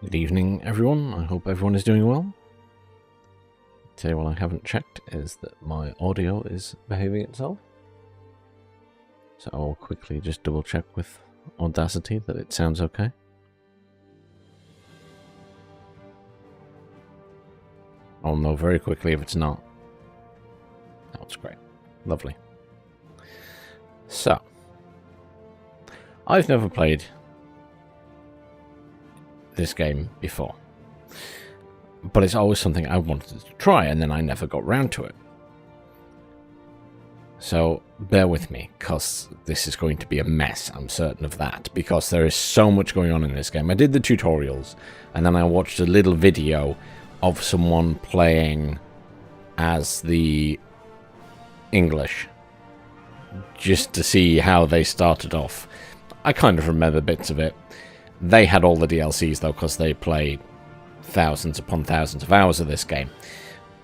Good evening, everyone. I hope everyone is doing well. Today, what I haven't checked is that my audio is behaving itself. So I'll quickly just double check with Audacity that it sounds okay. I'll know very quickly if it's not. That's great. Lovely. So, I've never played this game before, but it's always something I wanted to try, and then I never got round to it. So bear with me, because this is going to be a mess, I'm certain of that, because there is so much going on in this game. I did the tutorials, and then I watched a little video of someone playing as the English, just to see how they started off. I kind of remember bits of it. They had all the DLCs, though, because they played thousands upon thousands of hours of this game.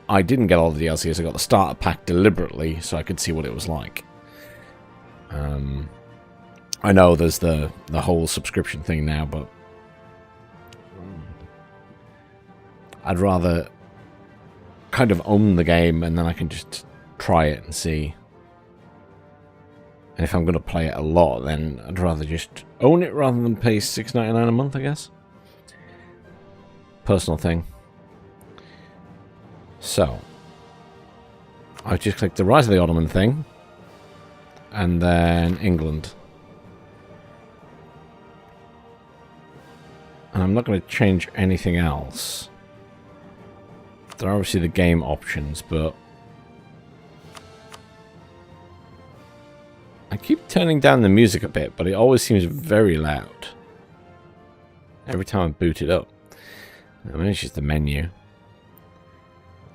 I didn't get all the DLCs. I got the starter pack deliberately so I could see what it was like. I know there's the whole subscription thing now, but I'd rather kind of own the game, and then I can just try it and see. And if I'm going to play it a lot, then I'd rather just own it rather than pay $6.99 a month, I guess. Personal thing. So, I've just clicked the Rise of the Ottoman thing, and then England. And I'm not going to change anything else. There are obviously the game options, but I keep turning down the music a bit, but it always seems very loud every time I boot it up. I mean, it's just the menu.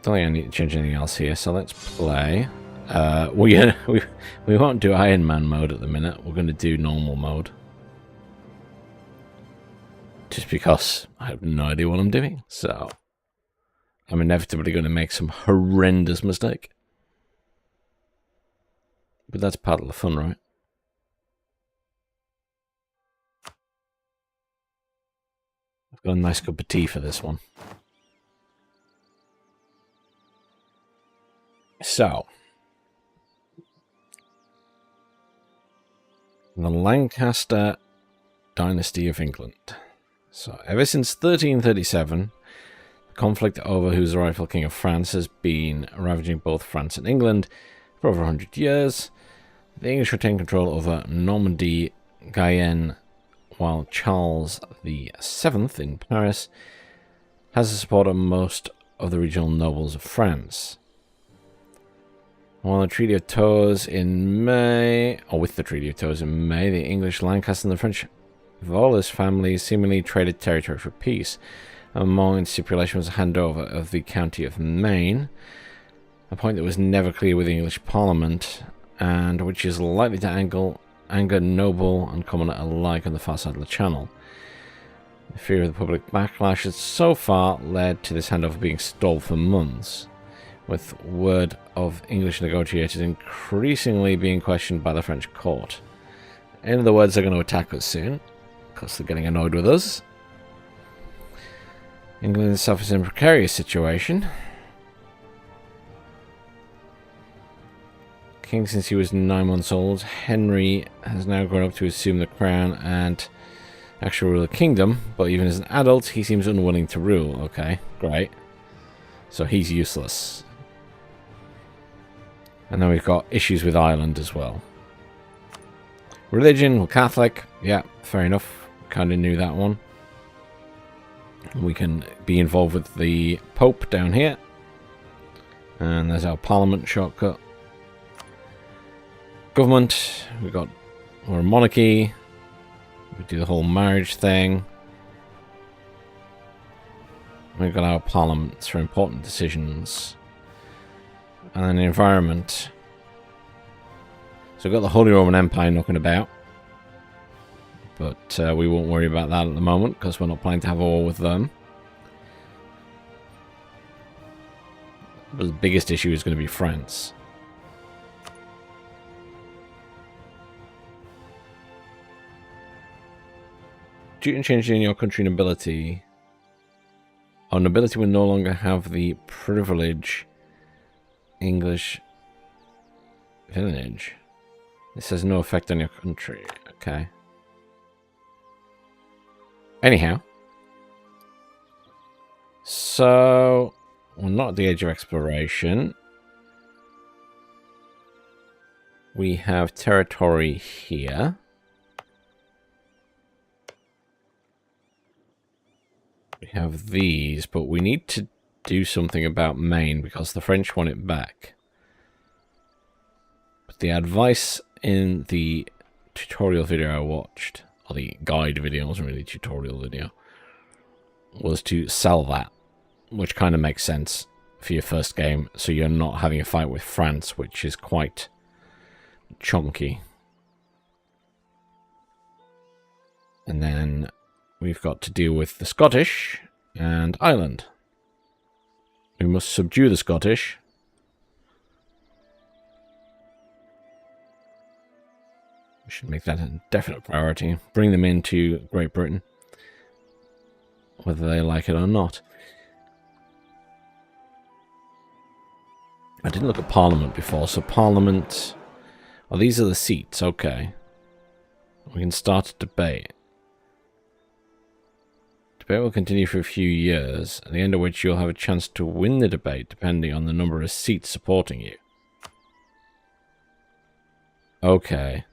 Don't think I need to change anything else here, so let's play. We won't do Iron Man mode at the minute. We're going to do normal mode. Just because I have no idea what I'm doing, so I'm inevitably going to make some horrendous mistake. But that's part of the fun, right? I've got a nice cup of tea for this one. So, the Lancaster Dynasty of England. So, ever since 1337, the conflict over who's the rightful king of France has been ravaging both France and England for over 100 years. The English retain control over Normandy, Guyenne, while Charles VII in Paris has the support of most of the regional nobles of France. While the Treaty of Tours in May, with the Treaty of Tours in May, the English, Lancaster, and the French Valois families seemingly traded territory for peace. Among its stipulation was a handover of the county of Maine, a point that was never clear with the English Parliament, and which is likely to anger noble and commoner alike on the far side of the Channel. The fear of the public backlash has so far led to this handover being stalled for months, with word of English negotiators increasingly being questioned by the French court. In other words, they're going to attack us soon, because they're getting annoyed with us. England itself is in a precarious situation. King since he was 9 months old, Henry has now grown up to assume the crown and actually rule the kingdom, but even as an adult, he seems unwilling to rule. Okay, great. So he's useless. And then we've got issues with Ireland as well. Religion, well, Catholic. Yeah, fair enough. Kind of knew that one. We can be involved with the Pope down here. And there's our Parliament shortcut. Government, we're a monarchy. We do the whole marriage thing. We've got our parliaments for important decisions. And then the environment. So we've got the Holy Roman Empire knocking about. But we won't worry about that at the moment, because we're not planning to have a war with them. But the biggest issue is going to be France. Due to changes in your country nobility, Our nobility will no longer have the privilege English village. This has no effect on your country. Okay. Anyhow. So, we're not at the age of exploration. We have territory here. We have these, but we need to do something about Maine because the French want it back. But the advice in the tutorial video I watched, or the guide video, it wasn't really a tutorial video, was to sell that, which kind of makes sense for your first game, so you're not having a fight with France, which is quite chunky. And then we've got to deal with the Scottish and Ireland. We must subdue the Scottish. We should make that a definite priority. Bring them into Great Britain, whether they like it or not. I didn't look at Parliament before, so Parliament... Oh, these are the seats, okay. We can start a debate. Debate will continue for a few years, at the end of which you'll have a chance to win the debate depending on the number of seats supporting you. Okay.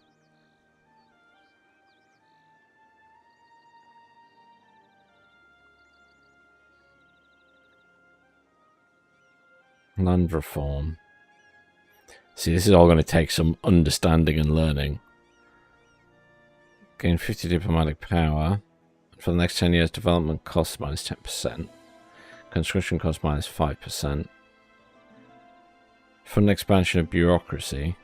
Land reform. See, this is all going to take some understanding and learning. Gain 50 diplomatic power. For the next 10 years, development costs minus 10%. Construction costs minus 5%. Fund expansion of bureaucracy.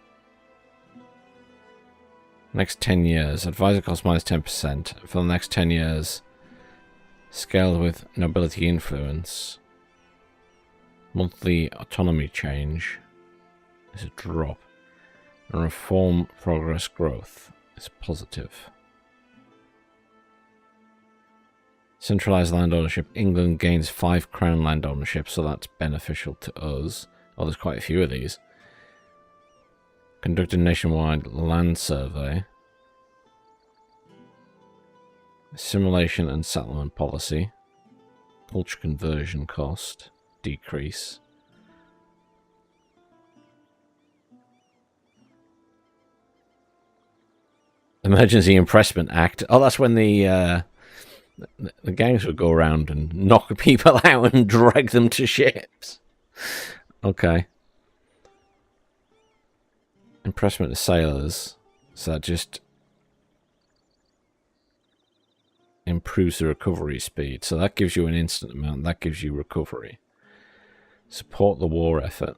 Next 10 years, advisor costs minus 10%. For the next 10 years, scaled with nobility influence. Monthly autonomy change is a drop. And reform progress growth is positive. Centralized land ownership. England gains 5 crown land ownership, so that's beneficial to us. Oh, there's quite a few of these. Conduct a nationwide land survey. Assimilation and settlement policy. Culture conversion cost. Decrease. Emergency Impressment Act. Oh, that's when the gangs would go around and knock people out and drag them to ships. Okay. Impressment of sailors. So that just improves the recovery speed. So that gives you an instant amount. That gives you recovery. Support the war effort.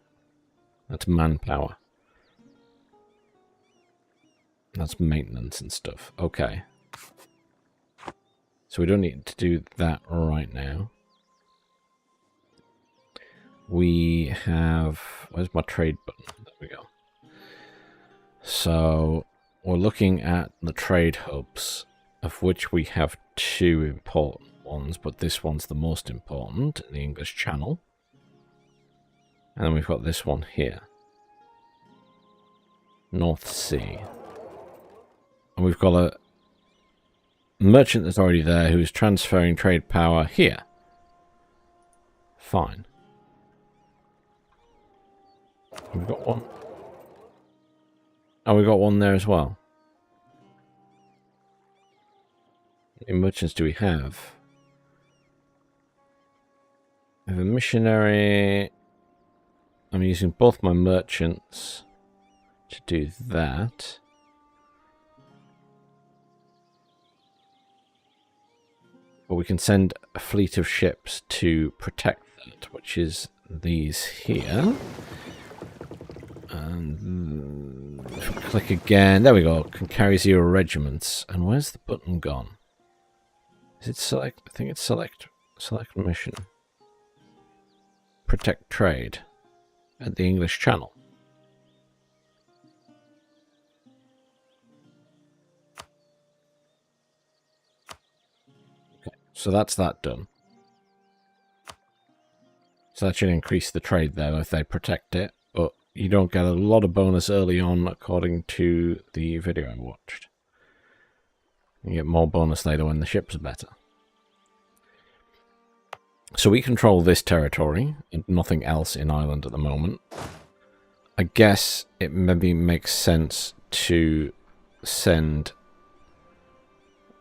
That's manpower. That's maintenance and stuff. Okay. So we don't need to do that right now. We have... Where's my trade button? There we go. So we're looking at the trade hubs, of which we have 2 important ones, but this one's the most important, the English Channel. And then we've got this one here. North Sea. And we've got a merchant that's already there who's transferring trade power here. Fine. We've got one. Oh, we've got one there as well. How many merchants do we have? We have a missionary. I'm using both my merchants to do that. But we can send a fleet of ships to protect that, which is these here. And if we click again, there we go. Can carry 0 regiments. And where's the button gone? Is it select? I think it's select mission. Protect trade at the English Channel. Okay, so that's that done. So that should increase the trade there if they protect it. But you don't get a lot of bonus early on, according to the video I watched. You get more bonus later when the ships are better. So we control this territory and nothing else in Ireland at the moment. I guess it maybe makes sense to send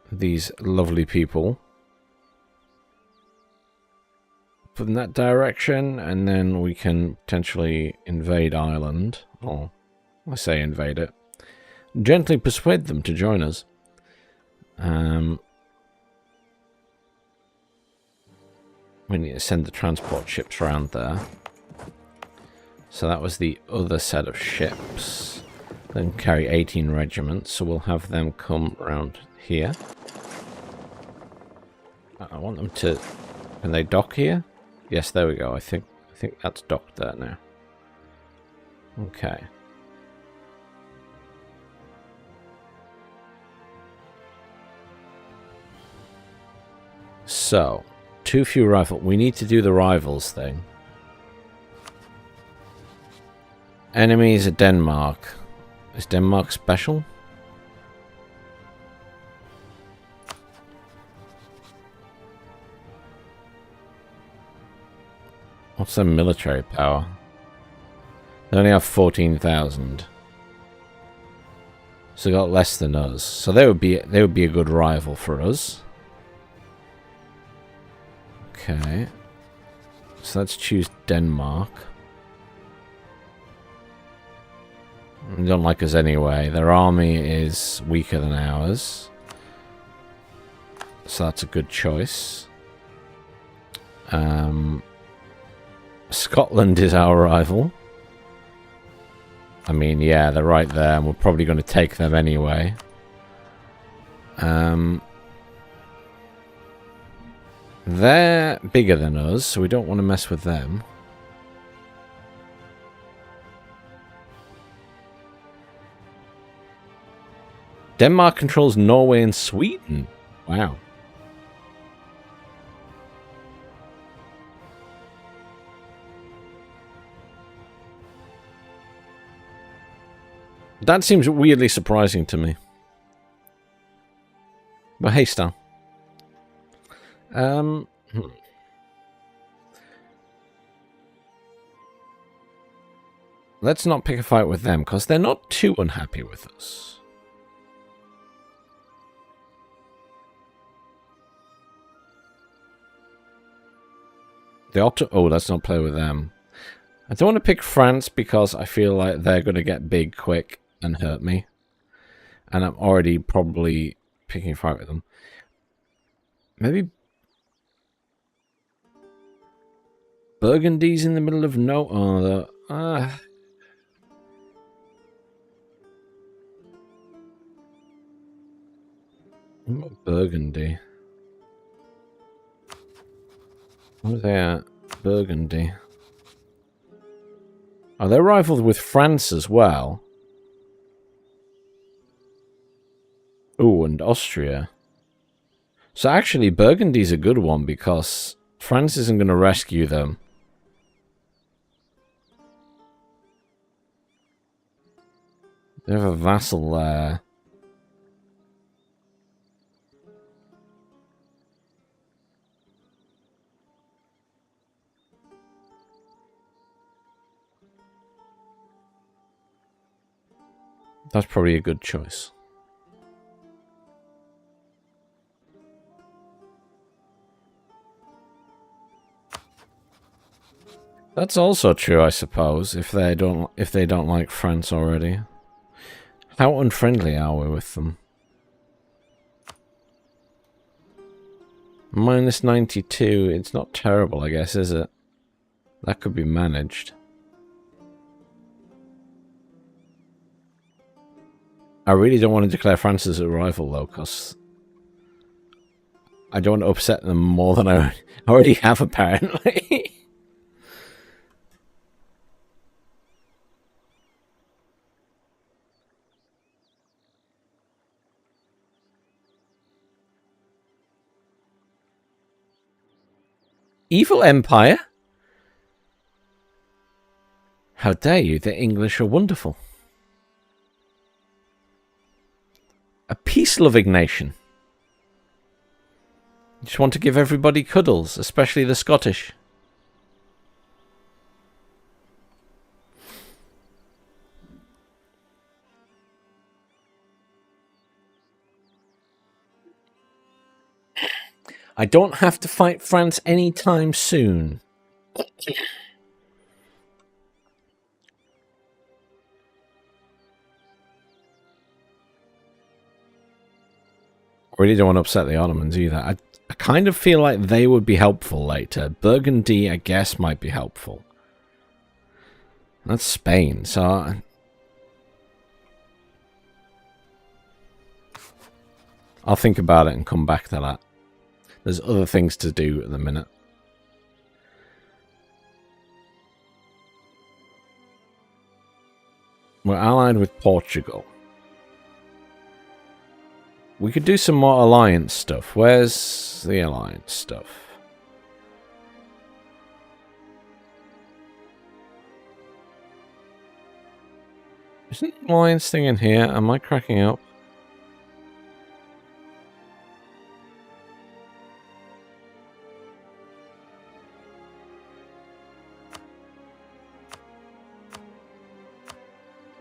these lovely people in that direction, and then we can potentially invade Ireland, or I say invade it, gently persuade them to join us. We need to send the transport ships around there. So that was the other set of ships. Then carry 18 regiments, so we'll have them come around here. I want them to... Can they dock here? Yes, there we go. I think that's docked there now. Okay. So, too few rifles. We need to do the rivals thing. Enemies of Denmark. Is Denmark special? What's their military power? They only have 14,000. So they got less than us. So they would be a good rival for us. Okay. So let's choose Denmark. They don't like us anyway. Their army is weaker than ours. So that's a good choice. Scotland is our rival. I mean, yeah, they're right there, and we're probably going to take them anyway. They're bigger than us, so we don't want to mess with them. Denmark controls Norway and Sweden. Wow. That seems weirdly surprising to me. But hey, Stan. Let's not pick a fight with them, because they're not too unhappy with us. They ought to... Oh, let's not play with them. I don't want to pick France because I feel like they're going to get big quick and hurt me. And I'm already probably picking a fight with them. Maybe... Burgundy's in the middle of no... Oh, Burgundy. What are they at? Burgundy. Oh, they're rivaled with France as well. Ooh, and Austria. So actually, Burgundy's a good one because France isn't going to rescue them. They have a vassal there. That's probably a good choice. That's also true, I suppose, if they don't like France already. How unfriendly are we with them? Minus 92, it's not terrible, I guess, is it? That could be managed. I really don't want to declare France as a rival, though, because I don't want to upset them more than I already have, apparently. Evil Empire? How dare you? The English are wonderful. A peace-loving nation. You just want to give everybody cuddles, especially the Scottish. I don't have to fight France anytime soon. Really don't want to upset the Ottomans either. I kind of feel like they would be helpful later. Burgundy, I guess, might be helpful. That's Spain, so... I'll think about it and come back to that. There's other things to do at the minute. We're allied with Portugal. We could do some more alliance stuff. Where's the alliance stuff? Isn't the alliance thing in here? Am I cracking up?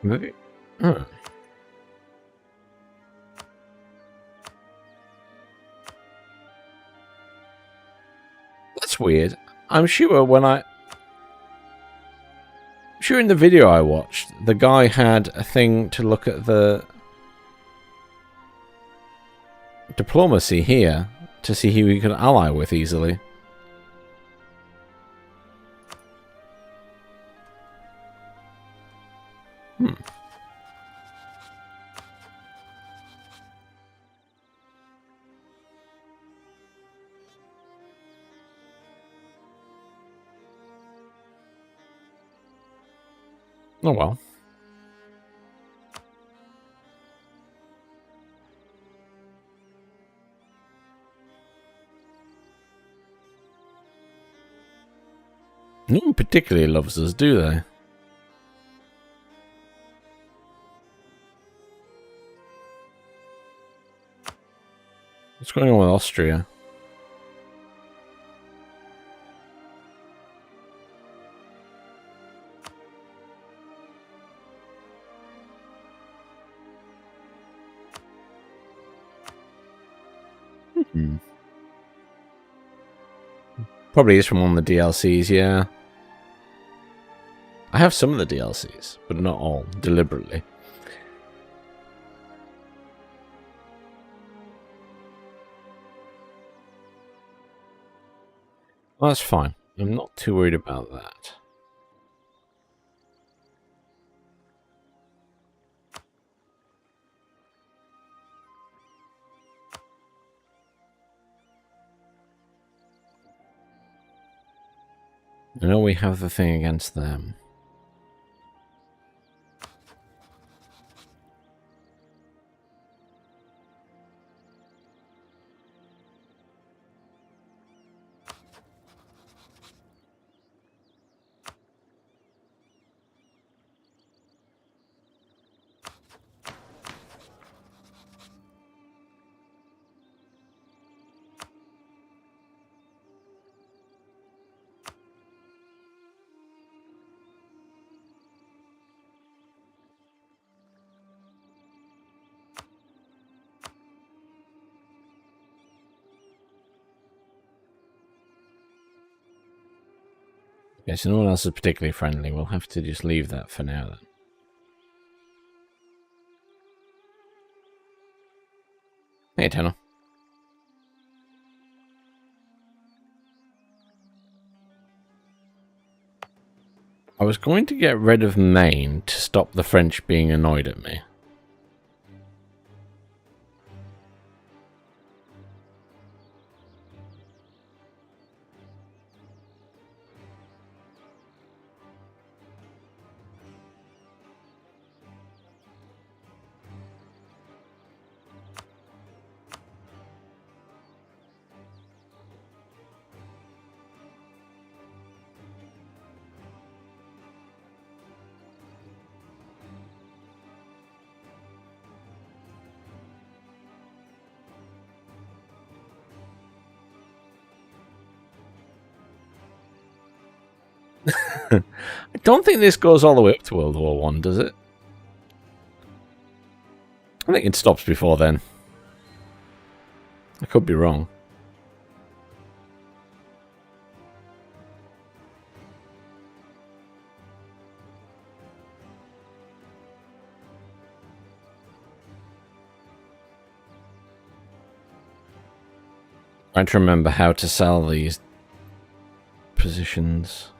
Maybe. Oh. That's weird. I'm sure when sure in the video I watched, the guy had a thing to look at the diplomacy here to see who he could ally with easily. Oh well. No one particularly loves us, do they? What's going on with Austria? Probably is from one of the DLCs, yeah. I have some of the DLCs, but not all, deliberately. Well, that's fine. I'm not too worried about that. I know we have the thing against them. Okay, so no one else is particularly friendly. We'll have to just leave that for now, then. Hey, Tenno. I was going to get rid of Maine to stop the French being annoyed at me. I don't think this goes all the way up to World War One, does it? I think it stops before then. I could be wrong. Trying to remember how to sell these positions.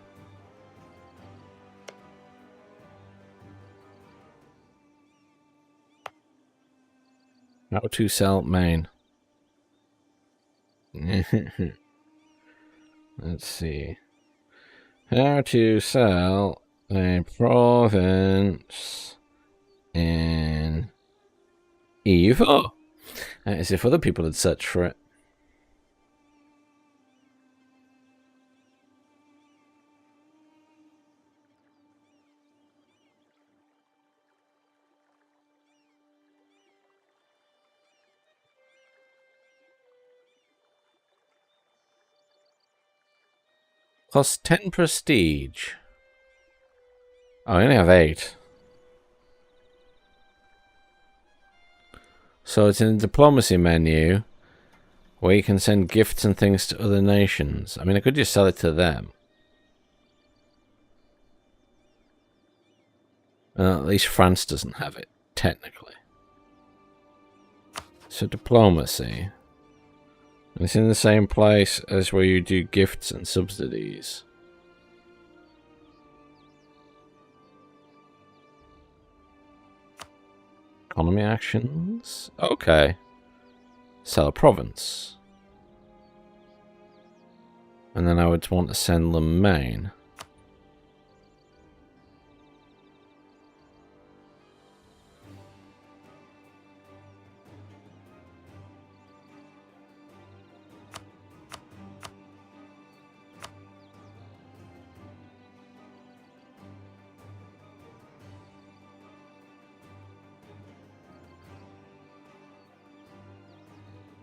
How to sell main. Let's see. How to sell a province in EU4. As if other people had searched for it. Plus 10 prestige. Oh, I only have 8. So it's in the diplomacy menu where you can send gifts and things to other nations. I mean, I could just sell it to them. At least France doesn't have it, technically. So diplomacy. It's in the same place as where you do gifts and subsidies. Economy actions. Okay. Sell a province. And then I would want to send them main.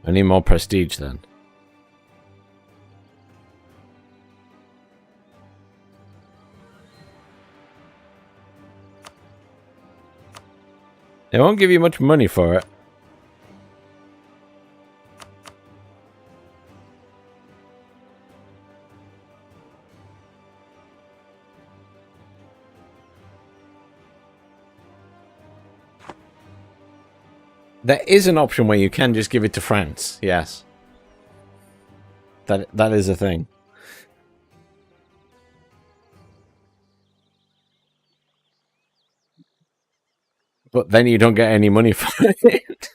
I need more prestige then. They won't give you much money for it. There is an option where you can just give it to France. Yes. That is a thing. But then you don't get any money for it.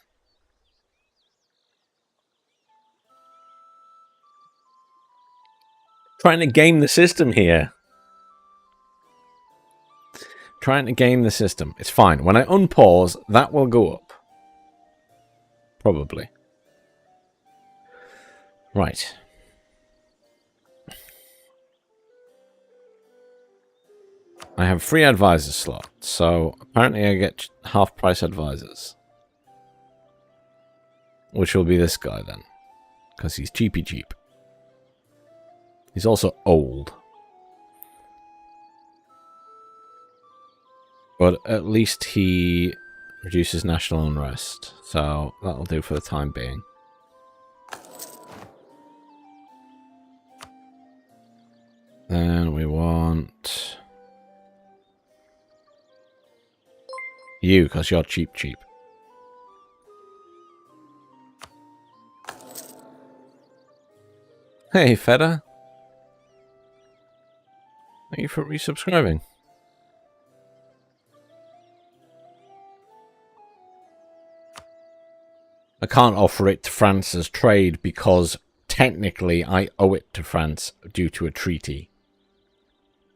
Trying to game the system here. Trying to game the system. It's fine. When I unpause, that will go up. Probably. Right. I have 3 advisor slots, so apparently I get half price advisors. Which will be this guy then. Because he's cheapy cheap. He's also old. But at least he reduces national unrest. So that'll do for the time being. Then we want you, because you're cheap. Hey, Feta. Thank you for resubscribing. I can't offer it to France as trade because technically I owe it to France due to a treaty.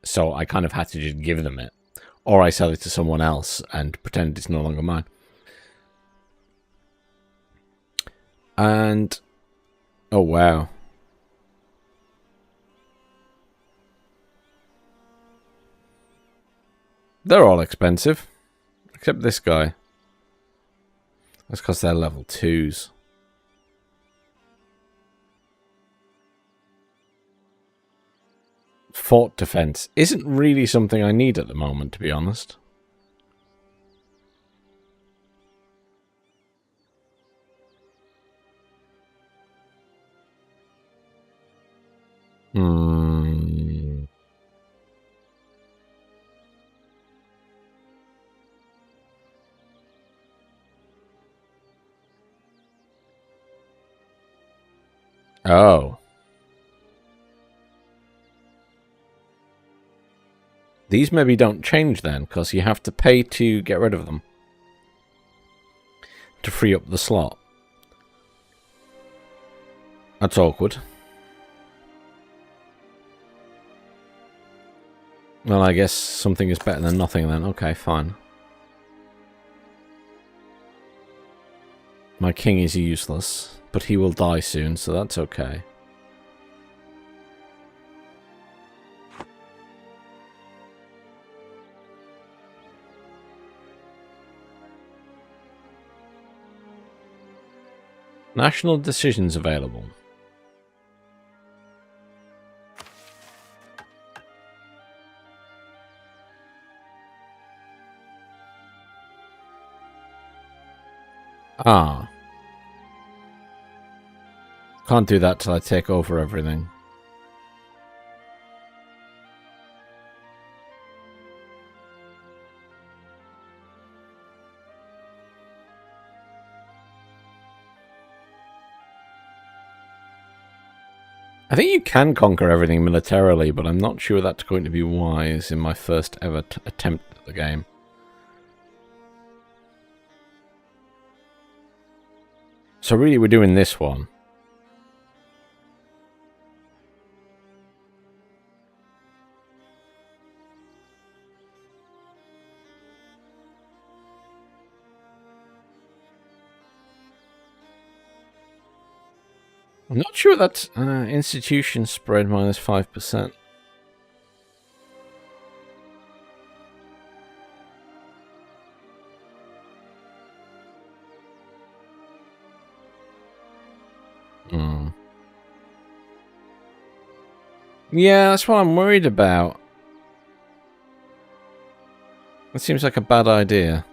So I kind of had to just give them it. Or I sell it to someone else and pretend it's no longer mine. And... oh, wow. They're all expensive. Except this guy. That's because they're level 2s. Fort defense isn't really something I need at the moment, to be honest. Oh. These maybe don't change then, because you have to pay to get rid of them. To free up the slot. That's awkward. Well, I guess something is better than nothing then. Okay, fine. My king is useless, but he will die soon, so that's okay. National decisions available. Ah. Can't do that till I take over everything. I think you can conquer everything militarily, but I'm not sure that's going to be wise in my first ever attempt at the game. So really we're doing this one. I'm not sure that's institution spread minus 5%. Yeah, that's what I'm worried about. It seems like a bad idea.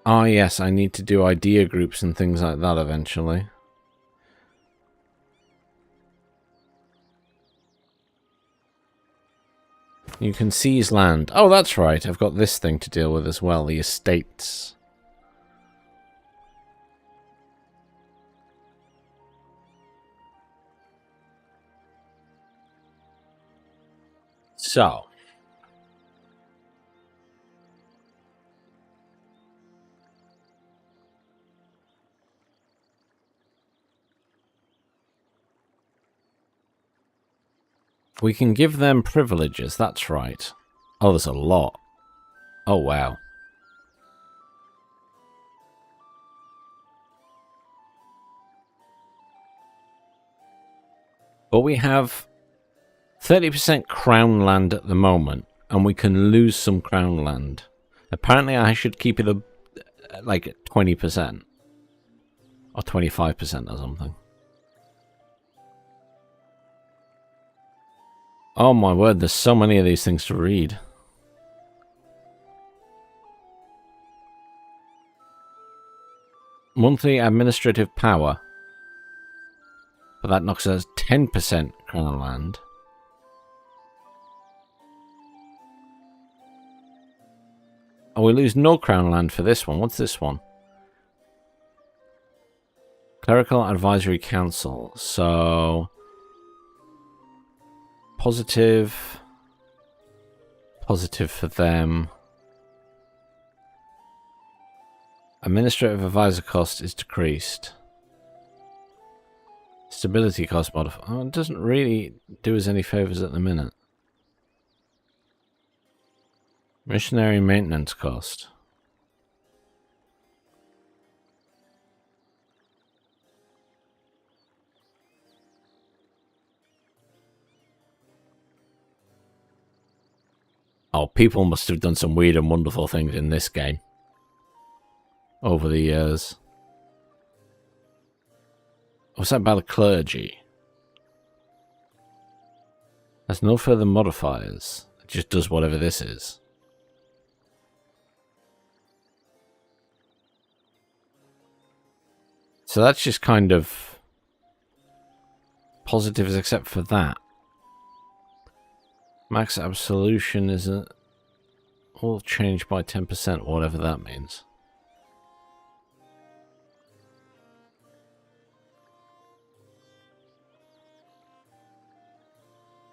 Ah, yes, I need to do idea groups and things like that eventually. You can seize land. Oh, that's right. I've got this thing to deal with as well, the estates. So. We can give them privileges, that's right. Oh, there's a lot. Oh, wow. But we have 30% crown land at the moment, and we can lose some crown land. Apparently I should keep it like 20%. Or 25% or something. Oh my word, there's so many of these things to read. Monthly administrative power. But that knocks us 10% crown land. Oh, we lose no crown land for this one. What's this one? Clerical Advisory Council. So... Positive. Positive for them. Administrative advisor cost is decreased. Stability cost modifier. Oh, it doesn't really do us any favors at the minute. Missionary maintenance cost. Oh, people must have done some weird and wonderful things in this game over the years. What's that about the clergy? There's no further modifiers. It just does whatever this is. So that's just kind of positives except for that. Max absolution isn't all changed by 10%, whatever that means.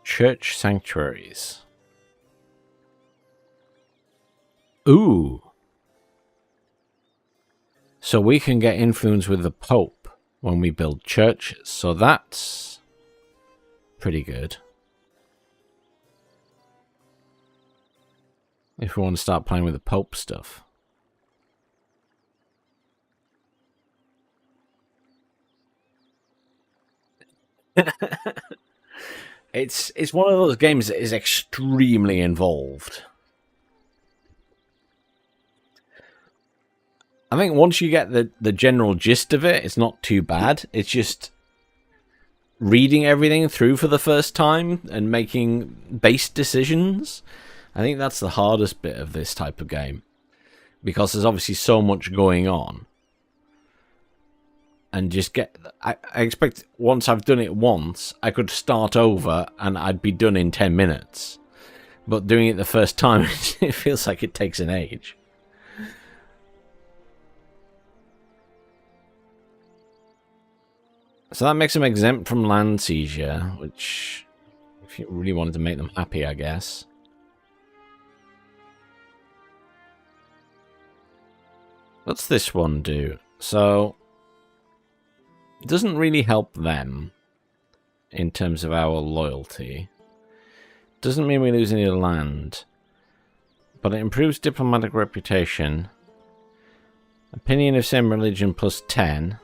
Church sanctuaries. Ooh. So we can get influence with the Pope when we build churches. So that's pretty good. If we want to start playing with the Pope stuff. It's one of those games that is extremely involved. I think once you get the general gist of it, it's not too bad. It's just reading everything through for the first time and making based decisions. I think that's the hardest bit of this type of game. Because there's obviously so much going on. And just get... I expect once I've done it once, I could start over and I'd be done in 10 minutes. But doing it the first time, it feels like it takes an age. So that makes them exempt from land seizure, which, if you really wanted to make them happy, I guess. What's this one do? So, it doesn't really help them in terms of our loyalty. Doesn't mean we lose any land, but it improves diplomatic reputation. Opinion of same religion plus 10.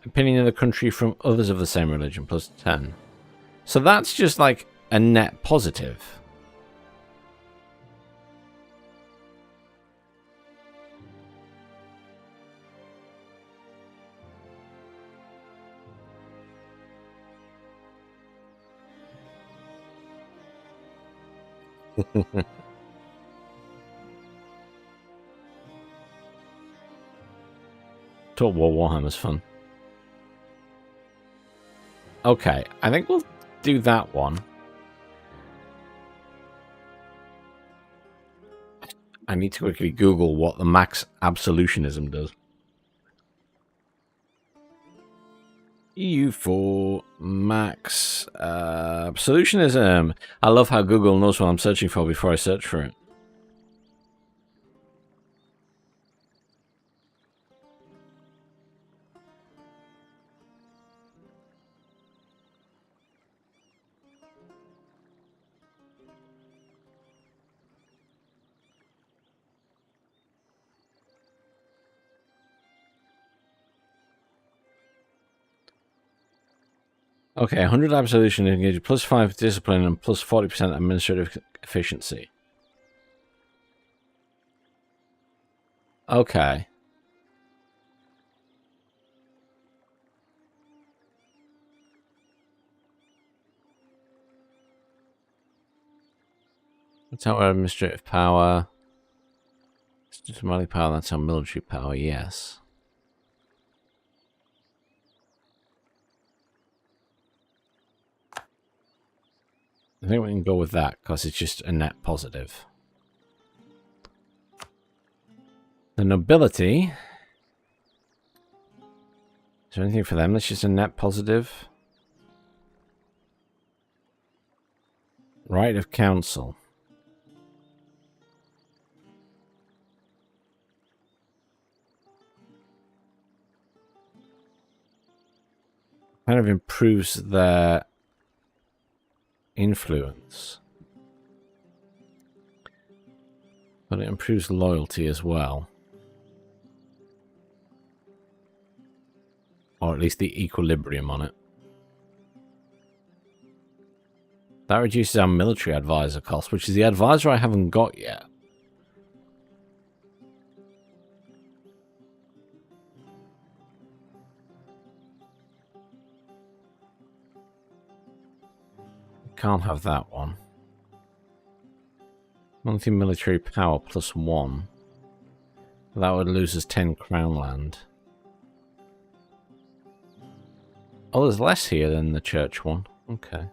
Opinion of the country from others of the same religion plus 10. So that's just like a net positive. Total War Warhammer's fun. Okay, I think we'll do that one. I need to quickly Google what the max absolutionism does. EU4 max absolutionism. I love how Google knows what I'm searching for before I search for it. Okay, 100 absolution engaged, plus 5 discipline, and plus 40% administrative efficiency. Okay. That's our administrative power. Diplomatic power, that's our military power, yes. I think we can go with that, because it's just a net positive. The nobility. Is there anything for them that's just a net positive? Right of council. Kind of improves their influence. But it improves loyalty as well. Or at least the equilibrium on it. That reduces our military advisor cost, which is the advisor I haven't got yet. Can't have that one. Monthly military power +1. That would lose us 10 crown land. Oh, there's less here than the church one. Okay.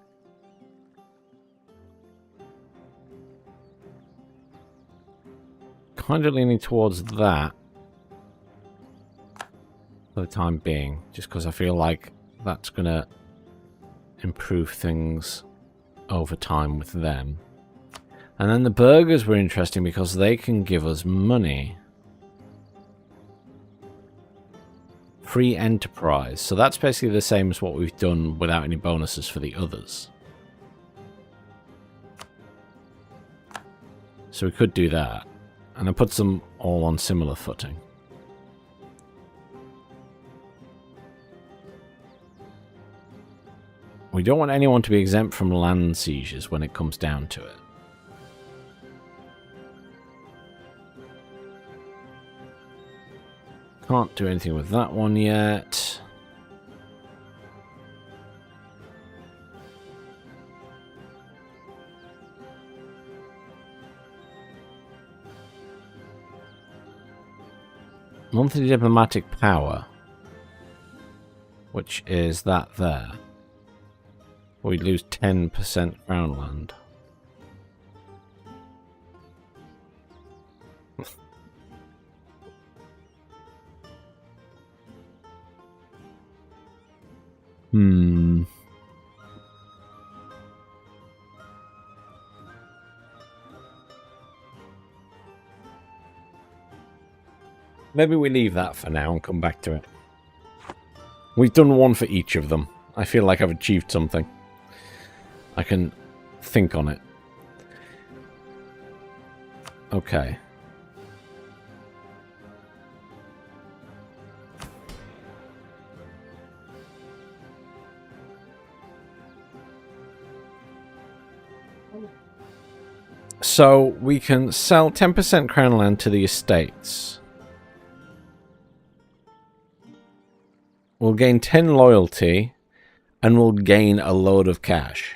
Kind of leaning towards that for the time being, just because I feel like that's going to improve things over time with them. And then the burgers were interesting because they can give us money. Free enterprise. So that's basically the same as what we've done without any bonuses for the others. So we could do that. And it puts them all on similar footing. We don't want anyone to be exempt from land seizures when it comes down to it. Can't do anything with that one yet. Monthly diplomatic power, which is that there. We lose 10% crown land. Maybe we leave that for now and come back to it. We've done one for each of them. I feel like I've achieved something. I can think on it. Okay. So we can sell 10% crown land to the estates. We'll gain 10 loyalty and we'll gain a load of cash.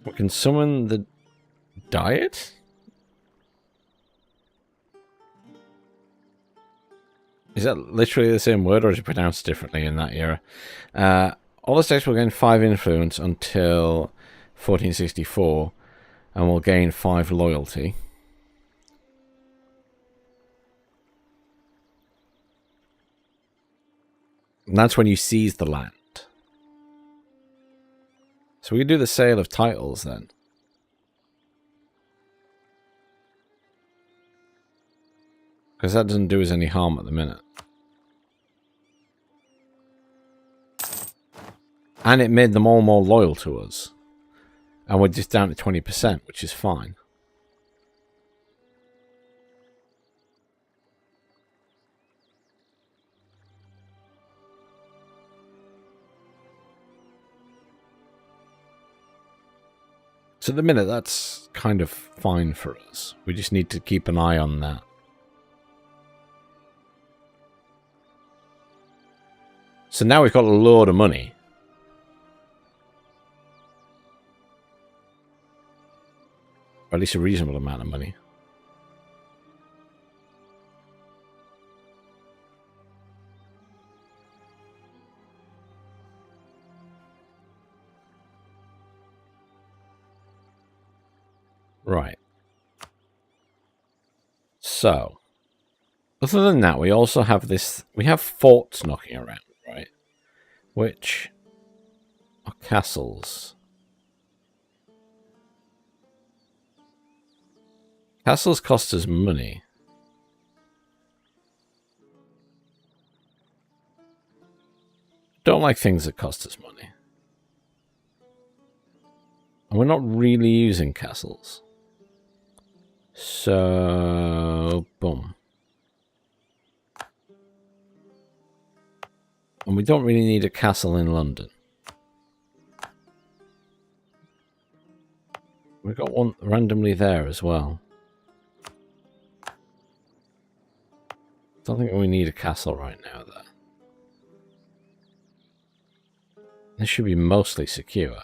We can summon the diet? Is that literally the same word, or is it pronounced differently in that era? All the states will gain 5 influence until 1464, and will gain 5 loyalty. And that's when you seize the land. So we can do the sale of titles then. Because that doesn't do us any harm at the minute. And it made them all more loyal to us. And we're just down to 20%, which is fine. So at the minute, that's kind of fine for us. We just need to keep an eye on that. So now we've got a load of money. Or at least a reasonable amount of money. Right. So, other than that, we also have this... We have forts knocking around, right? Which are castles. Castles cost us money. Don't like things that cost us money. And we're not really using castles. So, boom. And we don't really need a castle in London. We've got one randomly there as well. Don't think we need a castle right now, though. This should be mostly secure.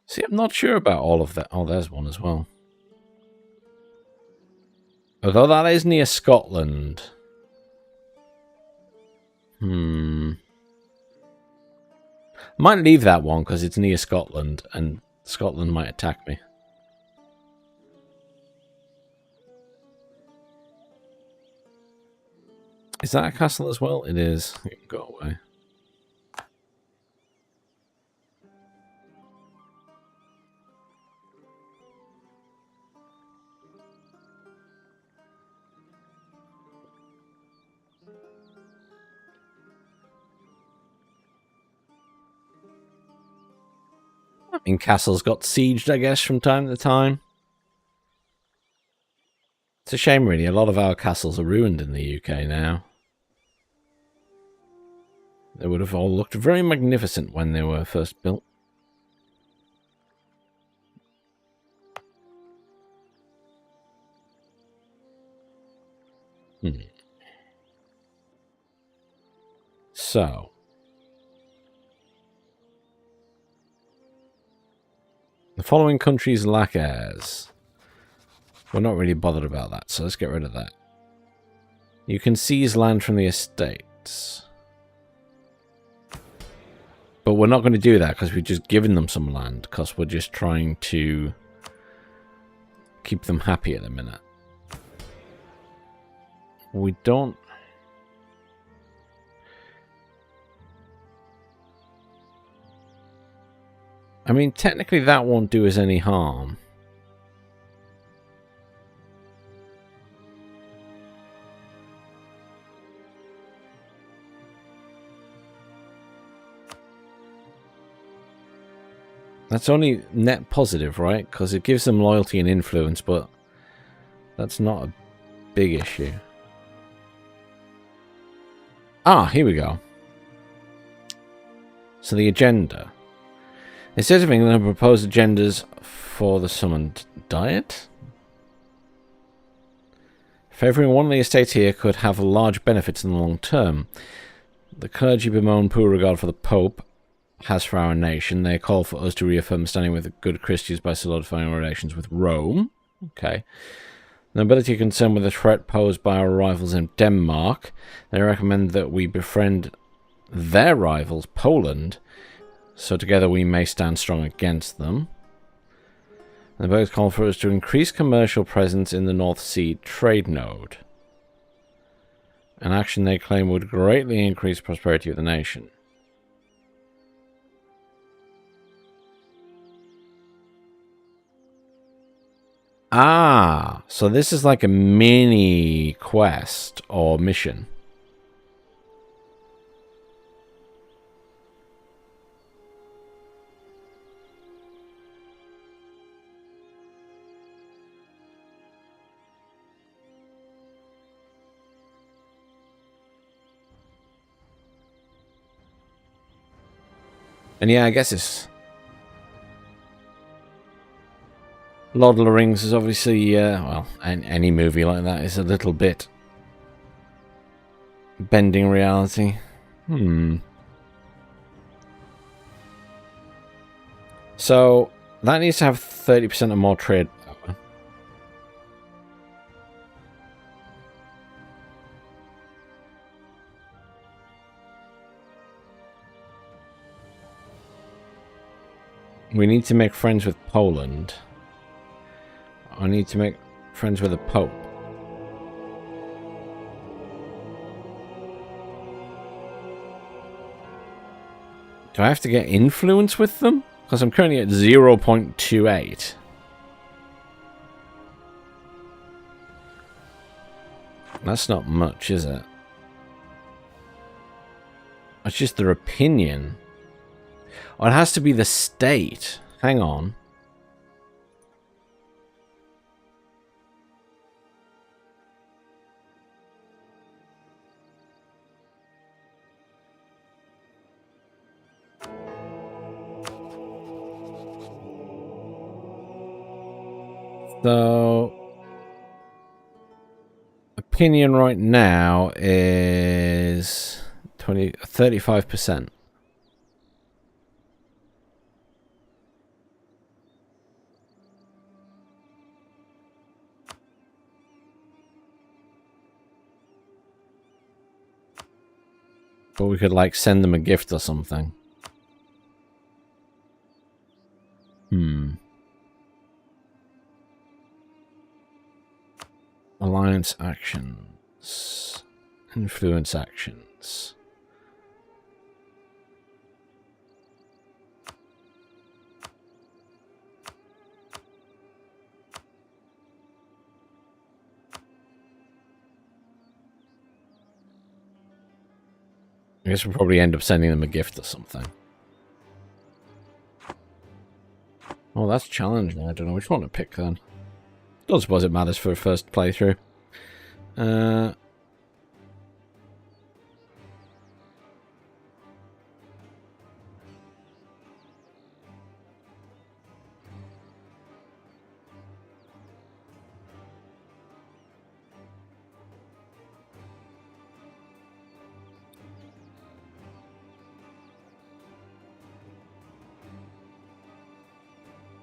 See, I'm not sure about all of that. Oh, there's one as well. Although that is near Scotland. Might leave that one because it's near Scotland and Scotland might attack me. Is that a castle as well? It is. You can go away. I mean, castles got sieged, I guess, from time to time. It's a shame, really. A lot of our castles are ruined in the UK now. They would have all looked very magnificent when they were first built. So, the following countries lack heirs. We're not really bothered about that, so let's get rid of that. You can seize land from the estates. But we're not going to do that because we've just given them some land, because we're just trying to keep them happy at the minute. We don't... I mean, technically that won't do us any harm. That's only net positive, right? Because it gives them loyalty and influence, but that's not a big issue. Ah, here we go. So the agenda. Instead of England, I propose agendas for the summoned diet. Favouring one of the estates here could have large benefits in the long term. The clergy bemoan poor regard for the Pope has for our nation. They call for us to reaffirm standing with the good Christians by solidifying our relations with Rome. Okay. The nobility concerned with the threat posed by our rivals in Denmark. They recommend that we befriend their rivals, Poland, so together we may stand strong against them. And they both call for us to increase commercial presence in the North Sea trade node. An action they claim would greatly increase prosperity of the nation. Ah, so this is like a mini quest or mission. And yeah, I guess it's... Lord of the Rings is obviously, well, any movie like that is a little bit bending reality. So, that needs to have 30% or more trade power. We need to make friends with Poland. I need to make friends with the Pope. Do I have to get influence with them? Because I'm currently at 0.28. That's not much, is it? It's just their opinion. Oh, it has to be the state. Hang on. So, opinion right now is 35%. But we could, like, send them a gift or something. Alliance actions. Influence actions. I guess we'll probably end up sending them a gift or something. Oh, that's challenging. I don't know which one to pick then. Don't suppose it matters for a first playthrough.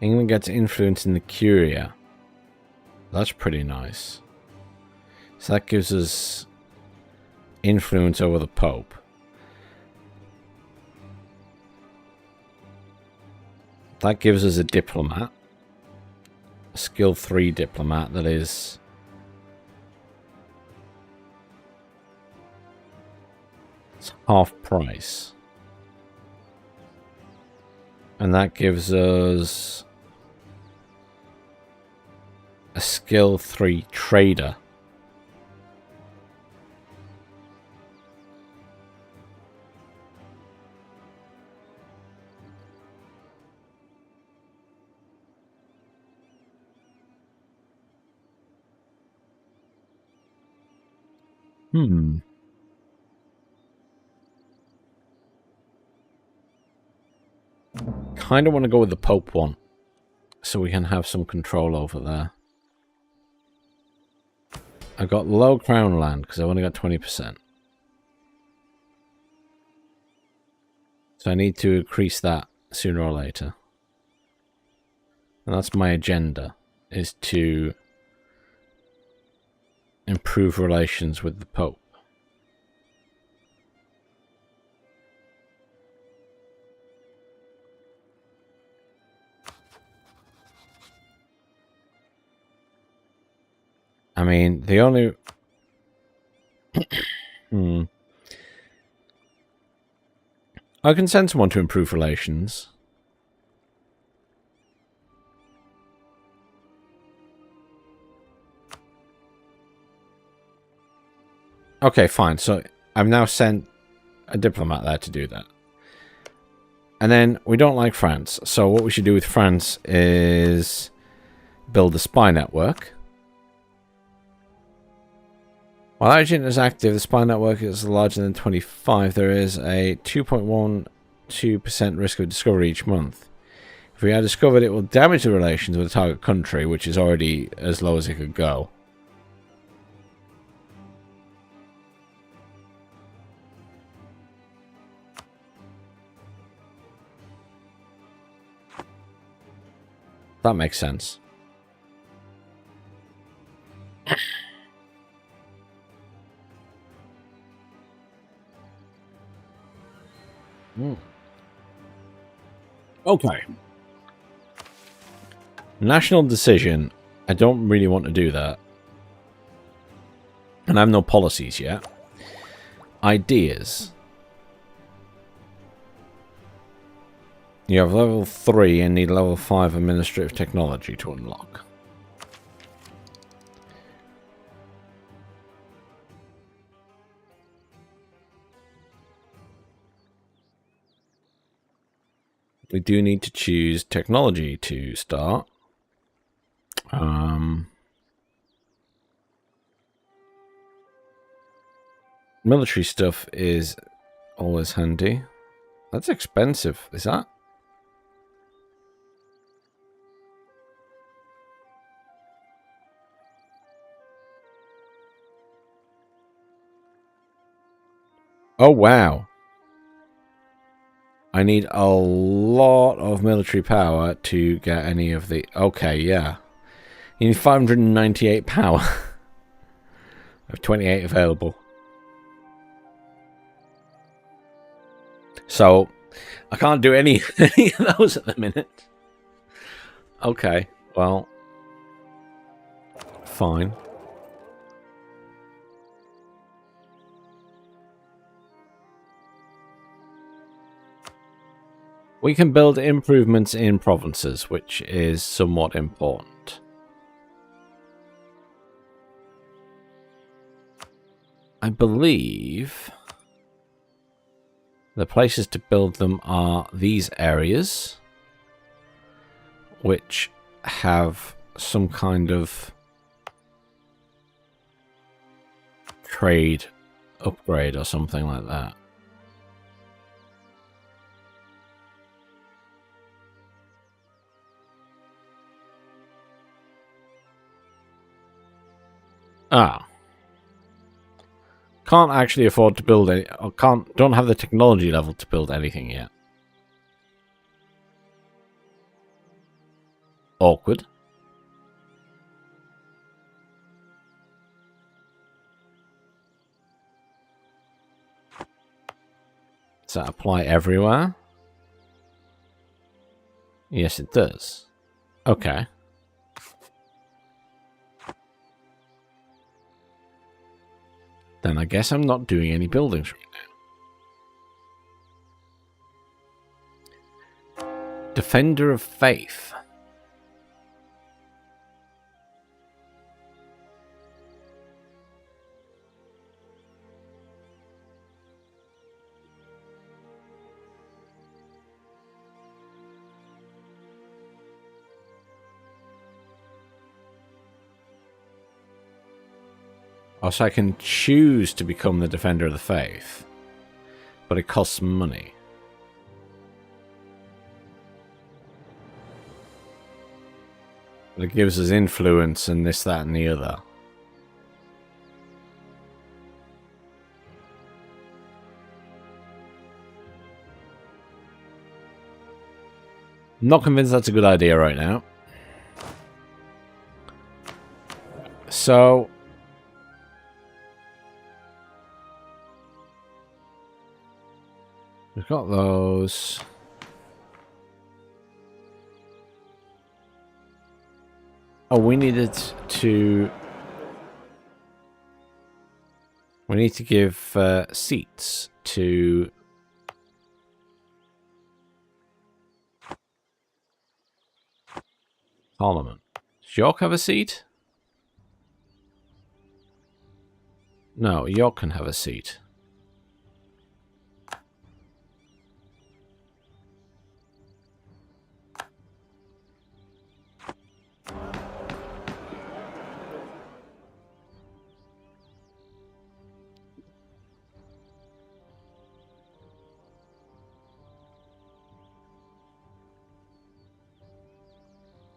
England gets influence in the Curia. That's pretty nice. So that gives us influence over the Pope. That gives us a diplomat. A skill 3 diplomat that is... it's half price. And that gives us a skill 3 trader. Kind of want to go with the Pope one, so we can have some control over there. I got low crown land because I've only got 20%. So I need to increase that sooner or later. And that's my agenda, is to improve relations with the Pope. I mean, the only... I can send someone to improve relations. Okay, fine. So I've now sent a diplomat there to do that. And then we don't like France. So what we should do with France is build a spy network. While our agent is active, the spy network is larger than 25. There is a 2.12% risk of discovery each month. If we are discovered, it will damage the relations with the target country, which is already as low as it could go. That makes sense. Okay. National decision. I don't really want to do that. And I have no policies yet. Ideas. You have level 3 and need level 5 administrative technology to unlock. We do need to choose technology to start. Military stuff is always handy. That's expensive, is that? Oh, wow. I need a lot of military power to get any of the... Okay, yeah. You need 598 power. I have 28 available. So, I can't do any of those at the minute. Okay, well... Fine. We can build improvements in provinces, which is somewhat important. I believe the places to build them are these areas, which have some kind of trade upgrade or something like that. Ah. Can't actually afford to build any, or don't have the technology level to build anything yet. Awkward. Does that apply everywhere? Yes, it does. Okay. Then I guess I'm not doing any buildings right now. Defender of Faith. Oh, so I can choose to become the Defender of the Faith. But it costs money. But it gives us influence and this, that, and the other. I'm not convinced that's a good idea right now. So... we've got those. Oh, we needed to... we need to give seats to... Parliament. Does York have a seat? No, York can have a seat.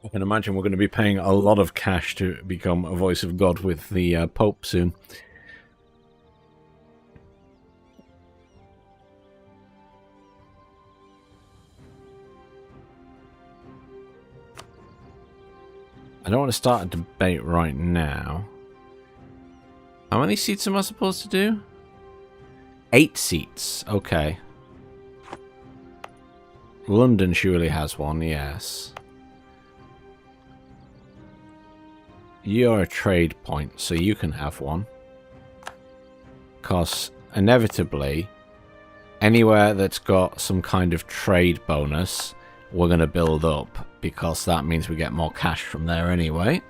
I can imagine we're going to be paying a lot of cash to become a voice of God with the Pope soon. I don't want to start a debate right now. How many seats am I supposed to do? 8 seats. Okay. London surely has one, yes. You're a trade point, so you can have one. Because inevitably, anywhere that's got some kind of trade bonus, we're going to build up. Because that means we get more cash from there anyway.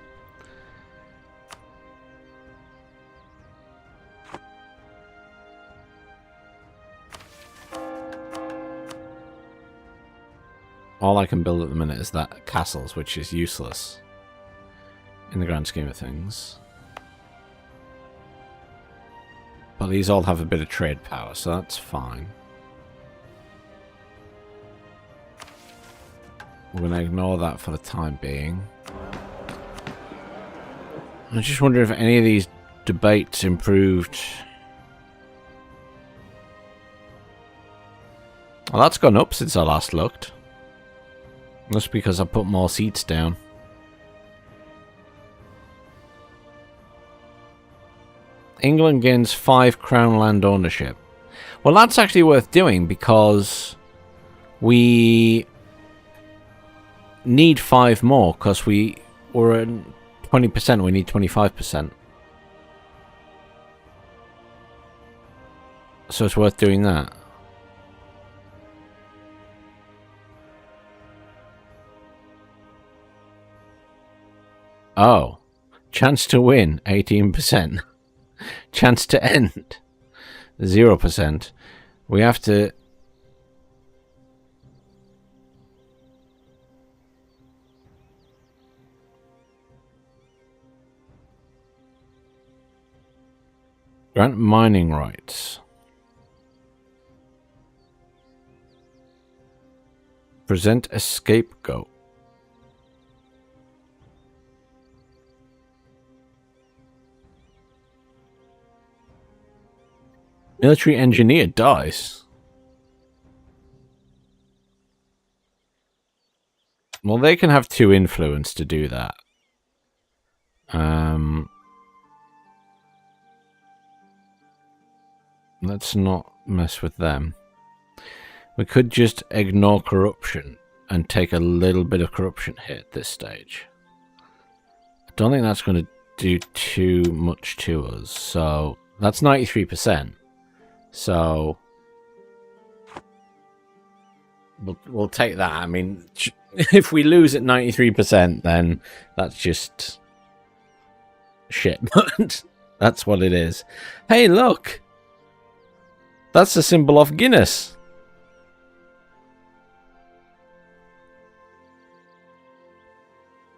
all I can build at the minute is that castles, which is useless in the grand scheme of things. But these all have a bit of trade power, so that's fine. We're going to ignore that for the time being. I just wonder if any of these debates improved. Well, that's gone up since I last looked. That's because I put more seats down. England gains 5 crown land ownership. Well, that's actually worth doing because we need 5 more because we're at 20%. We need 25%. So it's worth doing that. Oh. Chance to win, 18%. Chance to end, 0%. We have to... grant mining rights. Present a scapegoat. Military engineer dies. Well, they can have 2 influence to do that. Let's not mess with them. We could just ignore corruption and take a little bit of corruption hit at this stage. I don't think that's going to do too much to us. So that's 93%. So we'll take that. I mean, if we lose at 93%, then that's just shit. But that's what it is. Hey, look! That's the symbol of Guinness.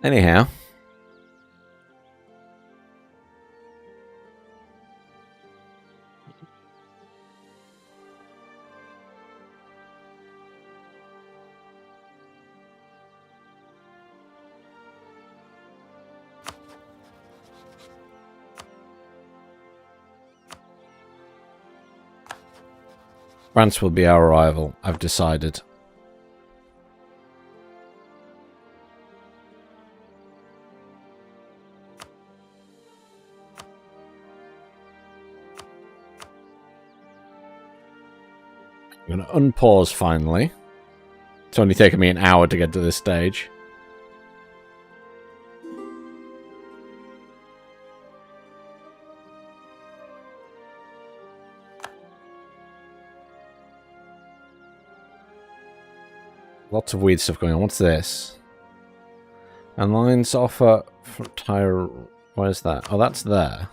Anyhow. France will be our rival, I've decided. I'm going to unpause finally. It's only taken me an hour to get to this stage. Lots of weird stuff going on. What's this? Alliance offer from Tyre. Where's that? Oh, that's there.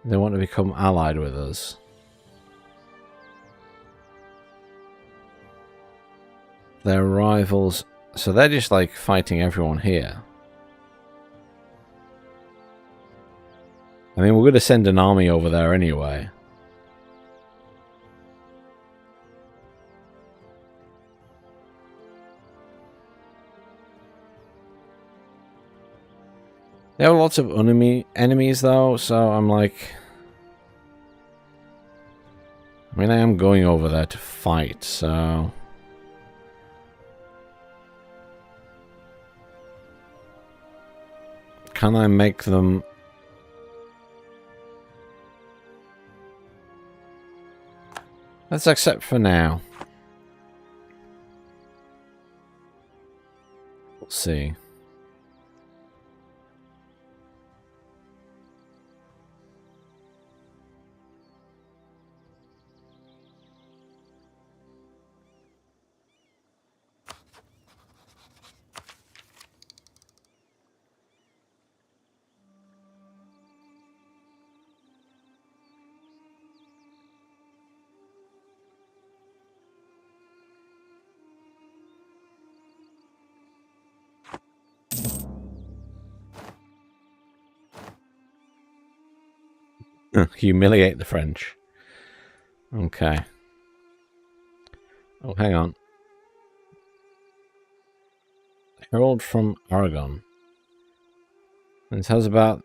They want to become allied with us. Their rivals. So they're just like fighting everyone here. I mean, we're going to send an army over there anyway. There are lots of enemies though, so I'm like... I mean, I am going over there to fight, so... Can I make them... Let's accept for now. We'll see. Humiliate the French. Okay. Oh, hang on. Herald from Aragon. And it tells about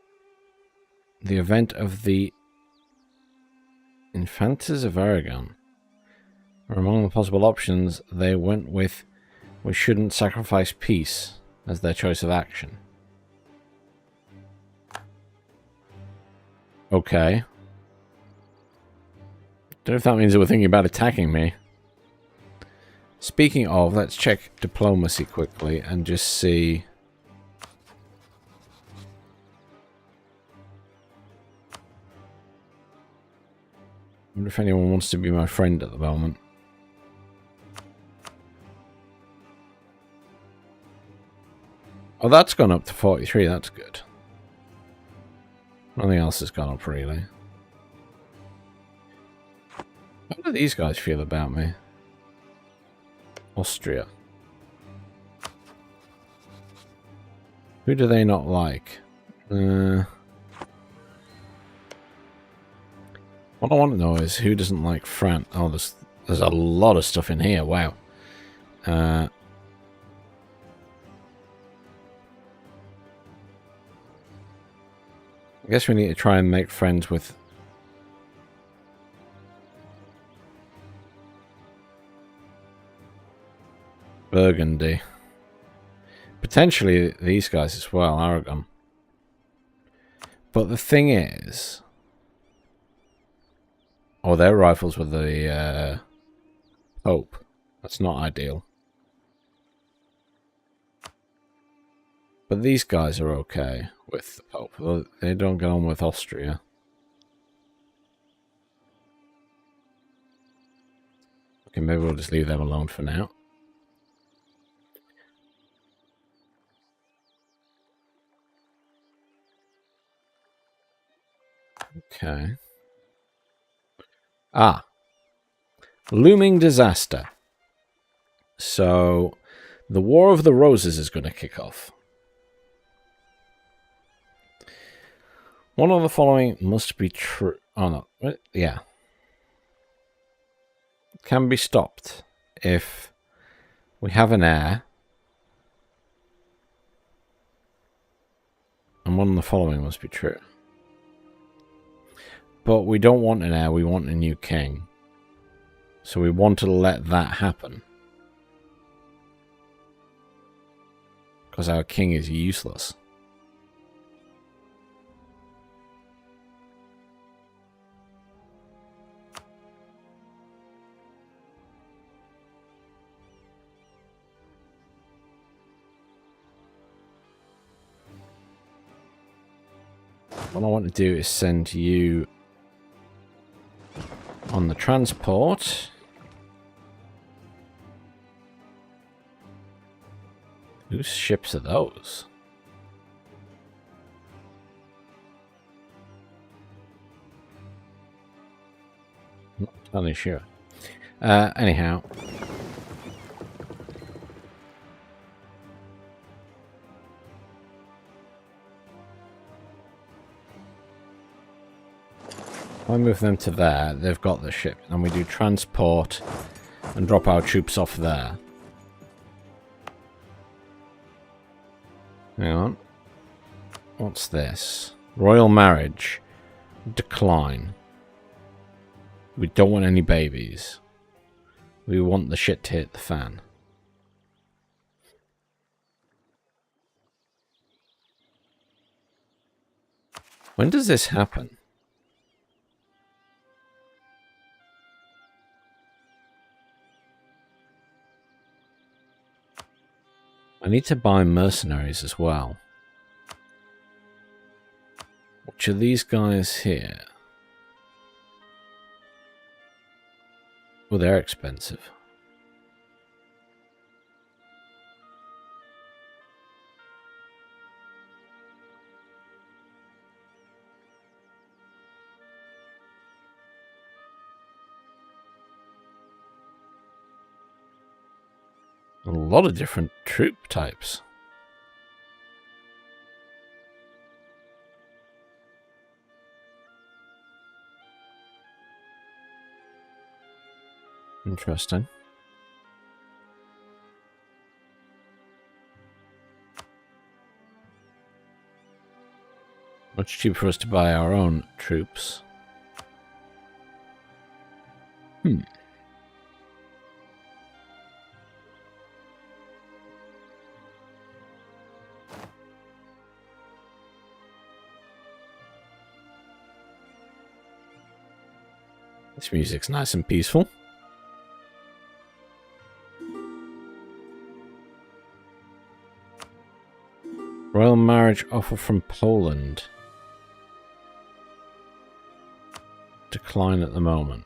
the event of the Infantas of Aragon. Among the possible options, they went with we shouldn't sacrifice peace as their choice of action. Okay. Don't know if that means they were thinking about attacking me. Speaking of, let's check diplomacy quickly and just see. I wonder if anyone wants to be my friend at the moment. Oh, that's gone up to 43. That's good. Nothing else has gone up, really. How do these guys feel about me? Austria. Who do they not like? What I want to know is who doesn't like France. Oh, there's a lot of stuff in here. Wow. I guess we need to try and make friends with Burgundy. Potentially these guys as well, Aragon. But the thing is... Oh, their rifles with the Pope. That's not ideal. But these guys are okay with the Pope. They don't get on with Austria. Okay, maybe we'll just leave them alone for now. Okay. Ah. Looming disaster. So, the War of the Roses is going to kick off. One of the following must be true. Oh, no. Yeah. Can be stopped if we have an heir. And one of the following must be true. But we don't want an heir, we want a new king. So we want to let that happen. Because our king is useless. What I want to do is send you on the transport. Whose ships are those? Not entirely sure. Anyhow. I move them to there, they've got the ship, and we do transport and drop our troops off there. Hang on. What's this? Royal marriage. Decline. We don't want any babies. We want the shit to hit the fan. When does this happen? I need to buy mercenaries as well. Which are these guys here? Well, they're expensive. A lot of different troop types. Interesting. Much cheaper for us to buy our own troops. This music's nice and peaceful. Royal marriage offer from Poland. Decline at the moment.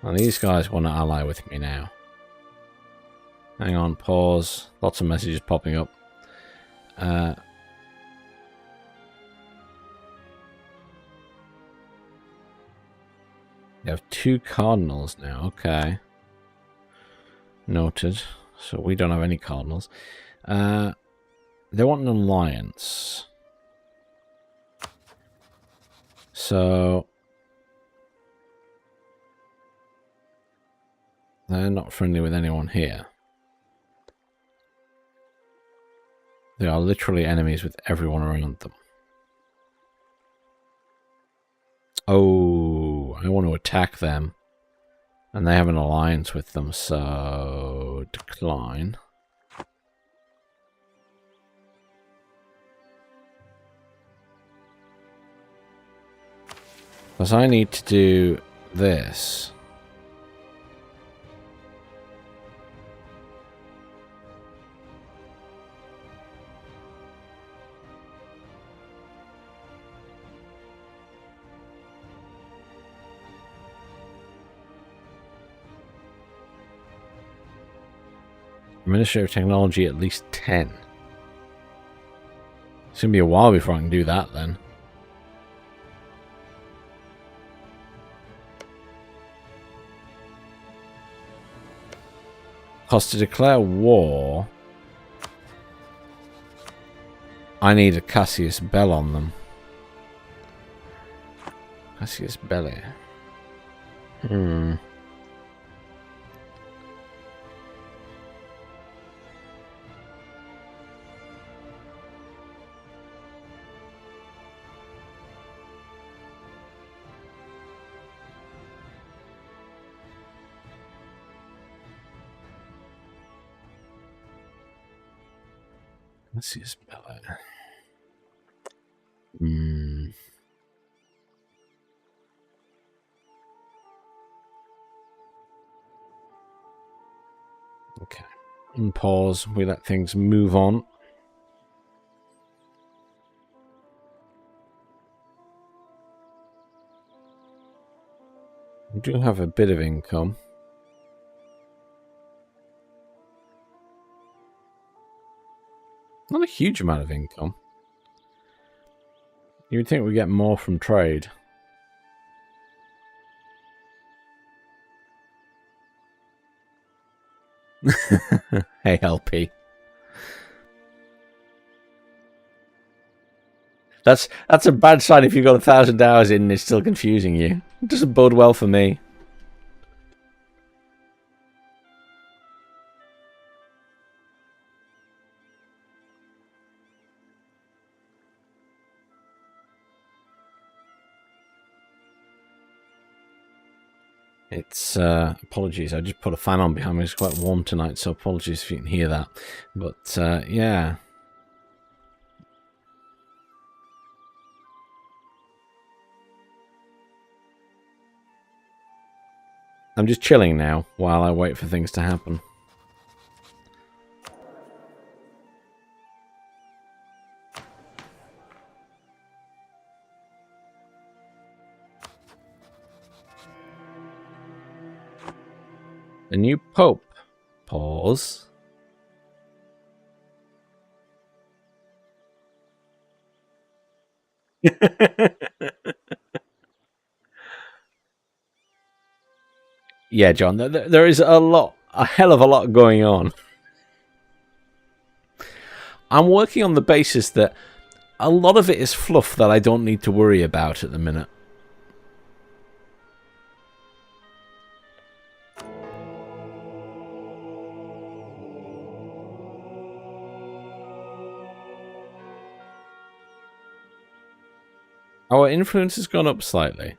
And these guys want to ally with me now. Hang on, pause. Lots of messages popping up. They have 2 cardinals now. Okay. Noted. So we don't have any cardinals. They want an alliance. So they're not friendly with anyone here. They are literally enemies with everyone around them. Oh, I want to attack them. And they have an alliance with them, so decline. Because I need to do this. Administrative technology at least 10. It's going to be a while before I can do that then. Because to declare war, I need a Cassius Bell on them. Cassius Belli. Cassius Belli. Okay. And pause. We let things move on. We do have a bit of income. Not a huge amount of income. You would think we get more from trade. Hey, LP. That's a bad sign if you've got 1,000 hours in and it's still confusing you. It doesn't bode well for me. It's, apologies, I just put a fan on behind me. It's quite warm tonight, so apologies if you can hear that. But, yeah. I'm just chilling now while I wait for things to happen. The new Pope. Pause. Yeah, John, there is a hell of a lot going on. I'm working on the basis that a lot of it is fluff that I don't need to worry about at the minute. Our influence has gone up slightly.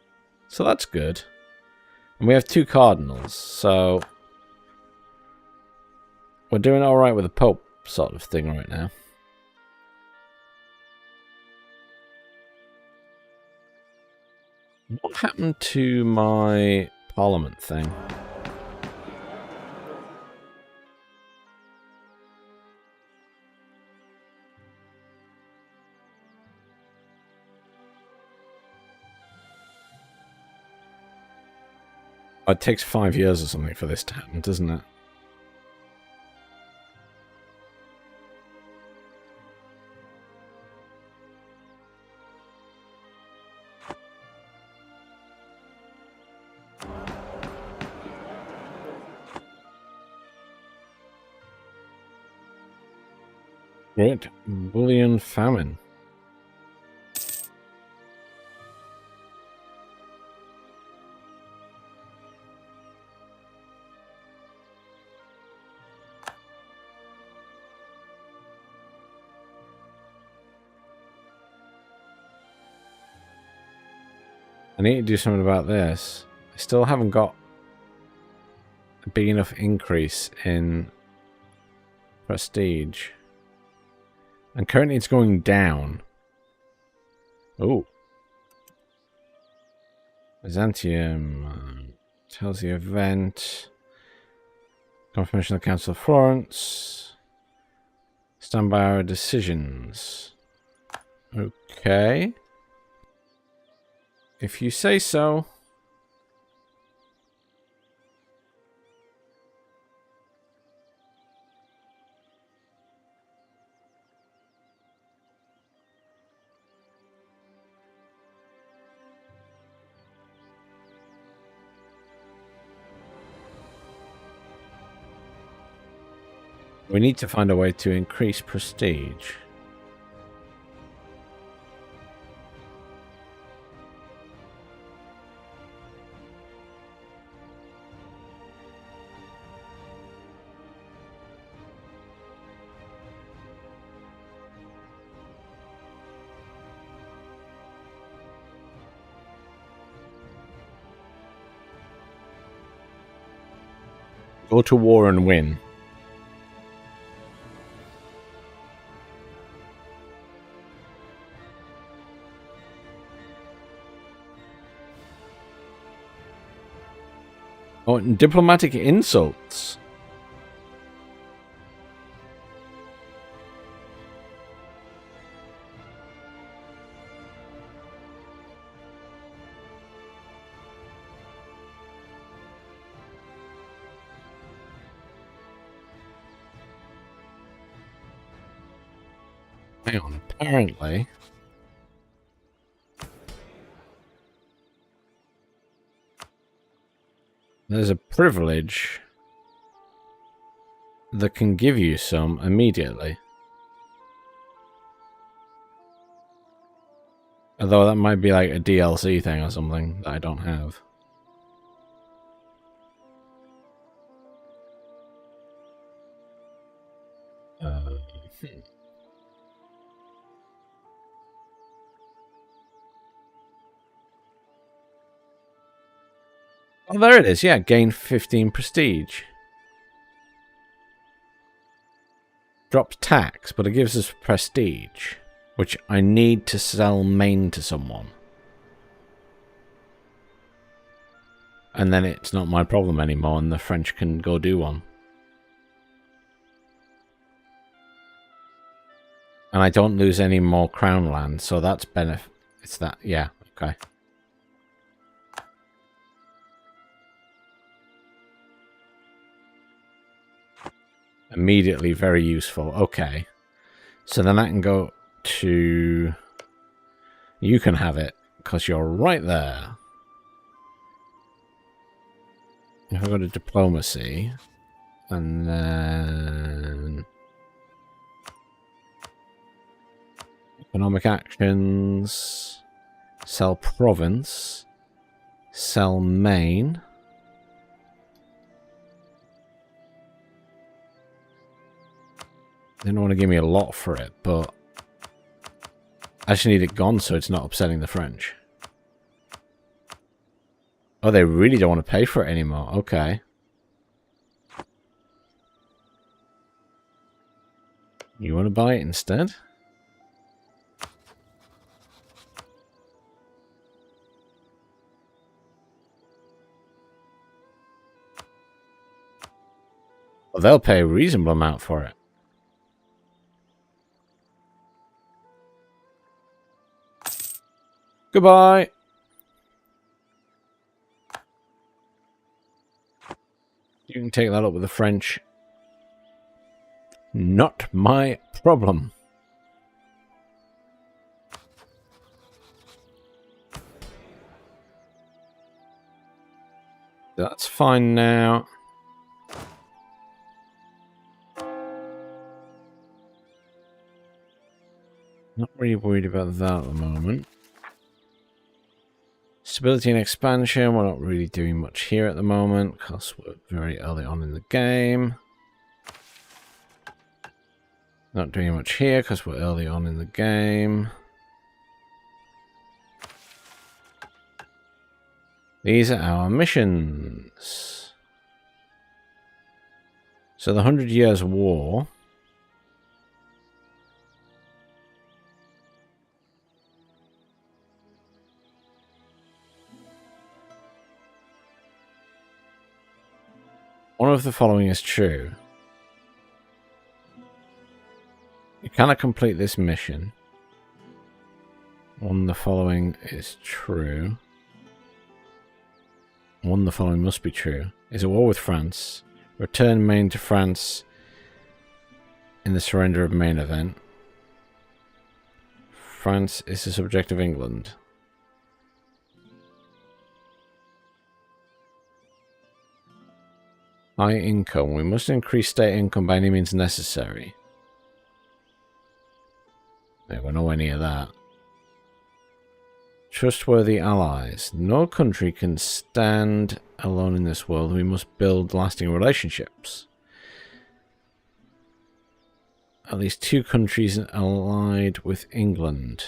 So that's good. And we have 2 cardinals, so we're doing alright with the Pope sort of thing right now. What happened to my Parliament thing? It takes 5 years or something for this to happen, doesn't it? Great. Bullion famine. I need to do something about this. I still haven't got a big enough increase in prestige. And currently it's going down. Oh. Byzantium tells the event. Confirmation of the Council of Florence. Stand by our decisions. Okay. If you say so. We need to find a way to increase prestige. Go to war and win. Oh, and diplomatic insults. Hang on, apparently. There's a privilege that can give you some immediately. Although that might be like a DLC thing or something that I don't have. Oh, there it is. Yeah, gain 15 prestige. Drops tax, but it gives us prestige, which I need to sell Maine to someone. And then it's not my problem anymore, and the French can go do one. And I don't lose any more crown land, so that's benefit. It's that, yeah, okay. Immediately very useful. Okay. So then I can go to... You can have it, because you're right there. If I go to diplomacy, and then... Economic actions, sell province, sell Maine. They don't want to give me a lot for it, but I just need it gone so it's not upsetting the French. Oh, they really don't want to pay for it anymore. Okay. You want to buy it instead? Well, they'll pay a reasonable amount for it. Goodbye. You can take that up with the French. Not my problem. That's fine now. Not really worried about that at the moment. Stability and expansion. We're not really doing much here at the moment because we're very early on in the game. Not doing much here because we're early on in the game. These are our missions. So the 100 Years' War. One of the following is true. You cannot complete this mission. One of the following is true. One of the following must be true. Is a war with France. Return Maine to France in the surrender of Maine event. France is the subject of England. High income. We must increase state income by any means necessary. Yeah, we're nowhere near that. Trustworthy allies. No country can stand alone in this world. We must build lasting relationships. At least 2 countries allied with England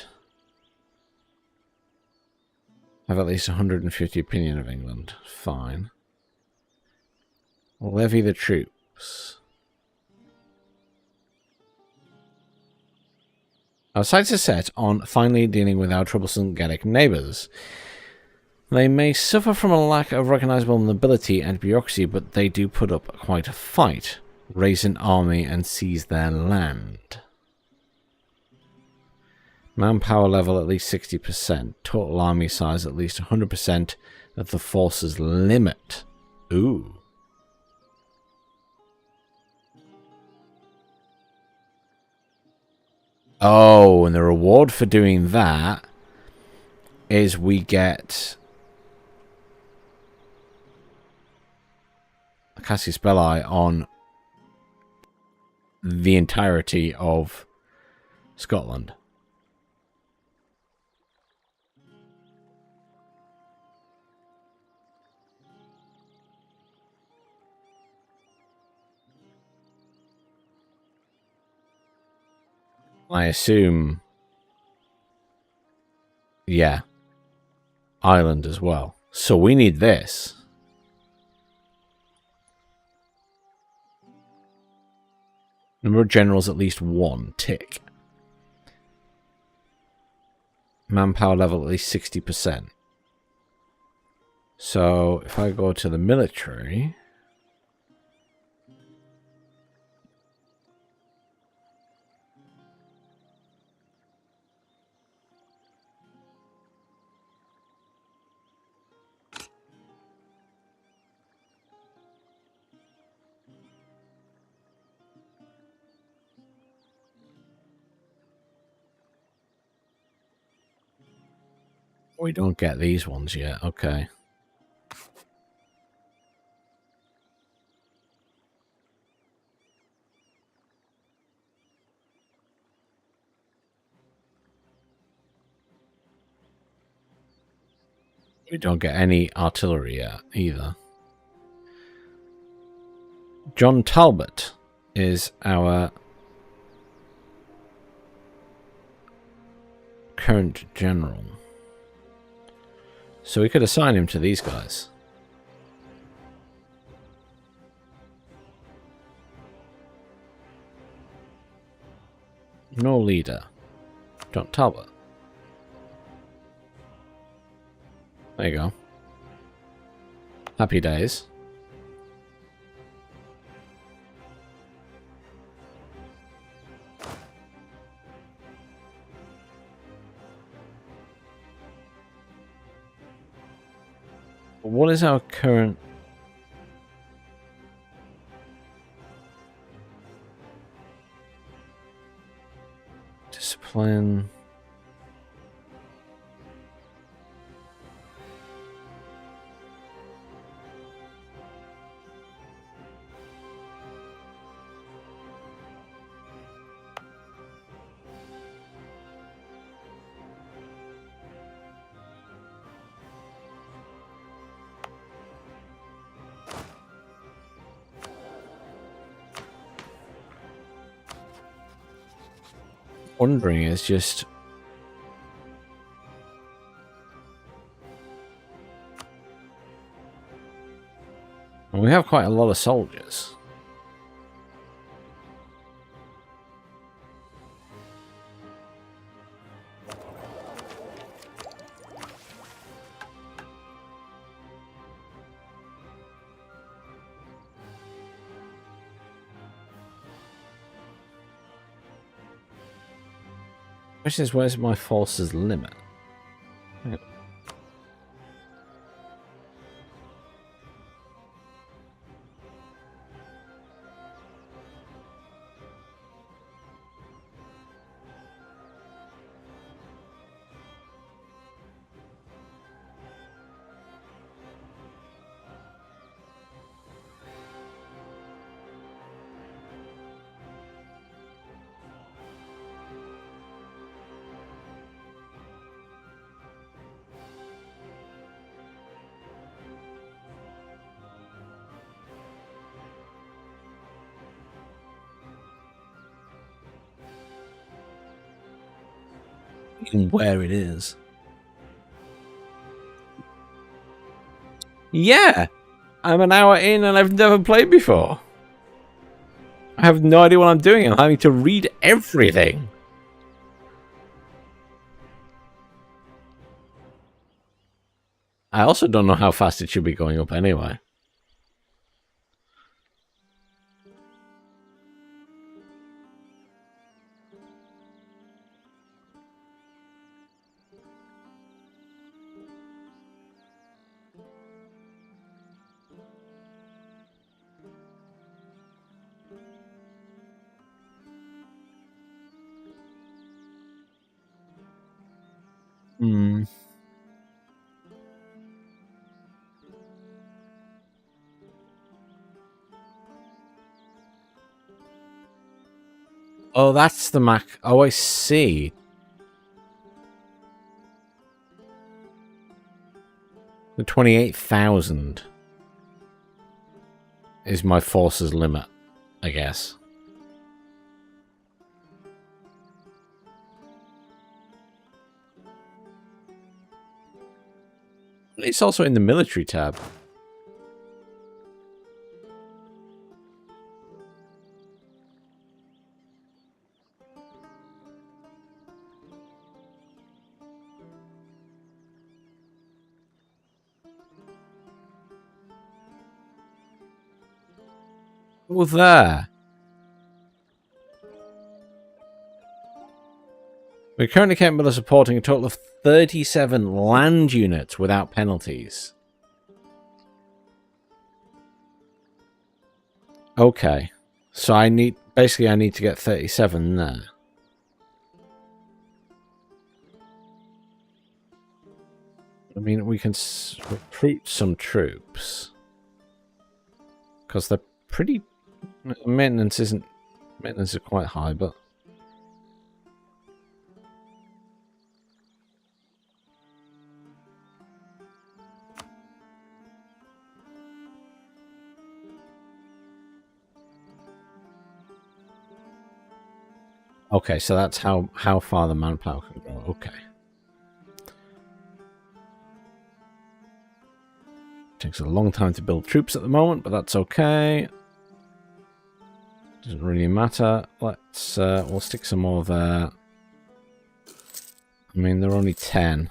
have at least 150 opinion of England. Fine. Levy the troops. Our sights are set on finally dealing with our troublesome Gallic neighbours. They may suffer from a lack of recognisable nobility and bureaucracy, but they do put up quite a fight. Raise an army and seize their land. Manpower level at least 60%. Total army size at least 100% of the force's limit. Ooh. Oh, and the reward for doing that is we get a Cassius Belli on the entirety of Scotland. I assume, yeah, Ireland as well. So we need this. Number of generals, at least 1. Tick. Manpower level, at least 60%. So if I go to the military... We don't get these ones yet. Okay. We don't get any artillery yet either. John Talbot is our current general. So we could assign him to these guys. No leader. John Talbot. There you go. Happy days. What is our current... discipline? Wondering is just... we have quite a lot of soldiers. Question is, where's my forces limit? Where it is. Yeah! I'm an hour in and I've never played before. I have no idea what I'm doing. I'm having to read everything. I also don't know how fast it should be going up anyway. Hmm. Oh, that's the Mac. Oh, I see. The 28,000 is my forces limit, I guess. It's also in the military tab. Oh, there. We're currently capable of supporting a total of 37 land units without penalties. Okay. So I need to get 37 there. I mean, we can recruit some troops. Because they're pretty... Maintenance is quite high, but... Okay, so that's how far the manpower can go. Okay. Takes a long time to build troops at the moment, but that's okay. Doesn't really matter. Let's we'll stick some more there. I mean, they're only 10.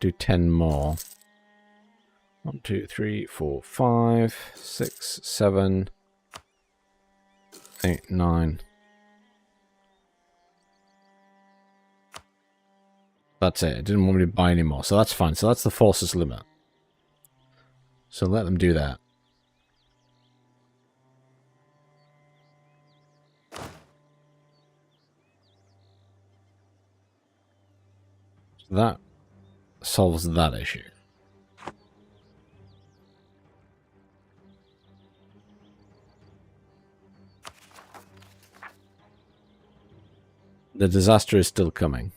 Do 10 more. 1, 2, 3, 4, 5, 6, 7, 8, 9. That's it. It didn't want me to buy any more, so that's fine. So that's the forces limit. So let them do that. So that solves that issue. The disaster is still coming.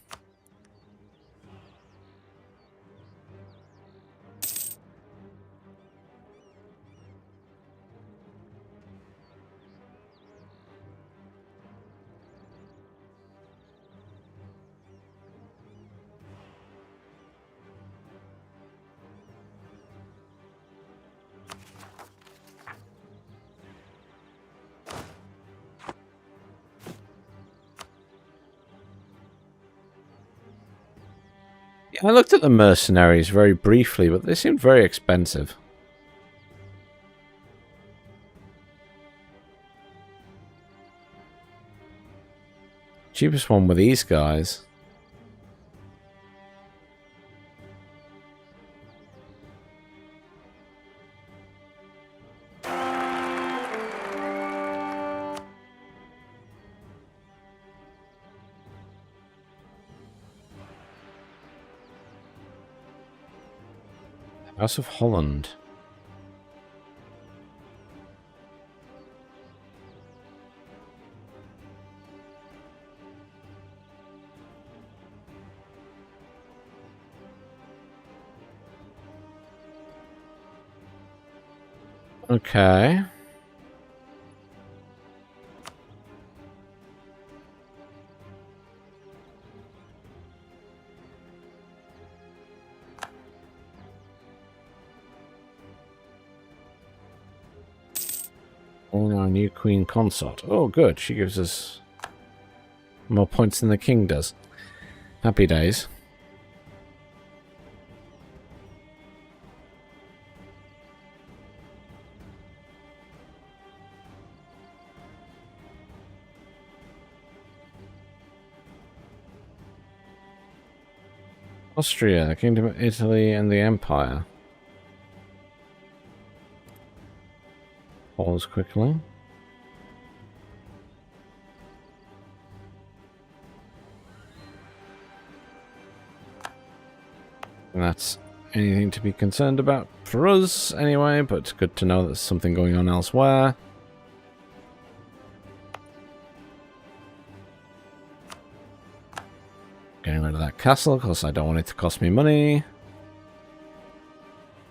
I looked at the mercenaries very briefly, but they seemed very expensive. Cheapest one with these guys. House of Holland. Okay. Oh, our new queen consort. Oh, good. She gives us more points than the king does. Happy days. Austria, the Kingdom of Italy, and the Empire. Pause quickly. And that's anything to be concerned about for us, anyway, but it's good to know there's something going on elsewhere. Getting rid of that castle, because I don't want it to cost me money.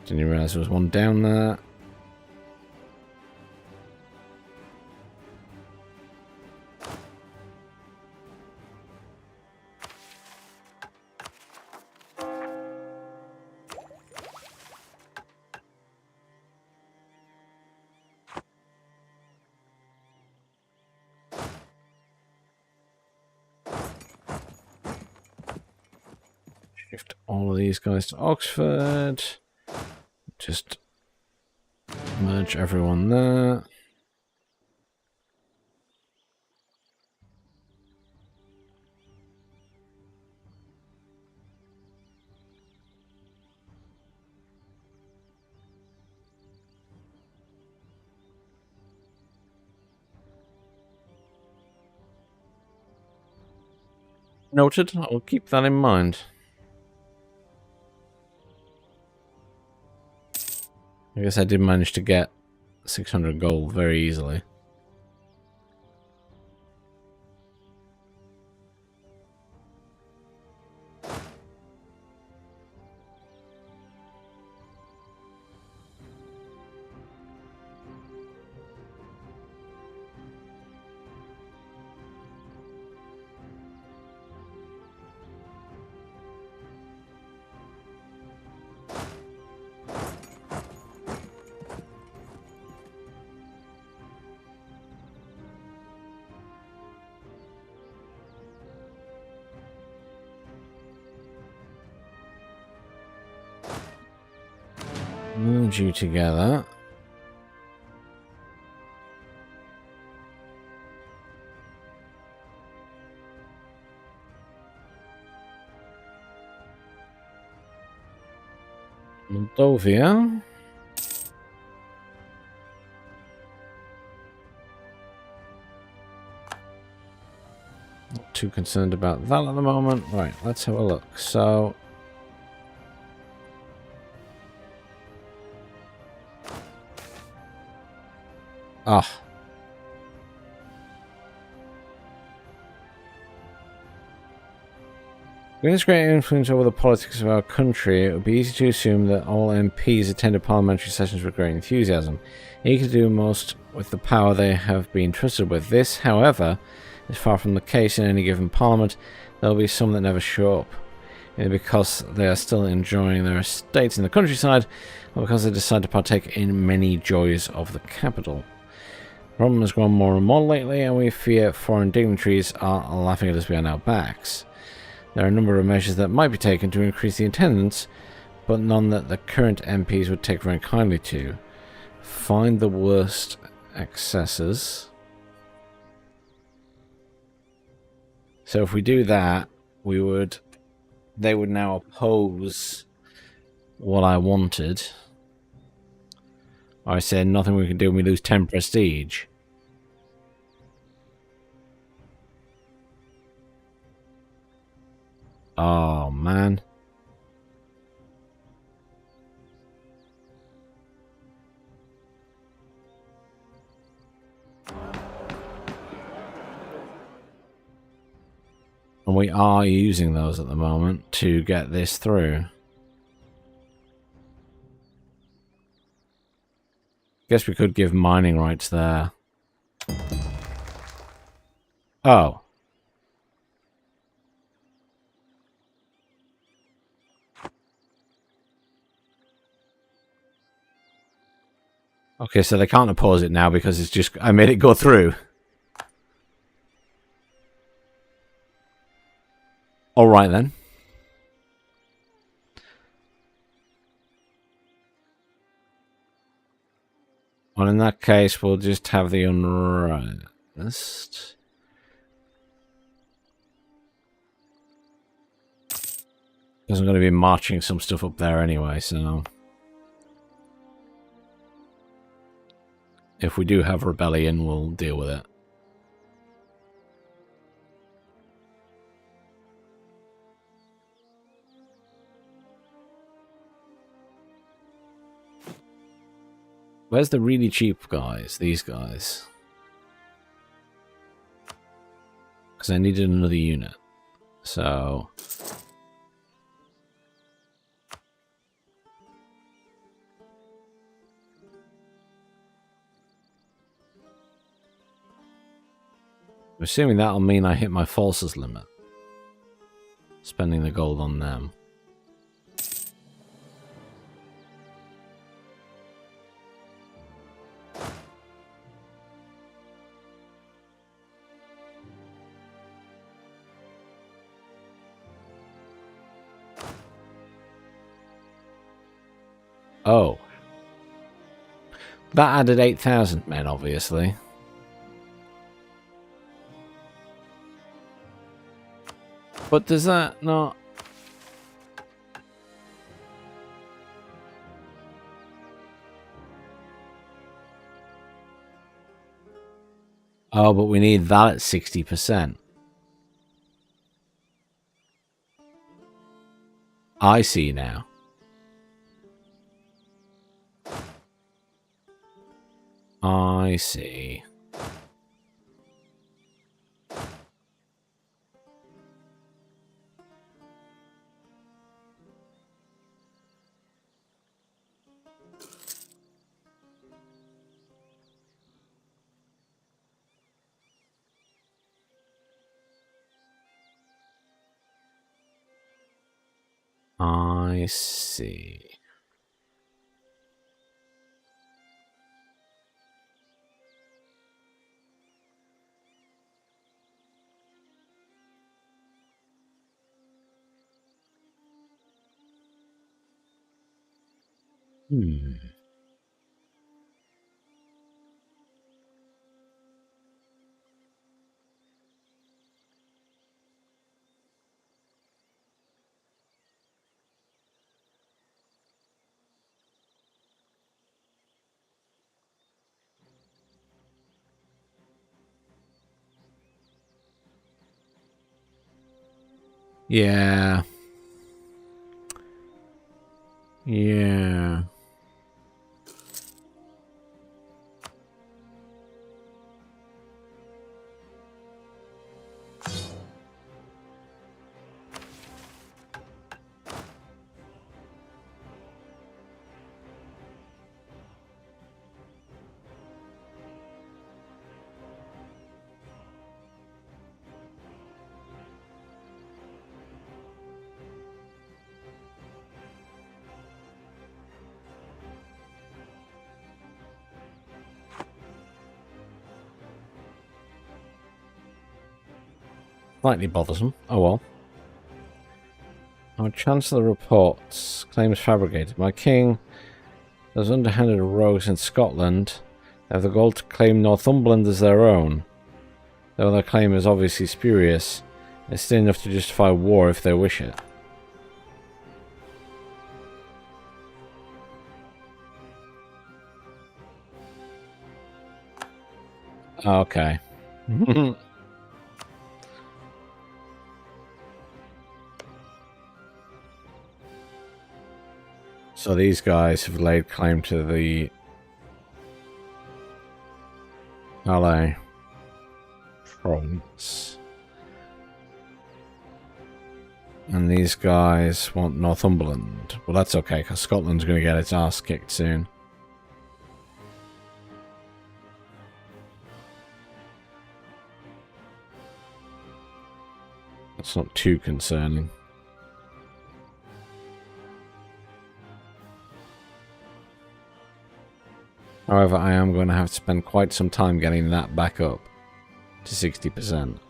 Didn't realize there was one down there. Shift all of these guys to Oxford. Just merge everyone there. Noted. I'll keep that in mind. I guess I did manage to get 600 gold very easily. Merge you together. Moldovia. Not too concerned about that at the moment. Right, let's have a look. So... Ah. With this great influence over the politics of our country, it would be easy to assume that all MPs attended parliamentary sessions with great enthusiasm, eager to do most with the power they have been trusted with. This, however, is far from the case in any given parliament. There will be some that never show up, either because they are still enjoying their estates in the countryside, or because they decide to partake in many joys of the capital. The problem has grown more and more lately, and we fear foreign dignitaries are laughing at us behind our backs. There are a number of measures that might be taken to increase the attendance, but none that the current MPs would take very kindly to. Find the worst excesses. So if we do that, they would now oppose what I wanted. I said nothing we can do when we lose 10 prestige. Oh, man. And we are using those at the moment to get this through. Guess we could give mining rights there. Oh. Okay, so they can't oppose it now because it's just... I made it go through. Alright then. Well, in that case, we'll just have the unrest. Because I'm going to be marching some stuff up there anyway, so... If we do have rebellion, we'll deal with it. Where's the really cheap guys? These guys. Because I needed another unit. So... I'm assuming that'll mean I hit my forces limit. Spending the gold on them. Oh. That added 8,000 men, obviously. But does that not... Oh, but we need that at 60%. I see now. I see. I see. Hmm. Yeah. Yeah. Slightly bothersome. Oh well. Our Chancellor reports. Claims fabricated. My king, those underhanded rogues in Scotland, have the goal to claim Northumberland as their own. Though their claim is obviously spurious, it's still enough to justify war if they wish it. Okay. So these guys have laid claim to the Calais province. And these guys want Northumberland. Well, that's okay, because Scotland's going to get its ass kicked soon. That's not too concerning. However, I am going to have to spend quite some time getting that back up to 60%.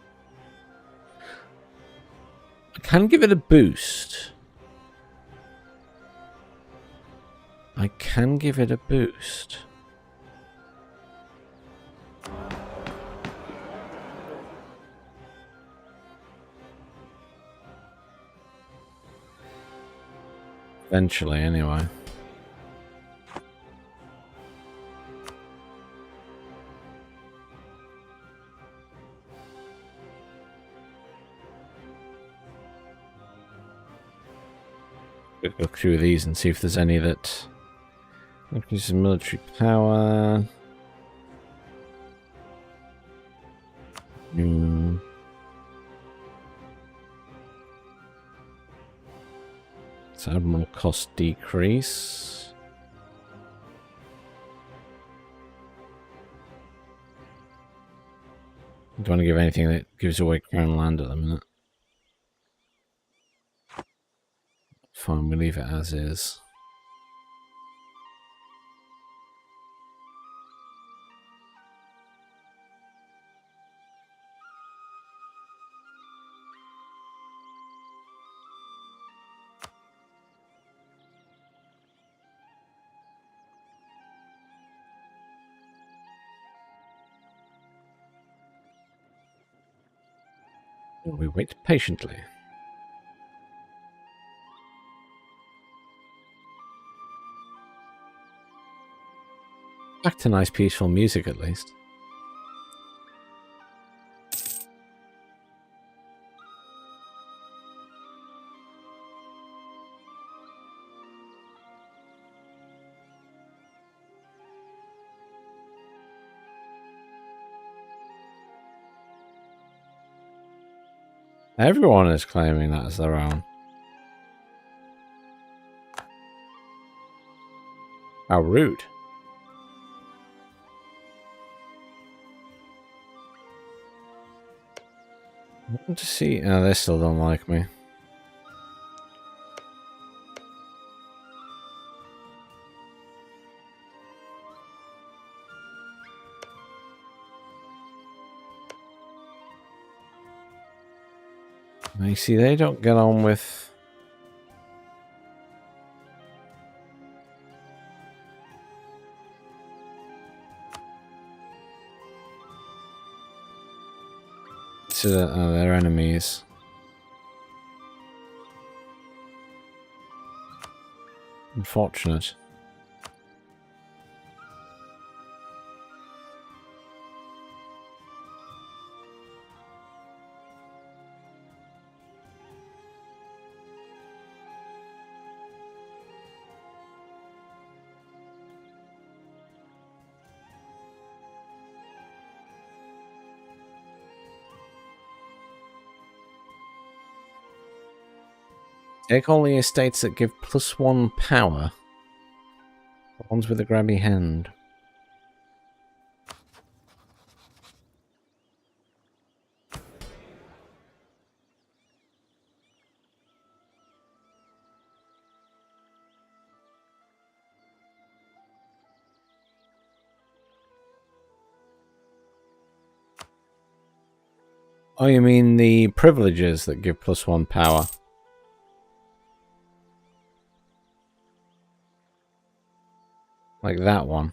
I can give it a boost. I can give it a boost. Eventually, anyway. We'll go through these and see if there's any that increases military power. So admiral cost decrease. Don't want to give anything that gives away crown land at the minute. Fine, we leave it as is. We wait patiently. Back to nice peaceful music at least. Everyone is claiming that as their own. How rude. I want to see. Oh, they still don't like me. You see, they don't get on with They're enemies. Unfortunate. Take all the estates that give +1 power. The ones with the grabby hand. Oh, you mean the privileges that give +1 power? Like that one.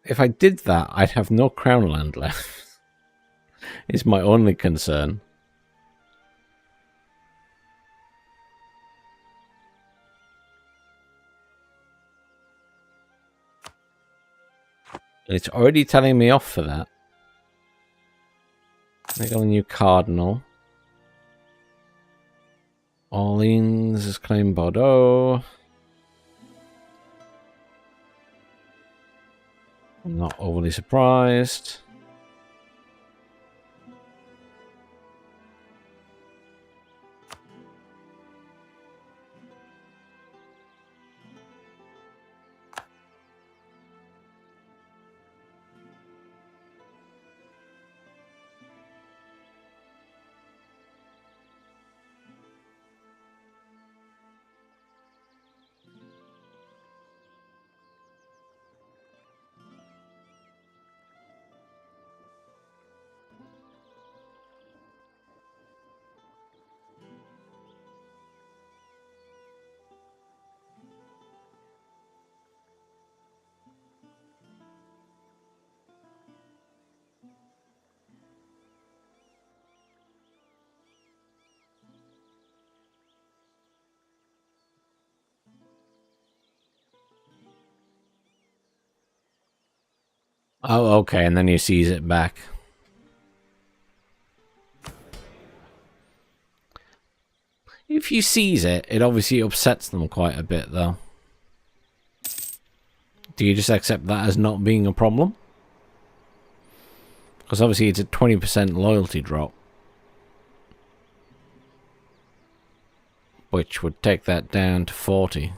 If I did that, I'd have no crown land left. Is my only concern. It's already telling me off for that. I got a new cardinal. Orleans has claimed Bordeaux. I'm not overly surprised. Oh, okay, and then you seize it back. If you seize it, it obviously upsets them quite a bit, though. Do you just accept that as not being a problem? Because obviously it's a 20% loyalty drop. Which would take that down to 40.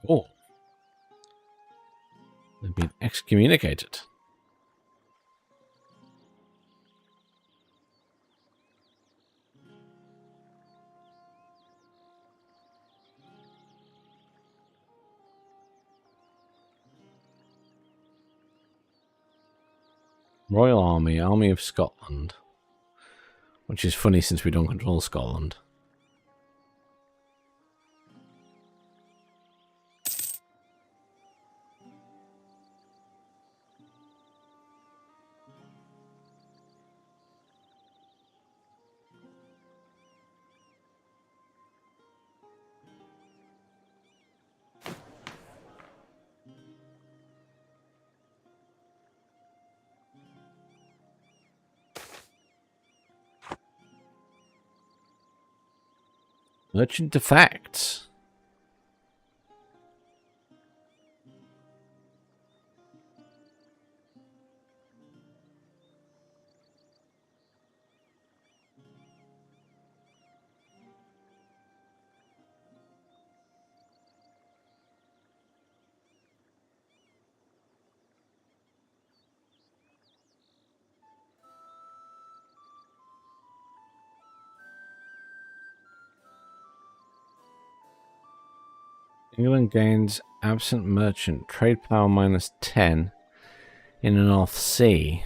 Oh. They've been excommunicated. Royal Army, Army of Scotland. Which is funny since we don't control Scotland. Merchant of Facts. England gains absent merchant. Trade power -10 in the North Sea.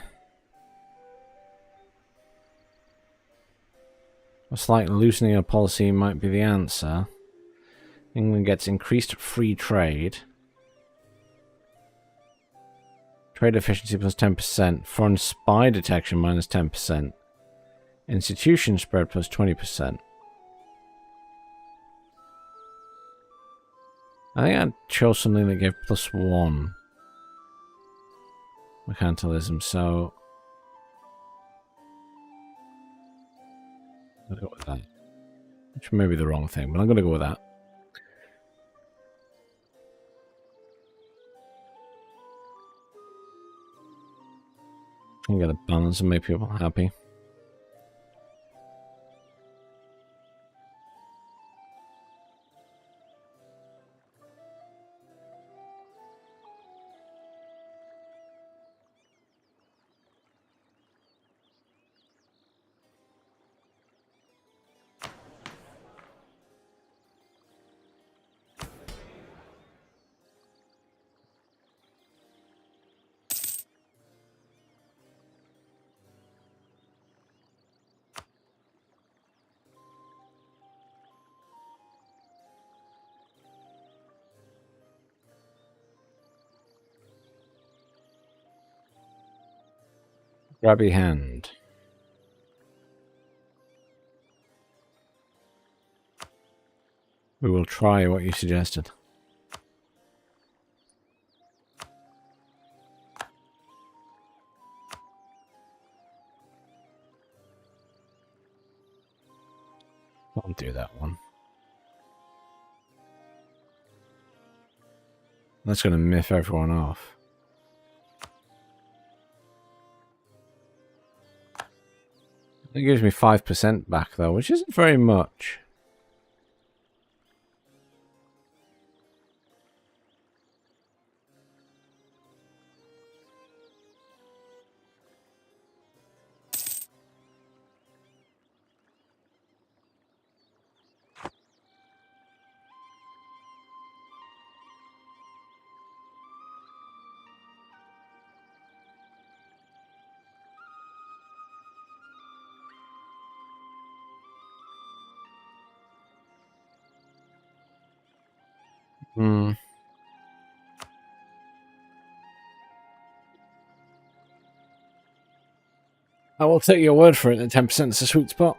A slight loosening of policy might be the answer. England gets increased free trade. Trade efficiency +10%. Foreign spy detection -10%. Institution spread +20%. I think I chose something that gave +1. Mercantilism, so I'm gonna go with that. Which may be the wrong thing, but I'm gonna go with that. Can get a balance and make people happy. Grabby hand. We will try what you suggested. I'll do that one. That's going to miff everyone off. It gives me 5% back though, which isn't very much. I will take your word for it that 10% is a sweet spot.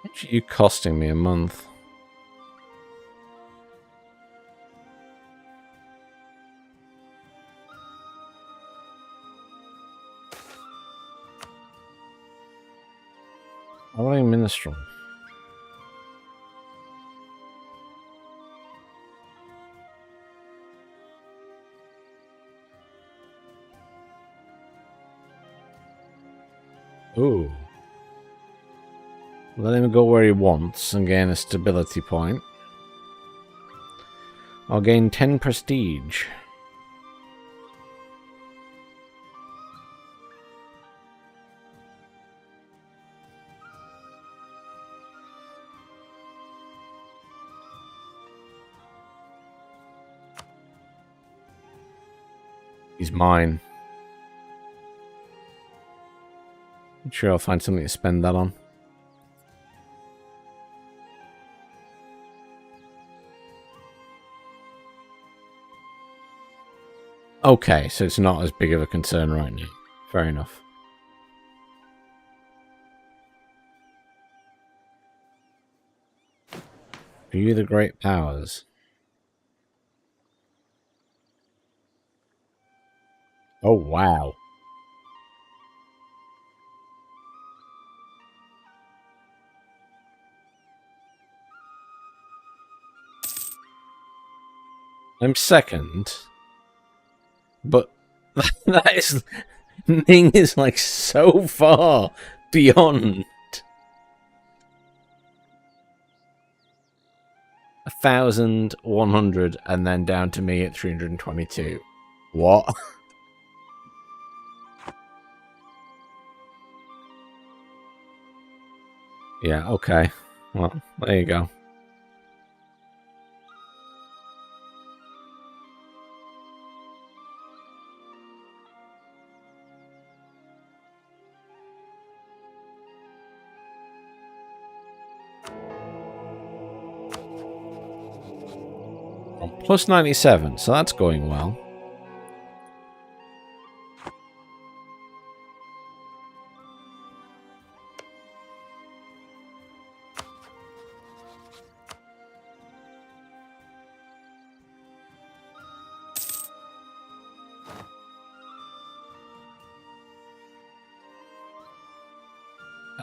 How much are you costing me a month? Rolling Minstrel. Ooh. Let him go where he wants and gain a stability point. I'll gain 10 prestige. He's mine. I'm sure I'll find something to spend that on. Okay, so it's not as big of a concern right now. Fair enough. Are you the great powers? Oh, wow. I'm second. But that is... Ning is like so far beyond. 1,100 and then down to me at 322. What? Yeah, okay. Well, there you go. Plus 97, so that's going well.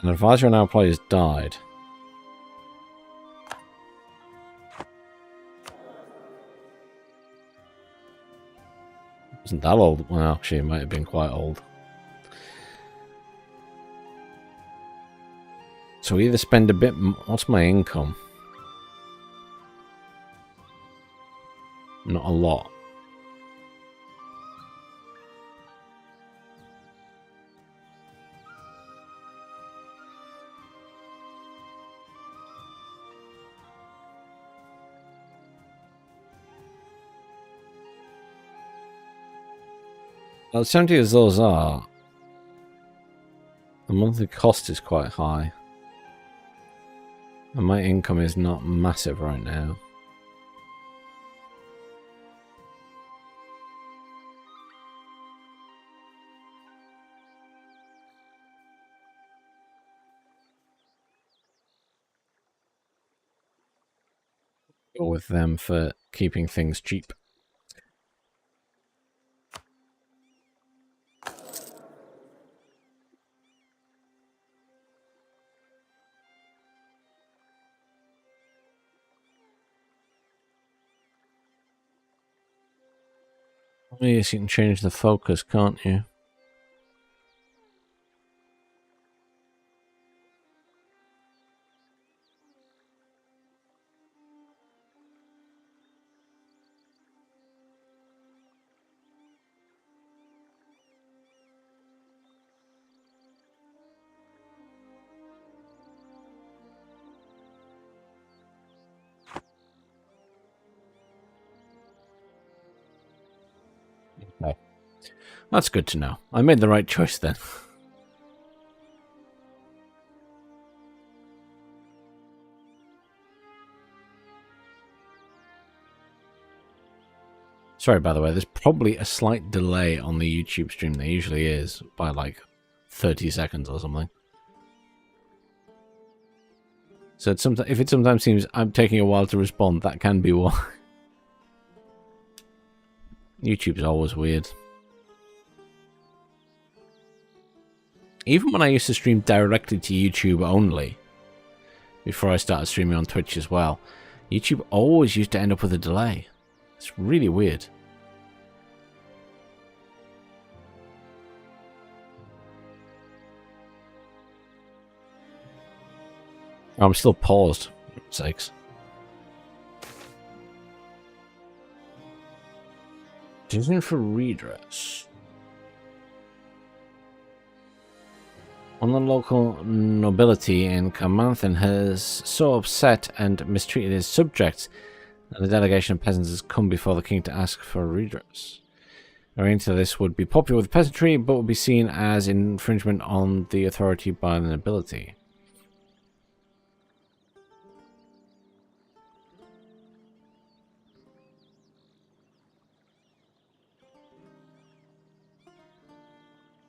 An advisor on our players died. Wasn't that old? Well, actually, it might have been quite old. So we either spend a bit... What's my income? Not a lot. Well, 70 as those are, the monthly cost is quite high. And my income is not massive right now. Go with them for keeping things cheap. Yes, you can change the focus, can't you? Okay. That's good to know. I made the right choice then. Sorry, by the way, there's probably a slight delay on the YouTube stream. There usually is, by like 30 seconds or something. So it's if it sometimes seems I'm taking a while to respond, that can be why. YouTube's always weird. Even when I used to stream directly to YouTube only, before I started streaming on Twitch as well, YouTube always used to end up with a delay. It's really weird. I'm still paused, for sakes. Decision for redress. One of the local nobility in Carmarthen has so upset and mistreated his subjects that a delegation of peasants has come before the king to ask for redress. Agreeing to this would be popular with the peasantry, but would be seen as infringement on the authority by the nobility.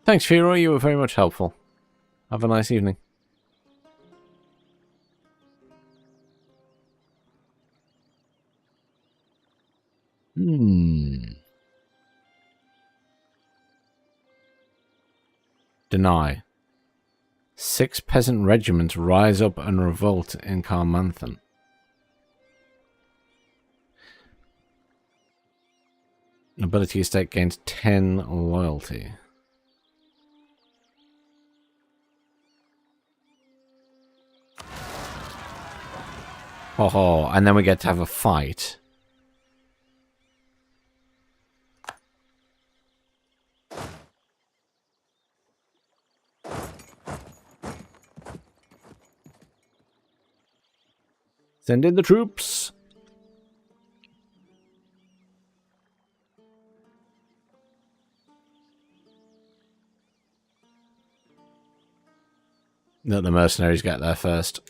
Thanks, Firo. You were very much helpful. Have a nice evening. Deny. 6 peasant regiments rise up and revolt in Carmarthen. Nobility estate gains 10 loyalty. Oh, and then we get to have a fight. Send in the troops. Let the mercenaries get there first.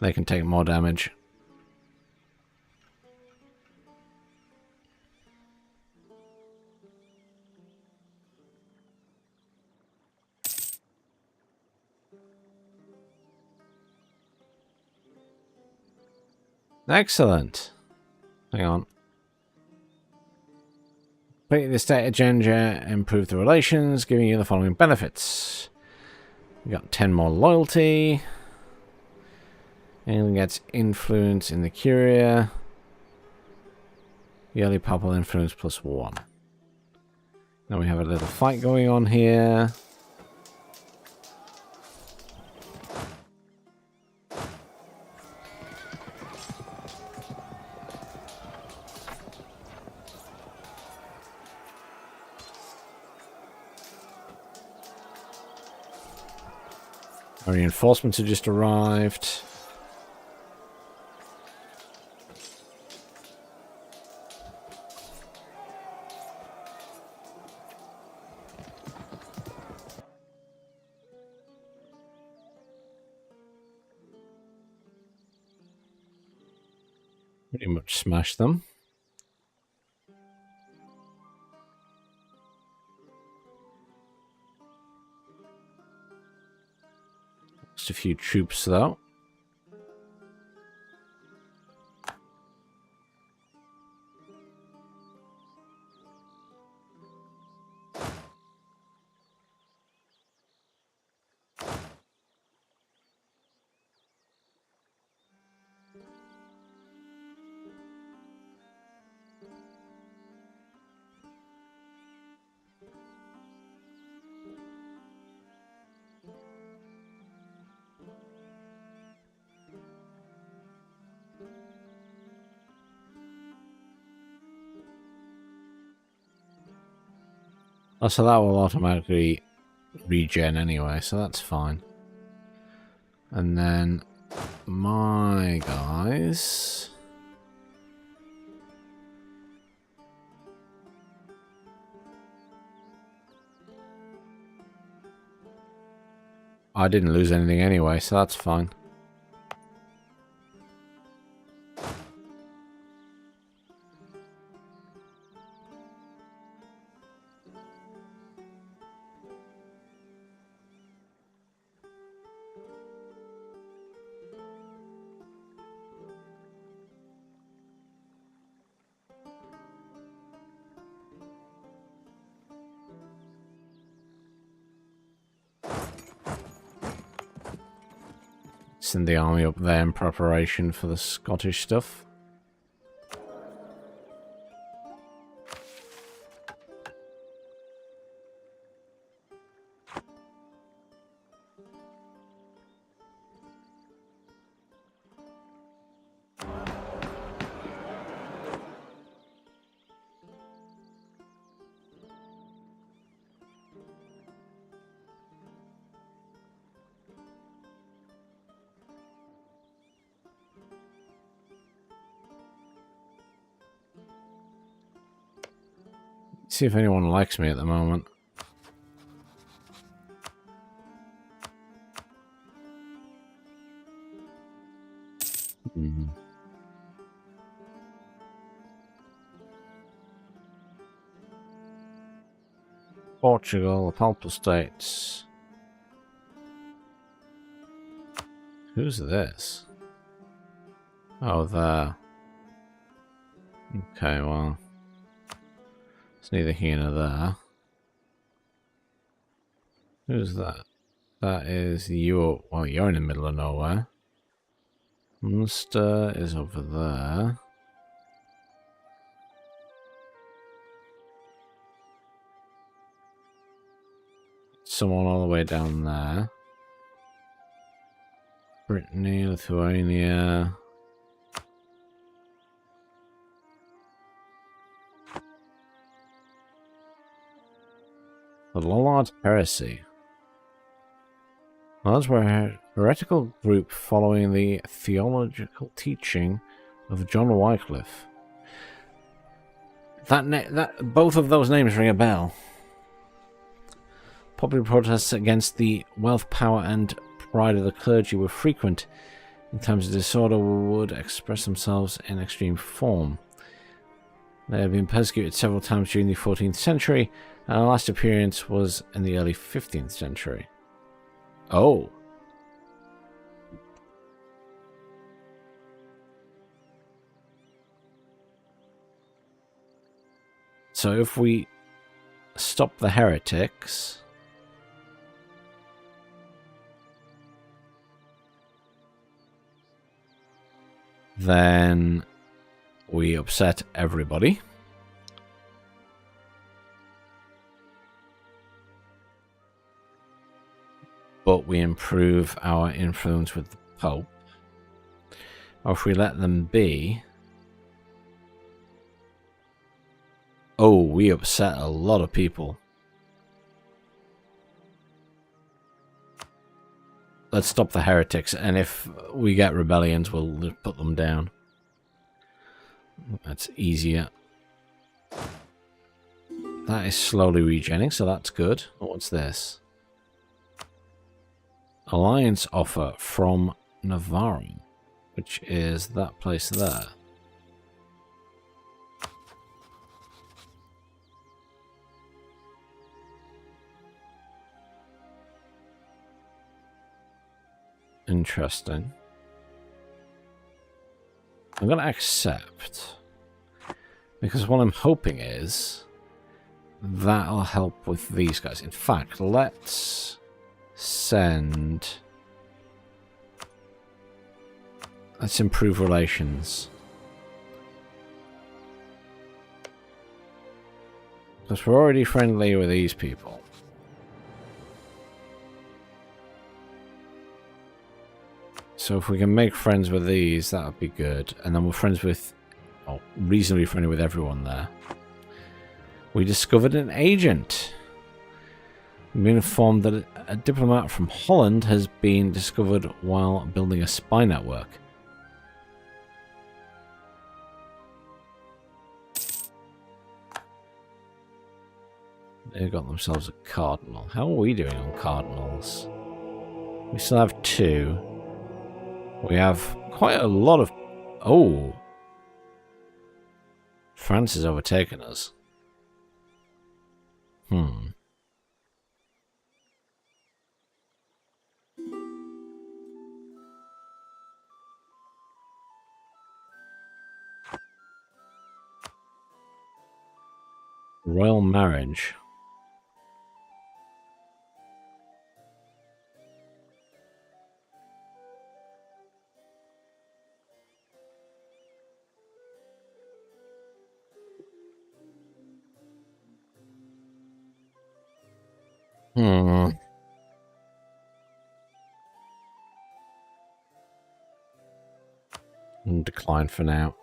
They can take more damage. Excellent. Hang on. Complete the state agenda, improve the relations, giving you the following benefits. We got 10 more loyalty. England gets influence in the Curia. Yearly papal influence +1. Now we have a little fight going on here. Our reinforcements have just arrived. Pretty much smash them. Just a few troops though. Oh, so that will automatically regen anyway, so that's fine. And then my guys... I didn't lose anything anyway, so that's fine. Send the army up there in preparation for the Scottish stuff. See if anyone likes me at the moment. Portugal, the Papal States. Who's this? Oh, there. Okay, well. It's neither here nor there. Who's that? That is you. Well, you're in the middle of nowhere. Munster is over there. someone all the way down there. Brittany, Lithuania. The Lollard Heresy. Those were a heretical group following the theological teaching of John Wycliffe. Both of those names ring a bell. Popular protests against the wealth, power, and pride of the clergy were frequent. In times of disorder, would express themselves in extreme form. They have been persecuted several times during the 14th century, and their last appearance was in the early 15th century. Oh. So if we stop the heretics, then we upset everybody. But we improve our influence with the Pope. Or if we let them be... Oh, we upset a lot of people. Let's stop the heretics, and if we get rebellions, we'll put them down. That's easier. That is slowly regenerating, so that's good. What's this? Alliance offer from Navarro, which is that place there. Interesting. I'm going to accept, because what I'm hoping is that'll help with these guys. In fact, let's let's improve relations. Because we're already friendly with these people. So if we can make friends with these, that would be good. And then we're friends with, oh, reasonably friendly with everyone there. We discovered an agent. We've been informed that a diplomat from Holland has been discovered while building a spy network. They got themselves a cardinal. How are we doing on cardinals? We still have 2. We have quite a lot of... Oh! France has overtaken us. Royal marriage. Decline for now.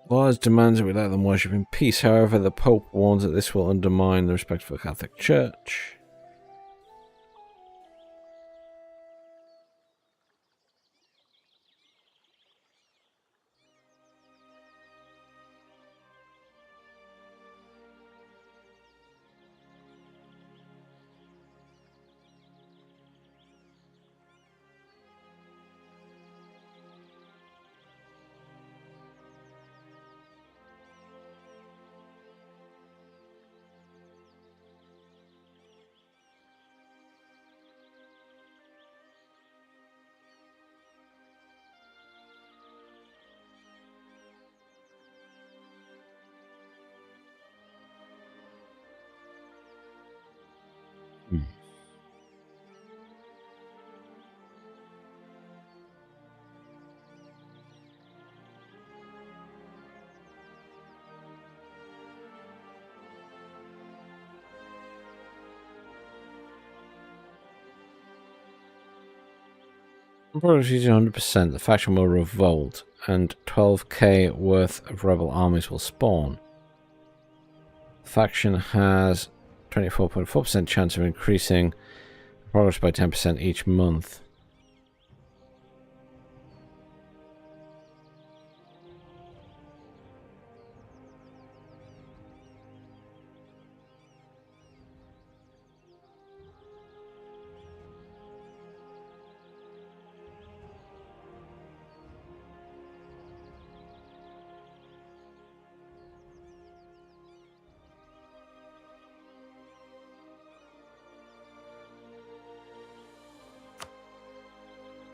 Laws demands that we let them worship in peace. However, the Pope warns that this will undermine the respect for the Catholic Church. Progress using 100%. The faction will revolt, and 12k worth of rebel armies will spawn. The faction has 24.4% chance of increasing progress by 10% each month.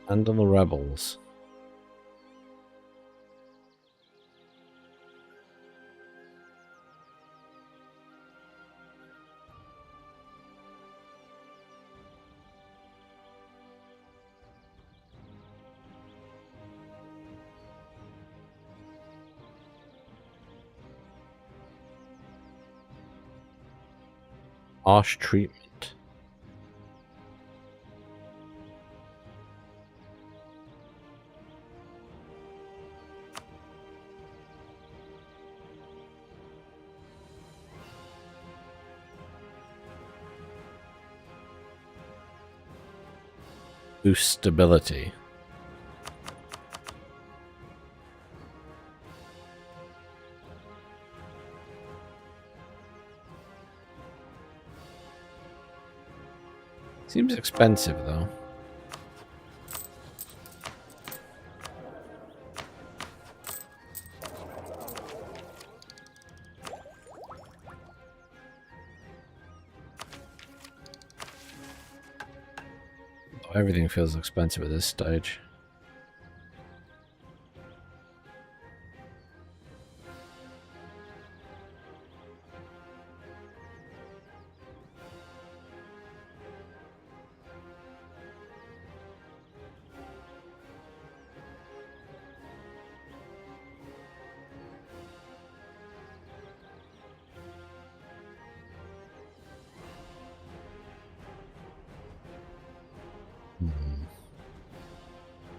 And on the rebels. Harsh treatment. Boost stability. Seems expensive though. Everything feels expensive at this stage.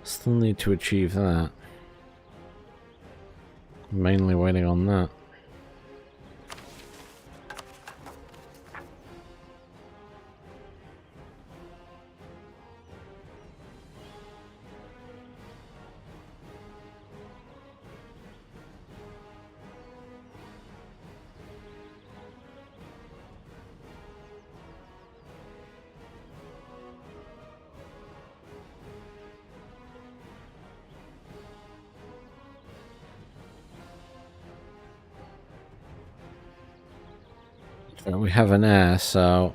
Still need to achieve that. Mainly waiting on that. We have an heir, so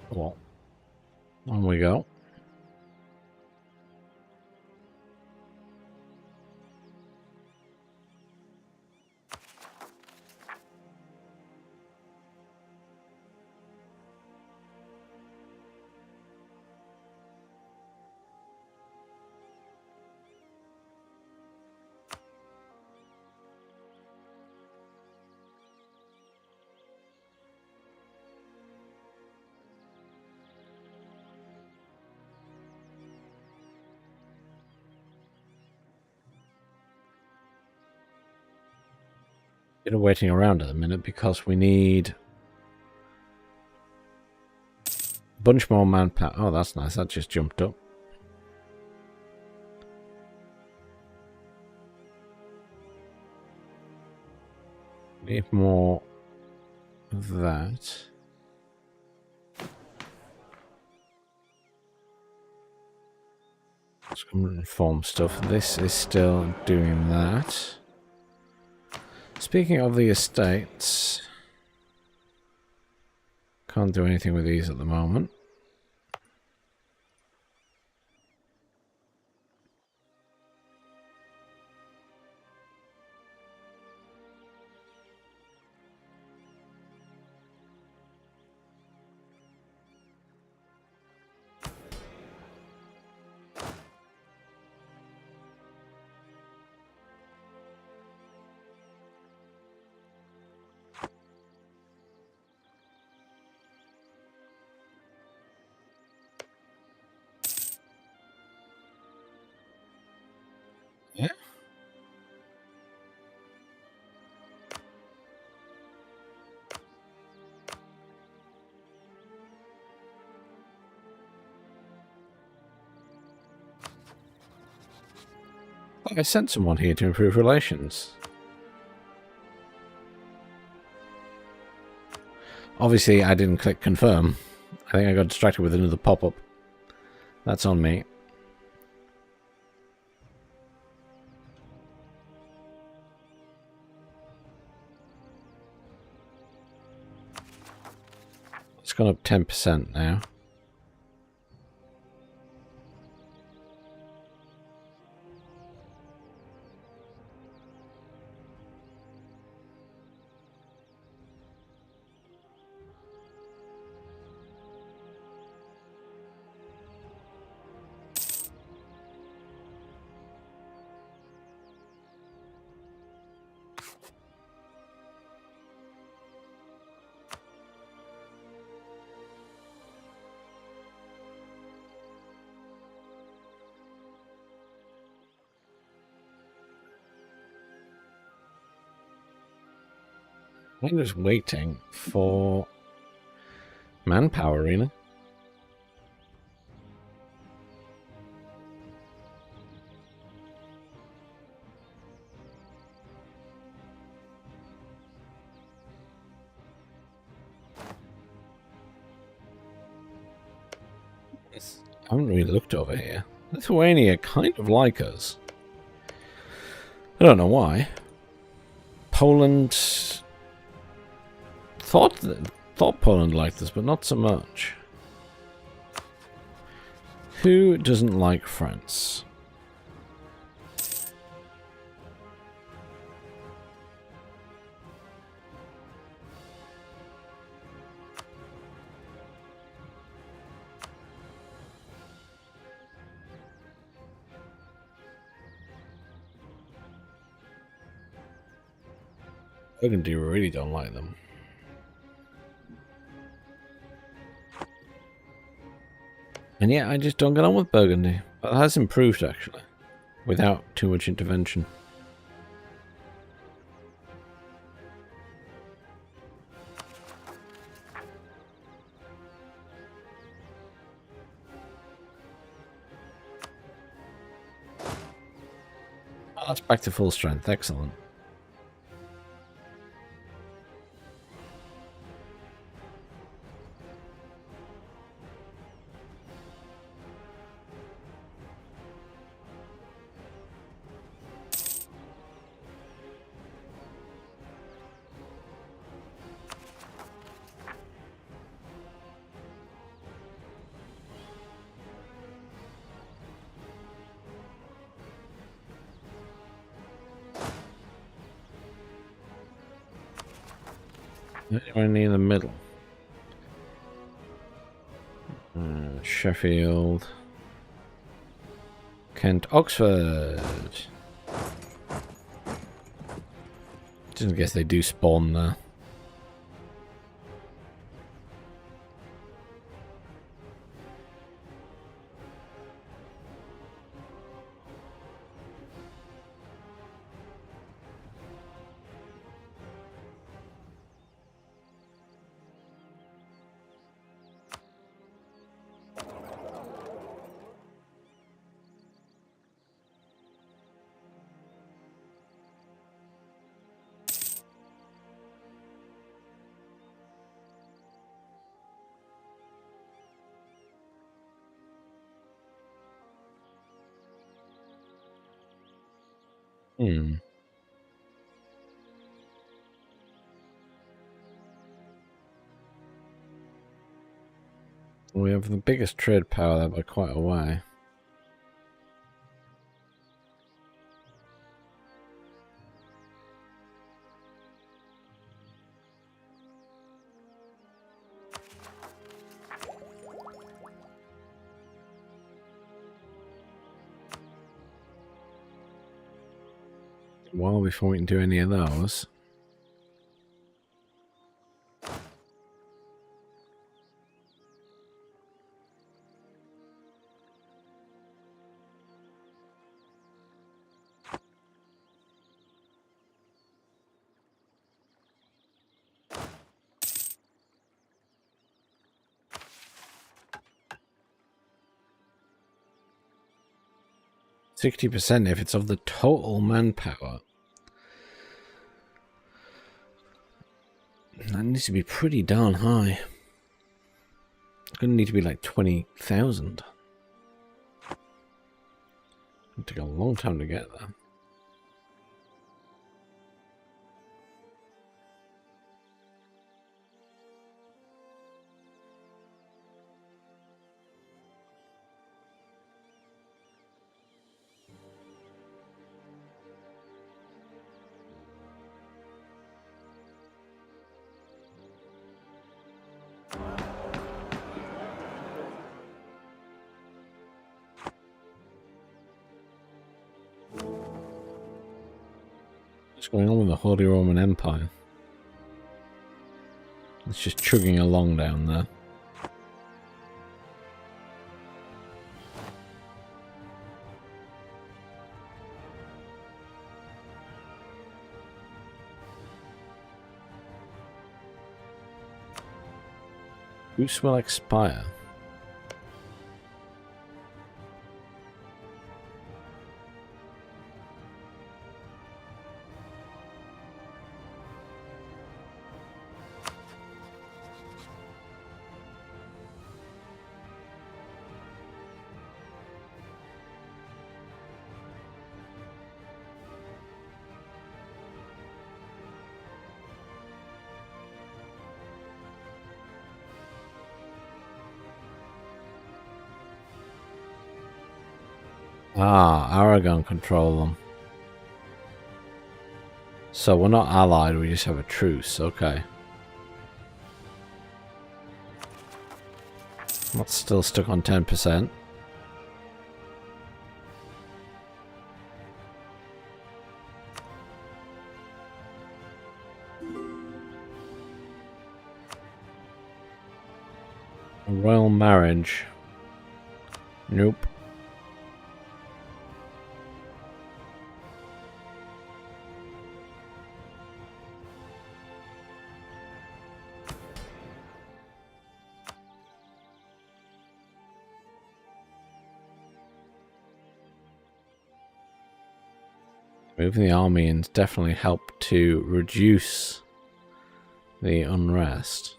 well, on we go. Bit of waiting around at the minute because we need a bunch more manpower. Oh, that's nice. That just jumped up. Need more of that. Some reform stuff. This is still doing that. Speaking of the estates, can't do anything with these at the moment. I sent someone here to improve relations. Obviously, I didn't click confirm. I think I got distracted with another pop-up. That's on me. It's gone up 10% now. I'm just waiting for manpower arena. I haven't really looked over here. Lithuania kind of like us. I don't know why. Poland thought Poland liked us, but not so much. Who doesn't like France? Burgundy really don't like them. And yeah, I just don't get on with Burgundy. But it has improved, actually. Without too much intervention. Oh, that's back to full strength. Excellent. Only in the middle. Sheffield. Kent, Oxford. Just guess they do spawn there. Hmm. We have the biggest trade power there by quite a way. Well, before we can do any of those. 60% if it's of the total manpower. That needs to be pretty darn high. It's going to need to be like 20,000. It'll take a long time to get there. What's going on with the Holy Roman Empire? It's just chugging along down there. Use will expire. Ah, Aragon control them. So we're not allied, we just have a truce, okay. That's still stuck on 10%. A royal marriage. Nope. Moving the army and definitely help to reduce the unrest.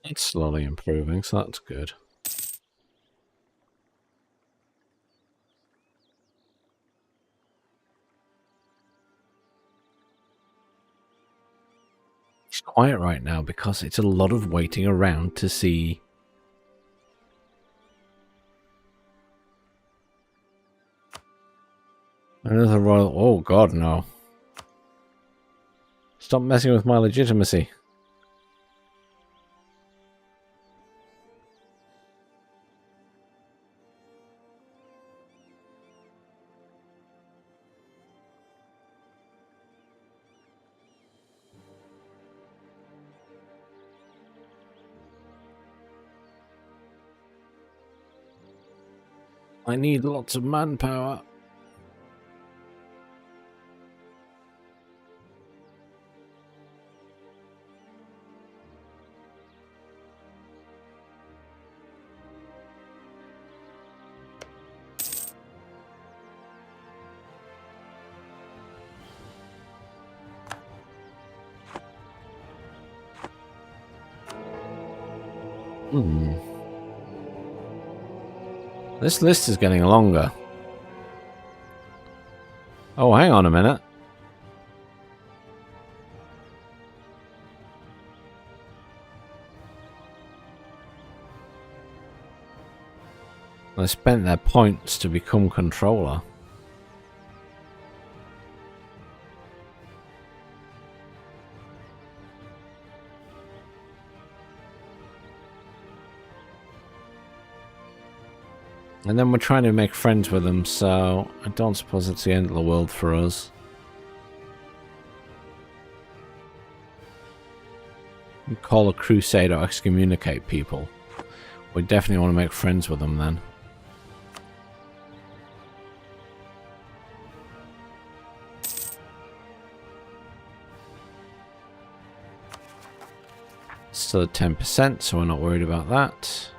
It's slowly improving, so that's good. It's quiet right now because it's a lot of waiting around to see. Another royal. Oh god, no. Stop messing with my legitimacy. I need lots of manpower. This list is getting longer. Oh, hang on a minute. They spent their points to become controller. And then we're trying to make friends with them, so I don't suppose it's the end of the world for us. You call a crusade or excommunicate people. We definitely want to make friends with them then. Still at 10%, so we're not worried about that.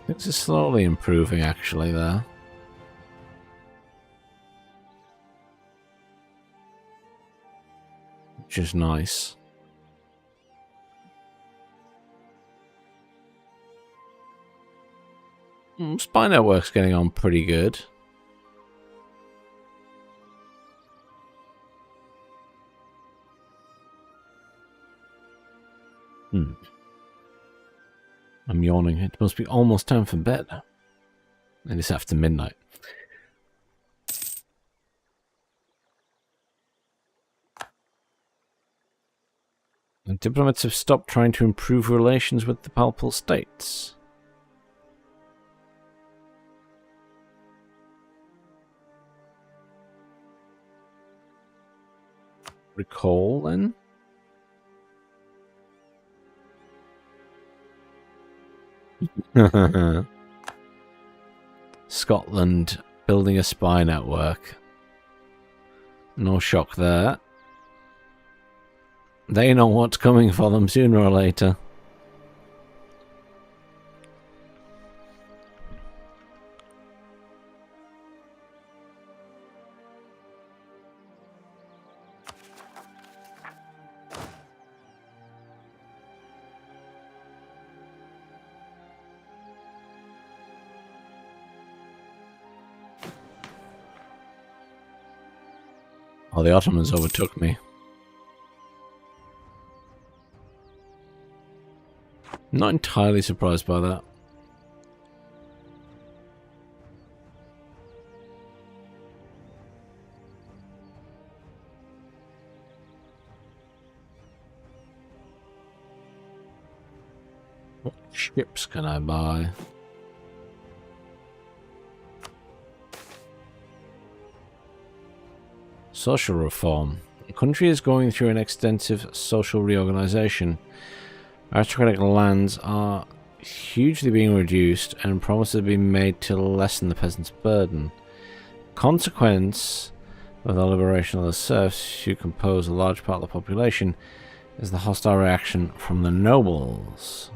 Things are slowly improving, actually, there. Which is nice. Spy network's getting on pretty good. I'm yawning. It must be almost time for bed. And it's after midnight. And diplomats have stopped trying to improve relations with the Palpal states. Recall, then? Scotland building a spy network. No shock there. They know what's coming for them sooner or later. Oh, the Ottomans overtook me. Not entirely surprised by that. What ships can I buy? Social reform. The country is going through an extensive social reorganization. Aristocratic lands are hugely being reduced and promises have been made to lessen the peasants' burden. Consequence of the liberation of the serfs, who compose a large part of the population, is the hostile reaction from the nobles.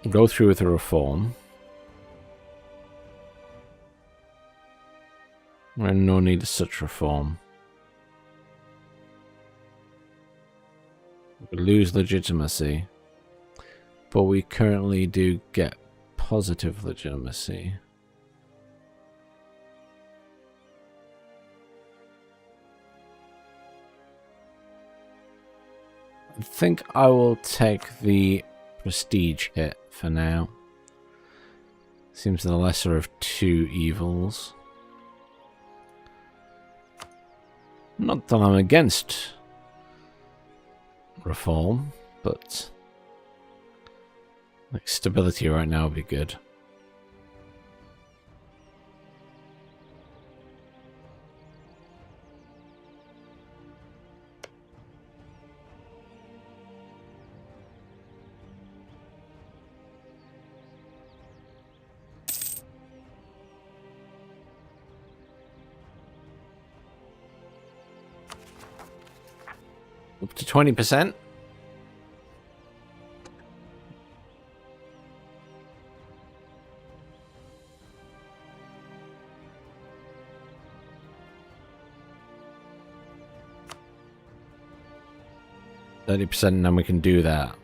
Go through with the reform. And no need of such reform. We lose legitimacy. But we currently do get positive legitimacy. I think I will take the prestige hit for now. Seems the lesser of two evils. Not that I'm against reform, but like stability right now would be good. Up to 20%. %, and then we can do that.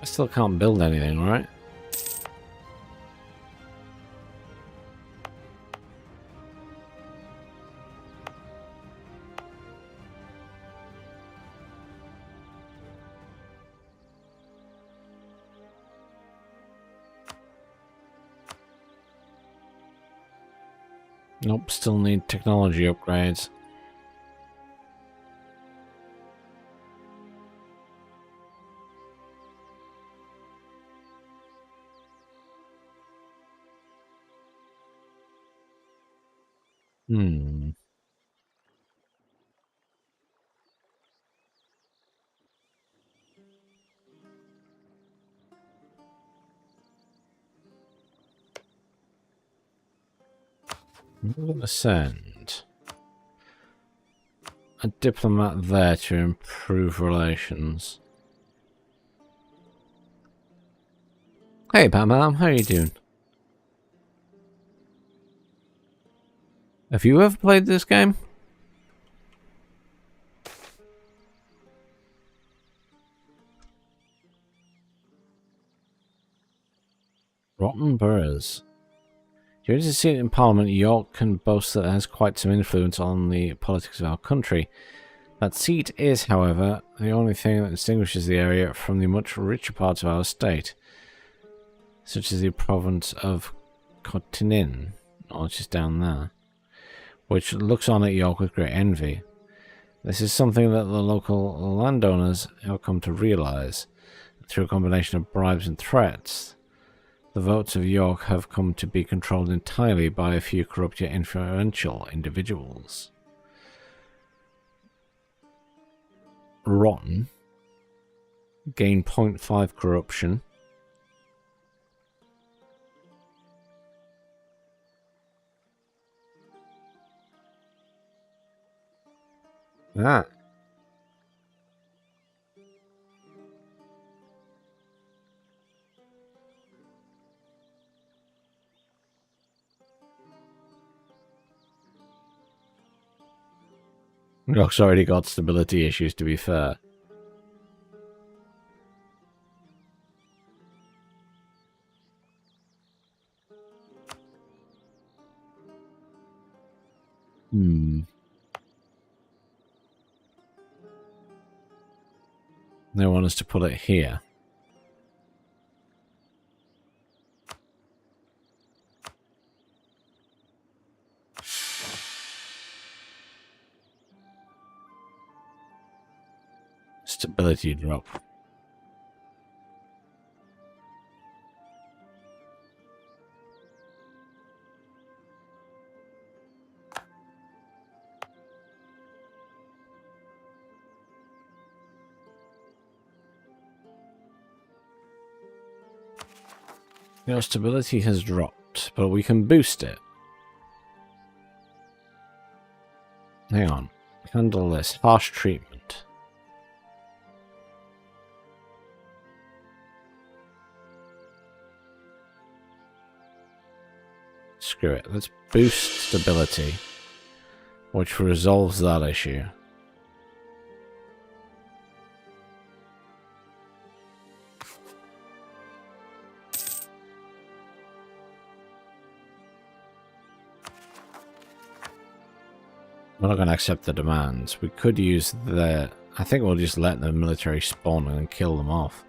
I still can't build anything, right? Nope, still need technology upgrades. Hmm. I'm going to send a diplomat there to improve relations. Hey, Batman, how you doing? Have you ever played this game? Rotten boroughs. During his seat in Parliament, York can boast that it has quite some influence on the politics of our country. That seat is, however, the only thing that distinguishes the area from the much richer parts of our state, such as the province of Cottinin, which is down there, which looks on at York with great envy. This is something that the local landowners have come to realise. Through a combination of bribes and threats, the votes of York have come to be controlled entirely by a few corrupt yet influential individuals. Rotten. Gain 0.5 corruption. That. York's already got stability issues, to be fair. They want us to put it here. Stability drop. Your stability has dropped, but we can boost it. Hang on. Handle this. Harsh treatment. Screw it. Let's boost stability, which resolves that issue. We're not going to accept the demands. We could use the... I think we'll just let the military spawn and kill them off.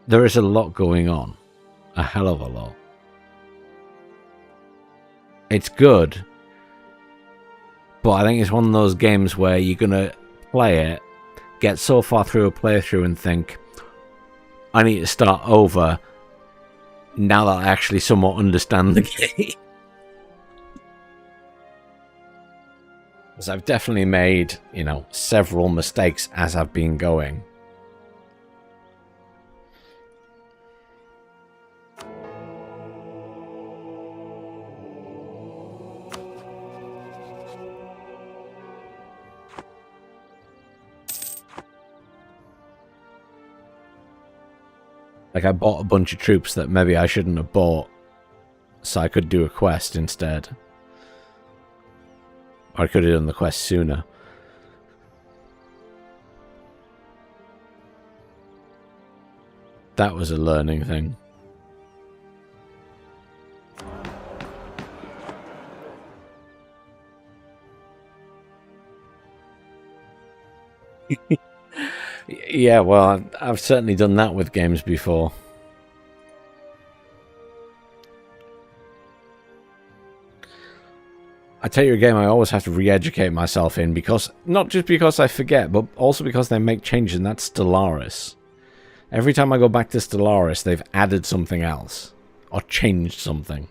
There is a lot going on. A hell of a lot. It's good. But I think it's one of those games where you're going to play it, get so far through a playthrough and think, I need to start over now that I actually somewhat understand the game. Because I've definitely made, you know, several mistakes as I've been going. Like, I bought a bunch of troops that maybe I shouldn't have bought, so I could do a quest instead. Or I could have done the quest sooner. That was a learning thing. Yeah, well, I've certainly done that with games before. I tell you a game I always have to re-educate myself in, because not just because I forget, but also because they make changes, and that's Stellaris. Every time I go back to Stellaris, they've added something else or changed something.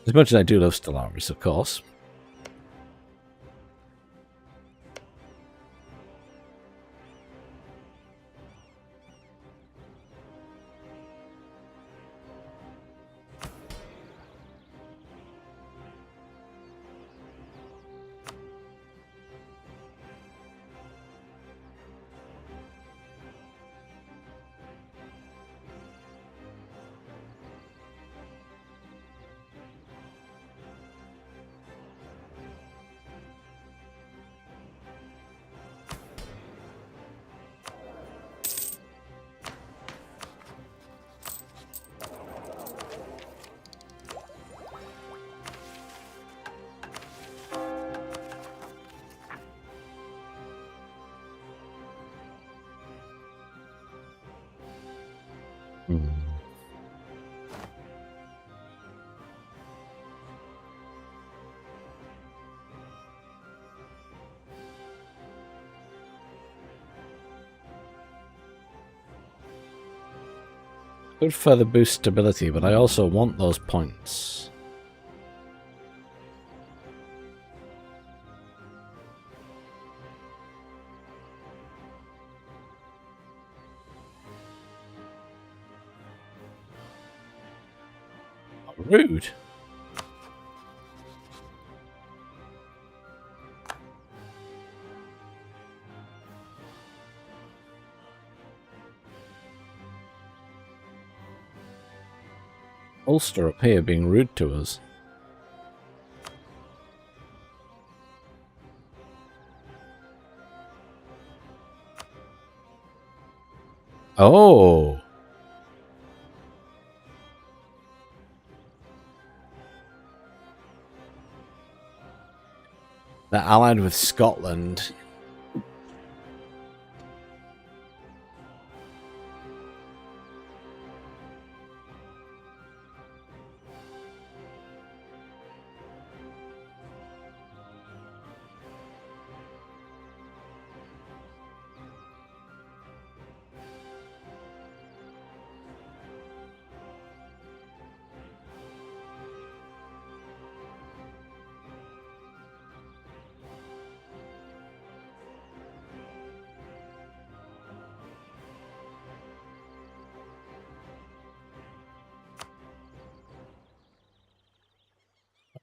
As much as I do love Stellaris, of course. Could further boost stability, but I also want those points. Rude. Ulster up here being rude to us. Oh. They're allied with Scotland.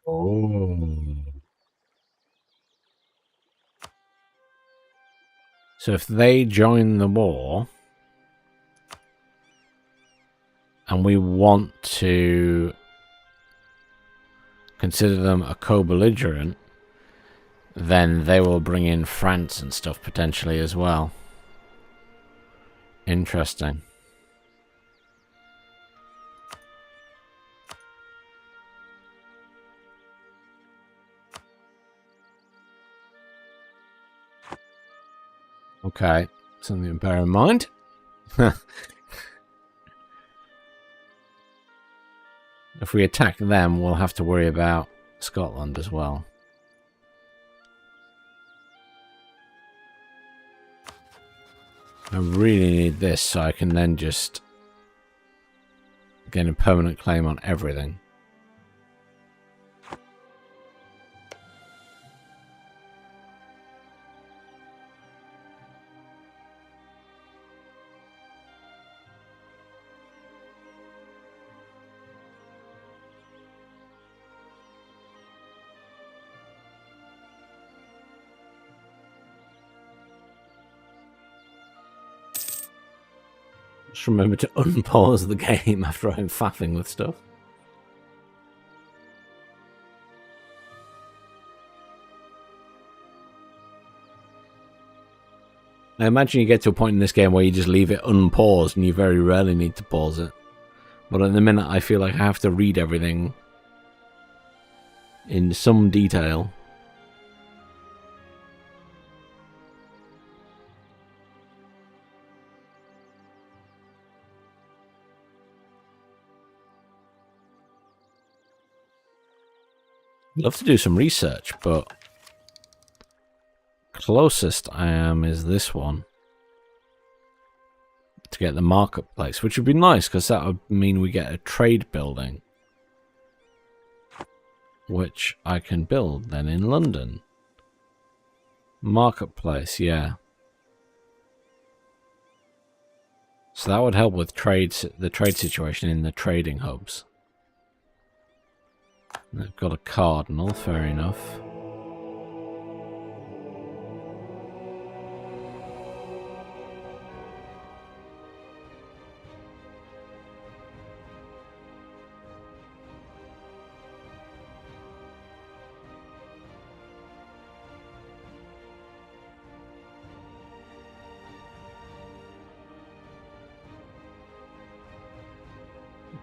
Oh. So if they join the war, and we want to consider them a co-belligerent, then they will bring in France and stuff potentially as well. Interesting. Okay, something to bear in mind. If we attack them, we'll have to worry about Scotland as well. I really need this so I can then just get a permanent claim on everything. Just remember to unpause the game after I'm faffing with stuff. I imagine you get to a point in this game where you just leave it unpaused and you very rarely need to pause it. But at the minute I feel like I have to read everything in some detail. I'd love to do some research, but closest I am is this one. To get the marketplace, which would be nice because that would mean we get a trade building. Which I can build then in London. Marketplace, yeah. So that would help with the trade situation in the trading hubs. They've got a cardinal, fair enough.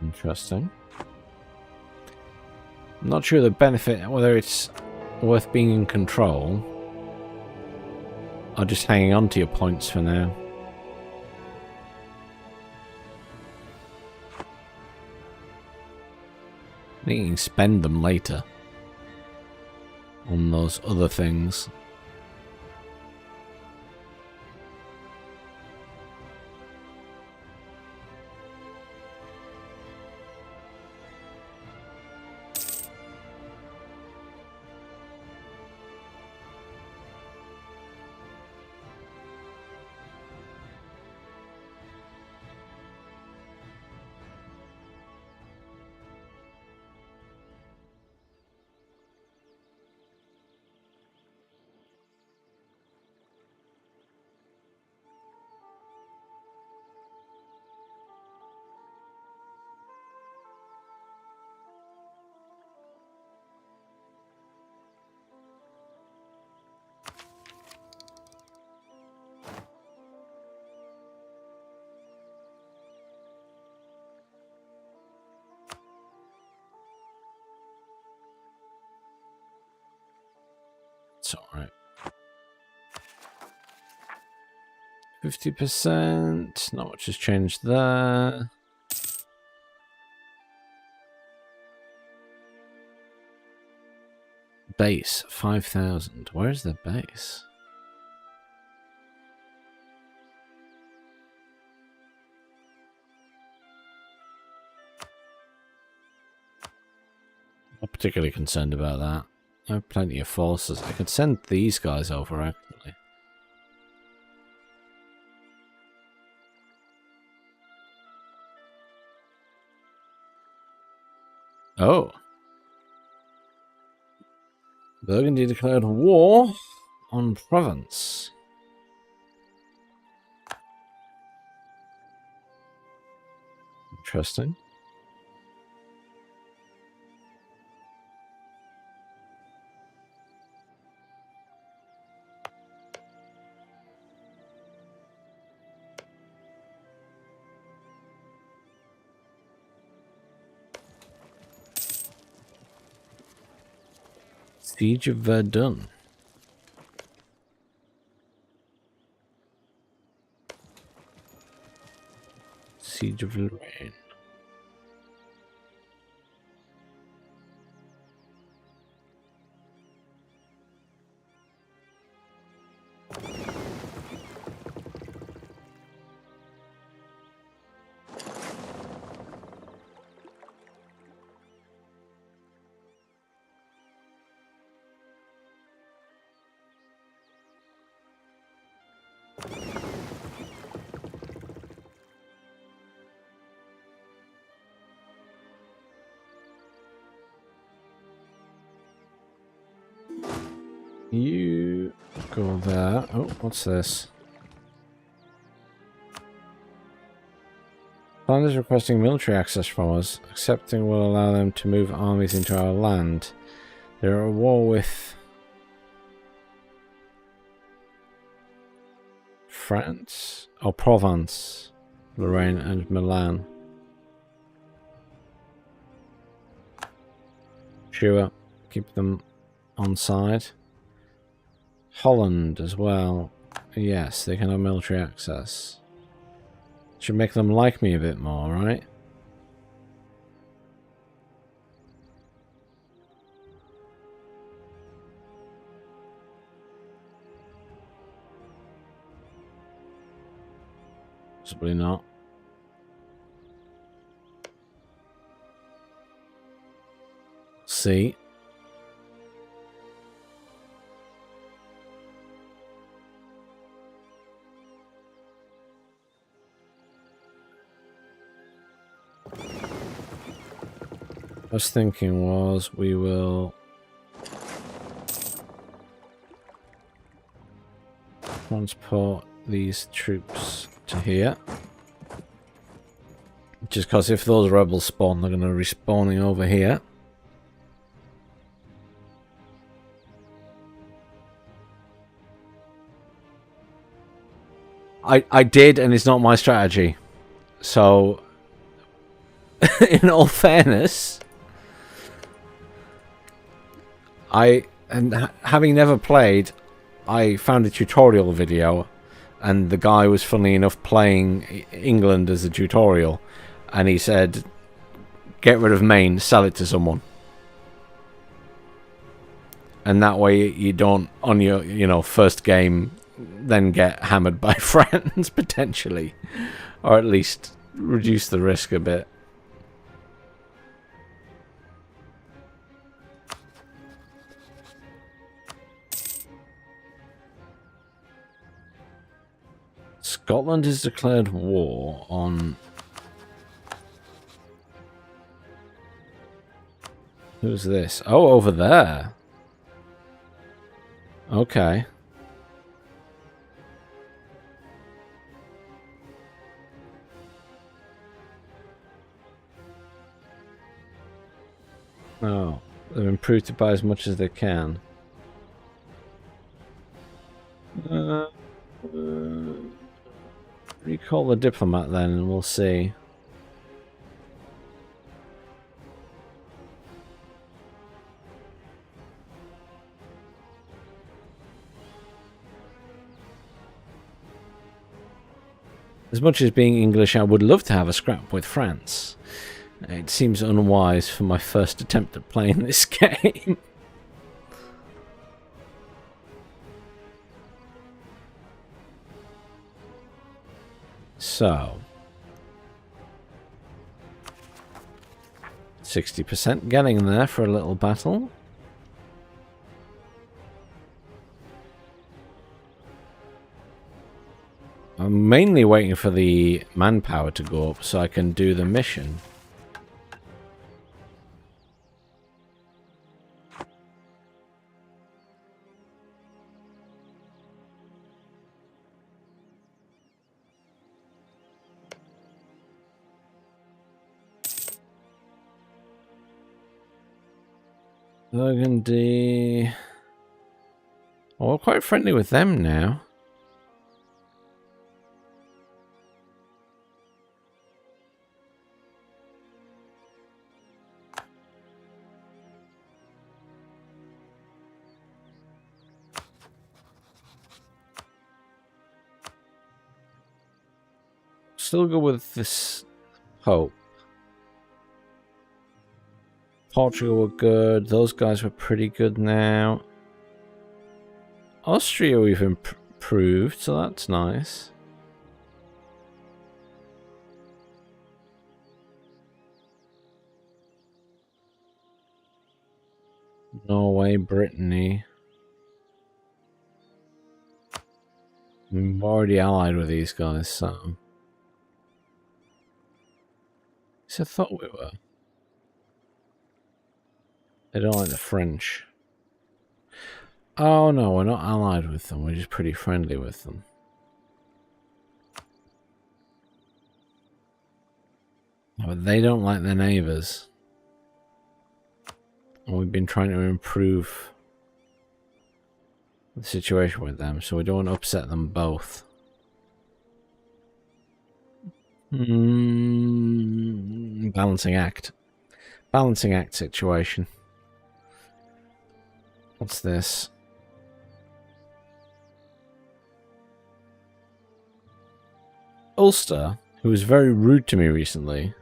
Interesting. I'm not sure the benefit, whether it's worth being in control or just hanging on to your points for now. I think you can spend them later on those other things. It's alright. 50%. Not much has changed there. Base 5,000. Where's the base? Not particularly concerned about that. I have plenty of forces. I could send these guys over, actually. Oh. Burgundy declared war on Provence. Interesting. Siege of Verdun. Siege of Lorraine. You go there. Oh, what's this? Land is requesting military access from us. Accepting will allow them to move armies into our land. They're at war with France or Provence, Lorraine and Milan. Sure, keep them on side. Holland as well. Yes, they can have military access. Should make them like me a bit more, right? Possibly not. See. I was thinking was we will transport these troops to here. Just because if those rebels spawn, they're going to be respawning over here. I did, and it's not my strategy. So, in all fairness, having never played, I found a tutorial video, and the guy was funnily enough playing England as a tutorial, and he said, "Get rid of Maine, sell it to someone." And that way you don't, on your, first game, then get hammered by friends, potentially. Or at least reduce the risk a bit. Scotland has declared war on... Who's this? Oh, over there. Okay. Oh, they've improved it by as much as they can. Recall the diplomat then, and we'll see. As much as being English, I would love to have a scrap with France. It seems unwise for my first attempt at playing this game. So, 60% getting there for a little battle. I'm mainly waiting for the manpower to go up so I can do the mission. Burgundy. Oh, we're quite friendly with them now. Still go with this Pope. Portugal were good. Those guys were pretty good now. Austria we've improved, so that's nice. Norway, Brittany. I'm already allied with these guys, so... I thought we were. They don't like the French. Oh no, we're not allied with them. We're just pretty friendly with them. But they don't like their neighbours. And we've been trying to improve the situation with them, so we don't want to upset them both. Balancing act. Balancing act situation. What's this? Ulster, who was very rude to me recently.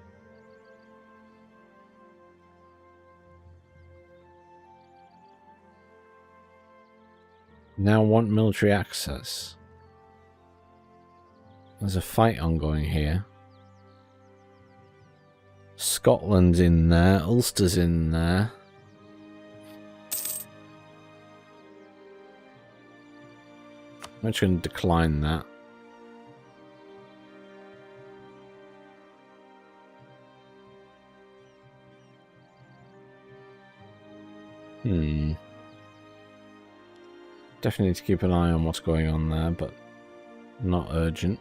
Now want military access. There's a fight ongoing here. Scotland's in there. Ulster's in there. I'm just going to decline that. Definitely need to keep an eye on what's going on there, but not urgent.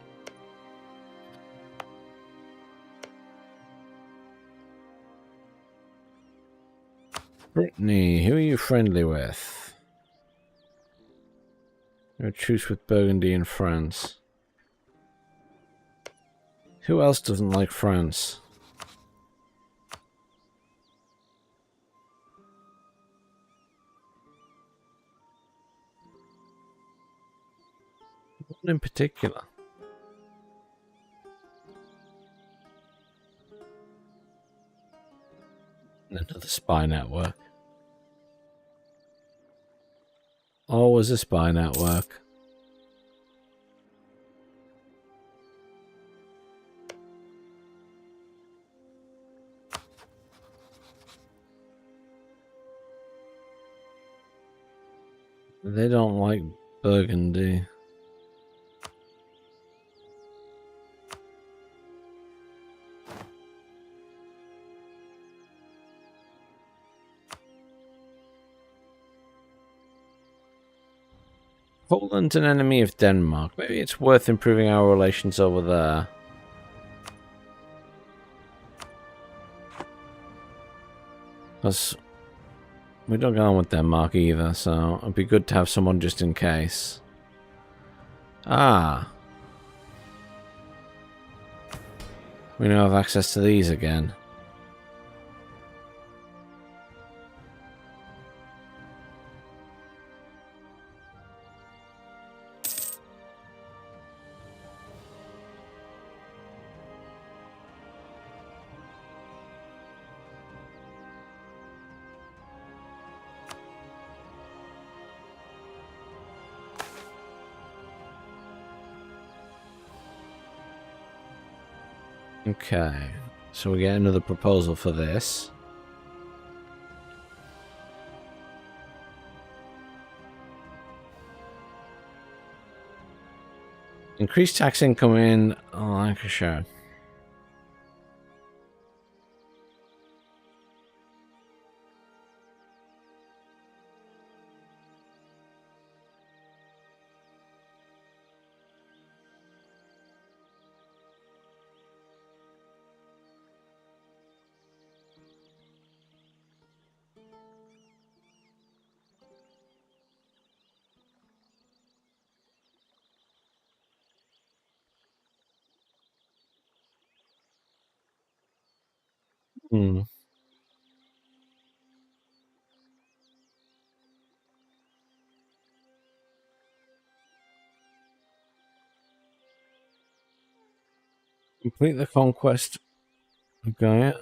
Brittany, who are you friendly with? You're a truce with Burgundy and France. Who else doesn't like France? One in particular. Another spy network. Always a spy network. They don't like Burgundy. Poland's an enemy of Denmark. Maybe it's worth improving our relations over there. Because we don't get on with Denmark either, so it'd be good to have someone just in case. Ah. We now have access to these again. Okay, so we get another proposal for this. Increased tax income in Lancashire. Complete the conquest of Gaia.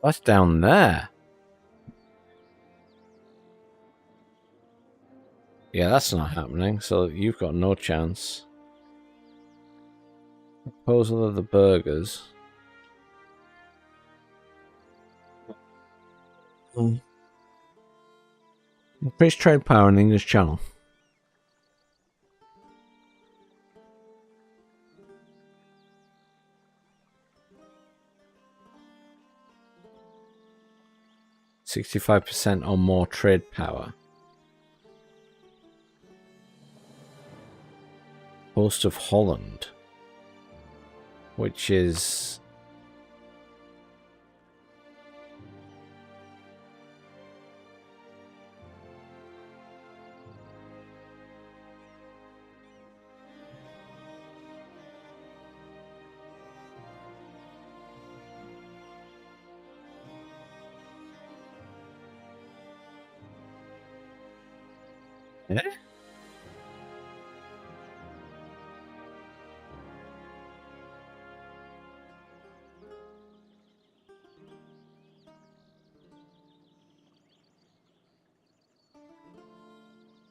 That's down there. Yeah, that's not happening, so you've got no chance. Proposal of the burgers. Increase trade power in the English Channel. %65% or more trade power. Coast of Holland, which is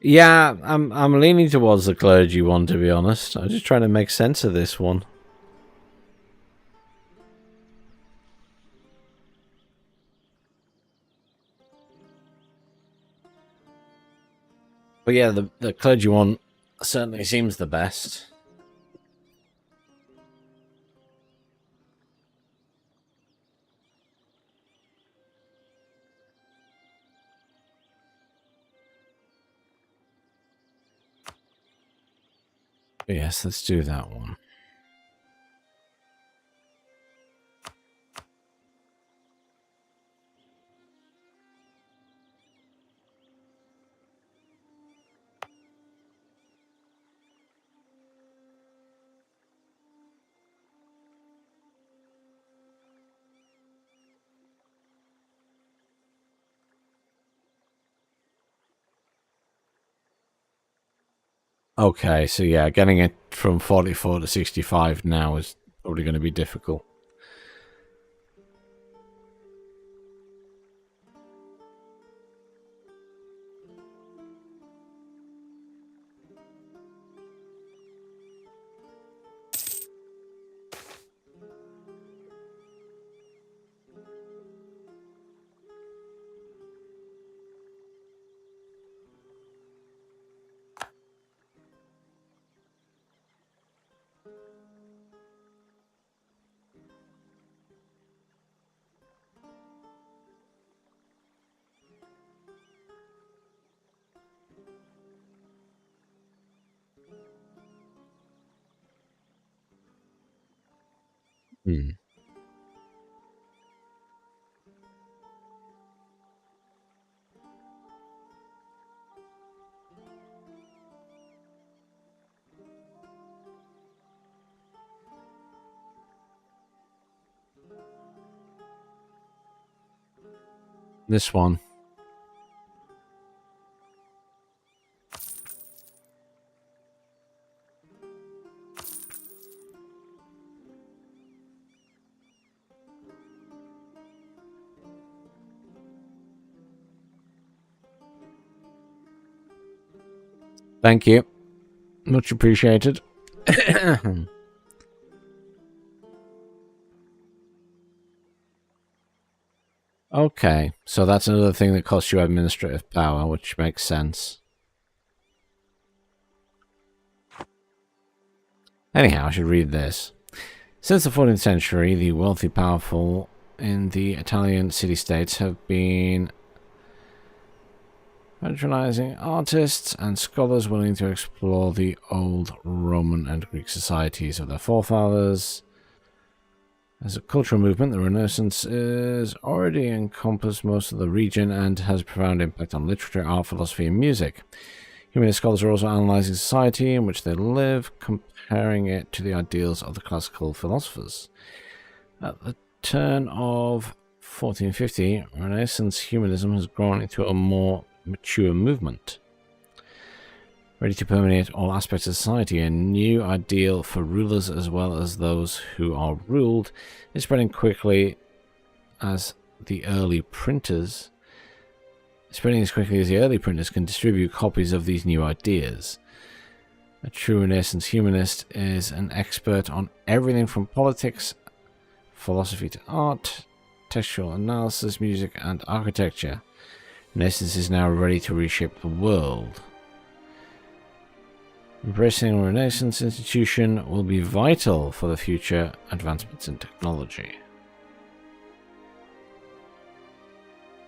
yeah, I'm leaning towards the clergy one, to be honest. I'm just trying to make sense of this one. But yeah, the clergy one certainly seems the best. But yes, let's do that one. Okay, so yeah, getting it from 44 to 65 now is probably going to be difficult. Hmm. This one. Thank you. Much appreciated. Okay, so that's another thing that costs you administrative power, which makes sense. Anyhow, I should read this. Since the 14th century, the wealthy, powerful in the Italian city-states have been patronizing artists and scholars willing to explore the old Roman and Greek societies of their forefathers. As a cultural movement, the Renaissance has already encompassed most of the region and has a profound impact on literature, art, philosophy, and music. Humanist scholars are also analyzing society in which they live, comparing it to the ideals of the classical philosophers. At the turn of 1450, Renaissance humanism has grown into a more mature movement, ready to permeate all aspects of society. A new ideal for rulers as well as those who are ruled is spreading quickly as the early printers can distribute copies of these new ideas. A true Renaissance humanist is an expert on everything from politics, philosophy to art, textual analysis, music, and architecture. Renaissance is now ready to reshape the world. Embracing a Renaissance institution will be vital for the future advancements in technology.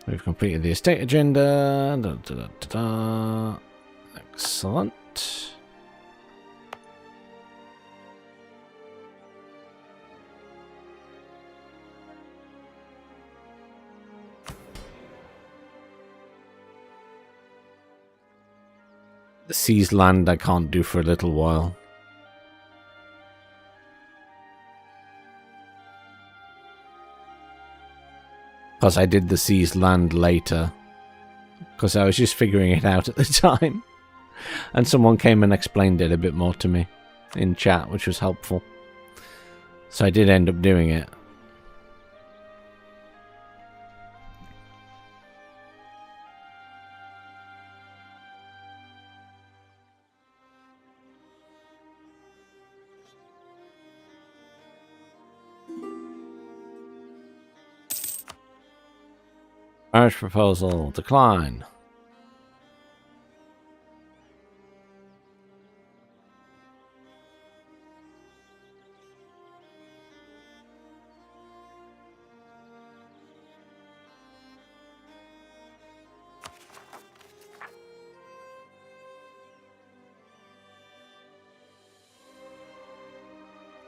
We've completed the estate agenda. Da, da, da, da, da. Excellent. The seized land I can't do for a little while. Because I did the seized land later. Because I was just figuring it out at the time. And someone came and explained it a bit more to me in chat, which was helpful. So I did end up doing it. Marriage proposal decline.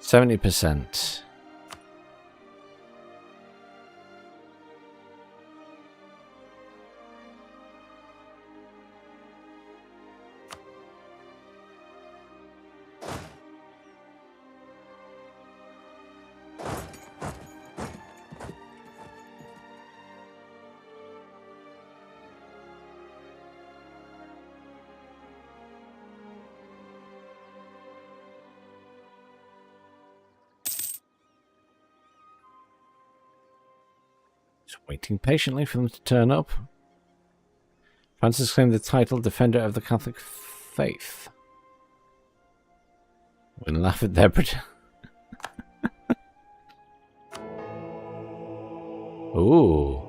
%70%. Waiting patiently for them to turn up. Francis claimed the title Defender of the Catholic Faith. When laugh at their Ooh.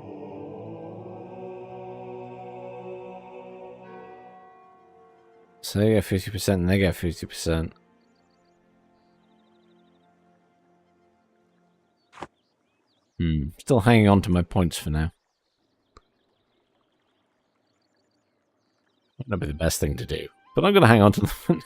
So they get 50% and they get 50%. Still hanging on to my points for now. Might not be the best thing to do, but I'm going to hang on to them for now.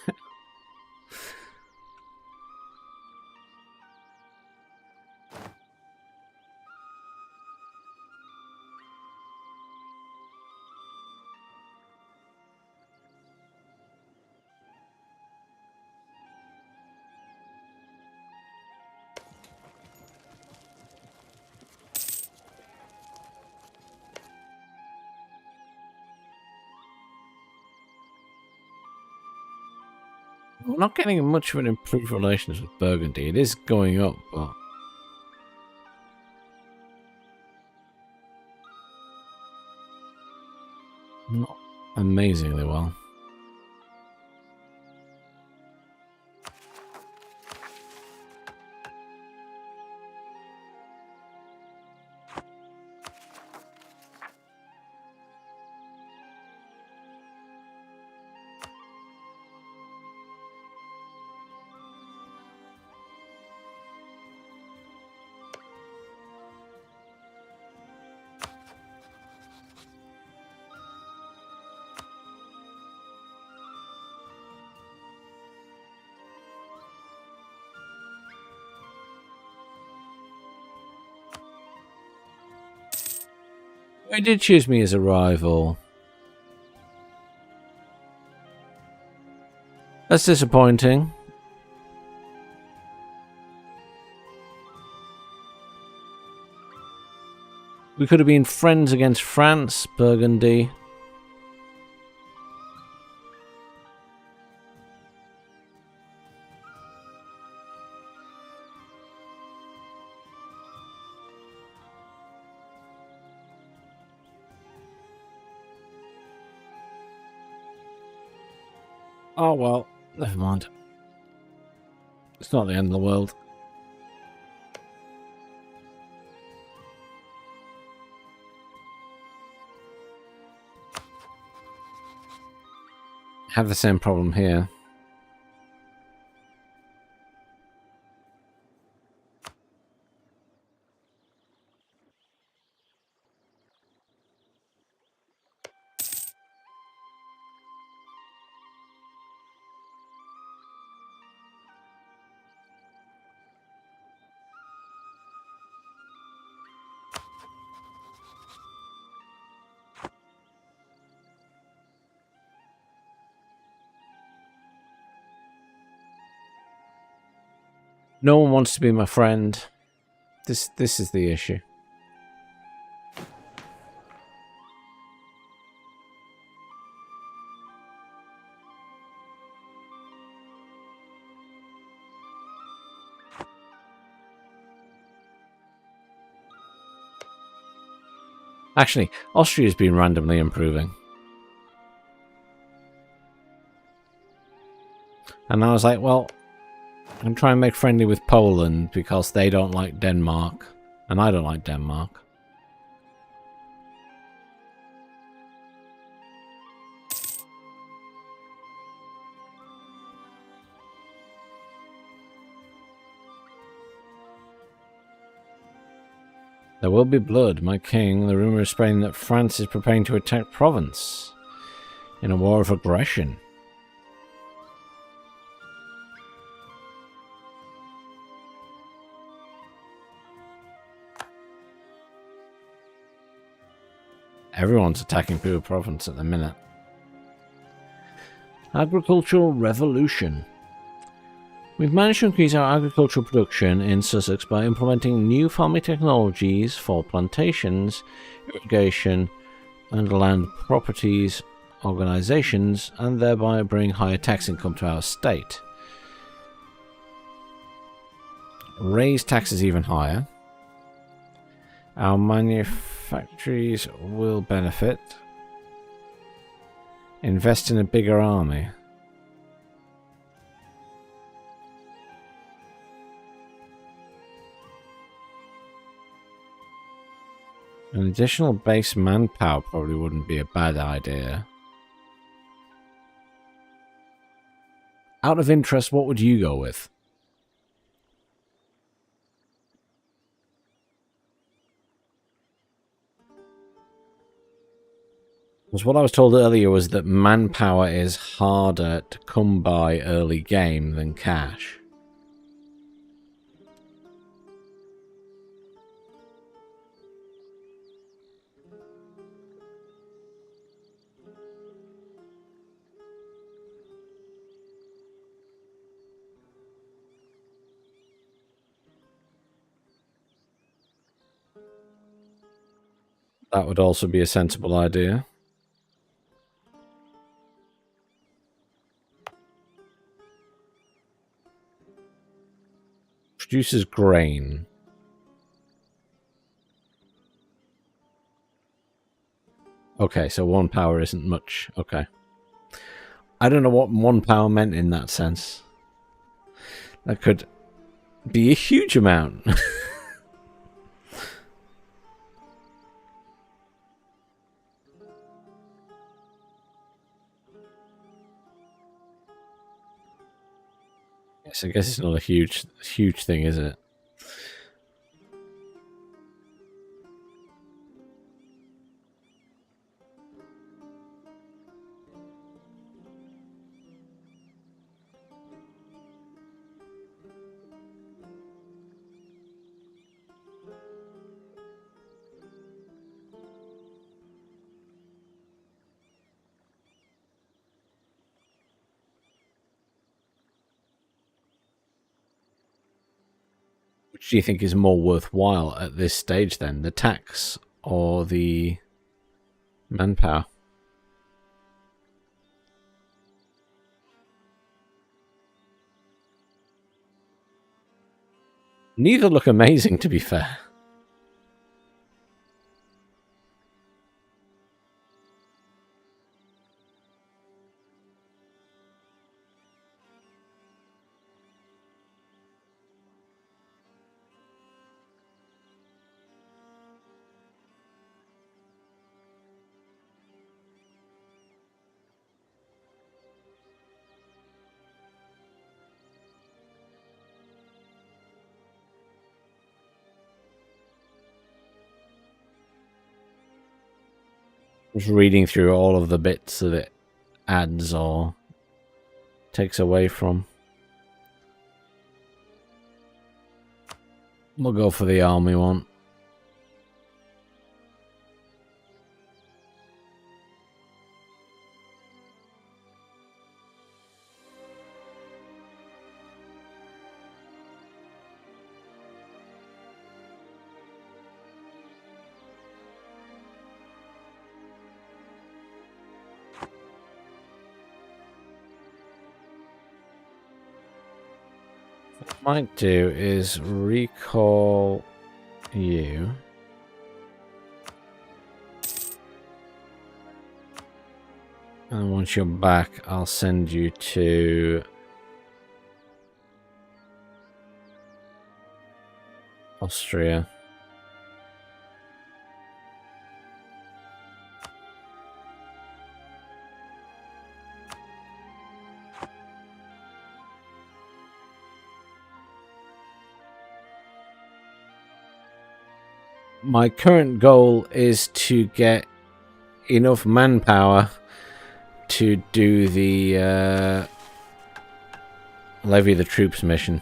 We're not getting much of an improved relations with Burgundy. It is going up, but not amazingly well. They did choose me as a rival. That's disappointing. We could have been friends against France, Burgundy. Oh well, never mind. It's not the end of the world. have the same problem here. No one wants to be my friend. This is the issue. Actually, Austria's been randomly improving. And I was like, well, I'm trying to make friendly with Poland because they don't like Denmark. And I don't like Denmark. There will be blood, my king. The rumour is spreading that France is preparing to attack Provence in a war of aggression. Everyone's attacking Pure Provence at the minute. Agricultural revolution. We've managed to increase our agricultural production in Sussex by implementing new farming technologies for plantations, irrigation, and land properties organisations, and thereby bring higher tax income to our state. Raise taxes even higher. Our manufactories will benefit. Invest in a bigger army. An additional base manpower probably wouldn't be a bad idea. Out of interest, what would you go with? Because what I was told earlier was that manpower is harder to come by early game than cash. That would also be a sensible idea. Produces grain. Okay, so 1 power isn't much. Okay. I don't know what 1 power meant in that sense. That could be a huge amount. Yes, I guess it's not a huge thing, is it? Which do you think is more worthwhile at this stage then? The tax or the manpower? Neither look amazing, to be fair. Just reading through all of the bits that it adds or takes away from. We'll go for the army one. What I might do is recall you. And once you're back, I'll send you to Austria. My current goal is to get enough manpower to do the levy the troops mission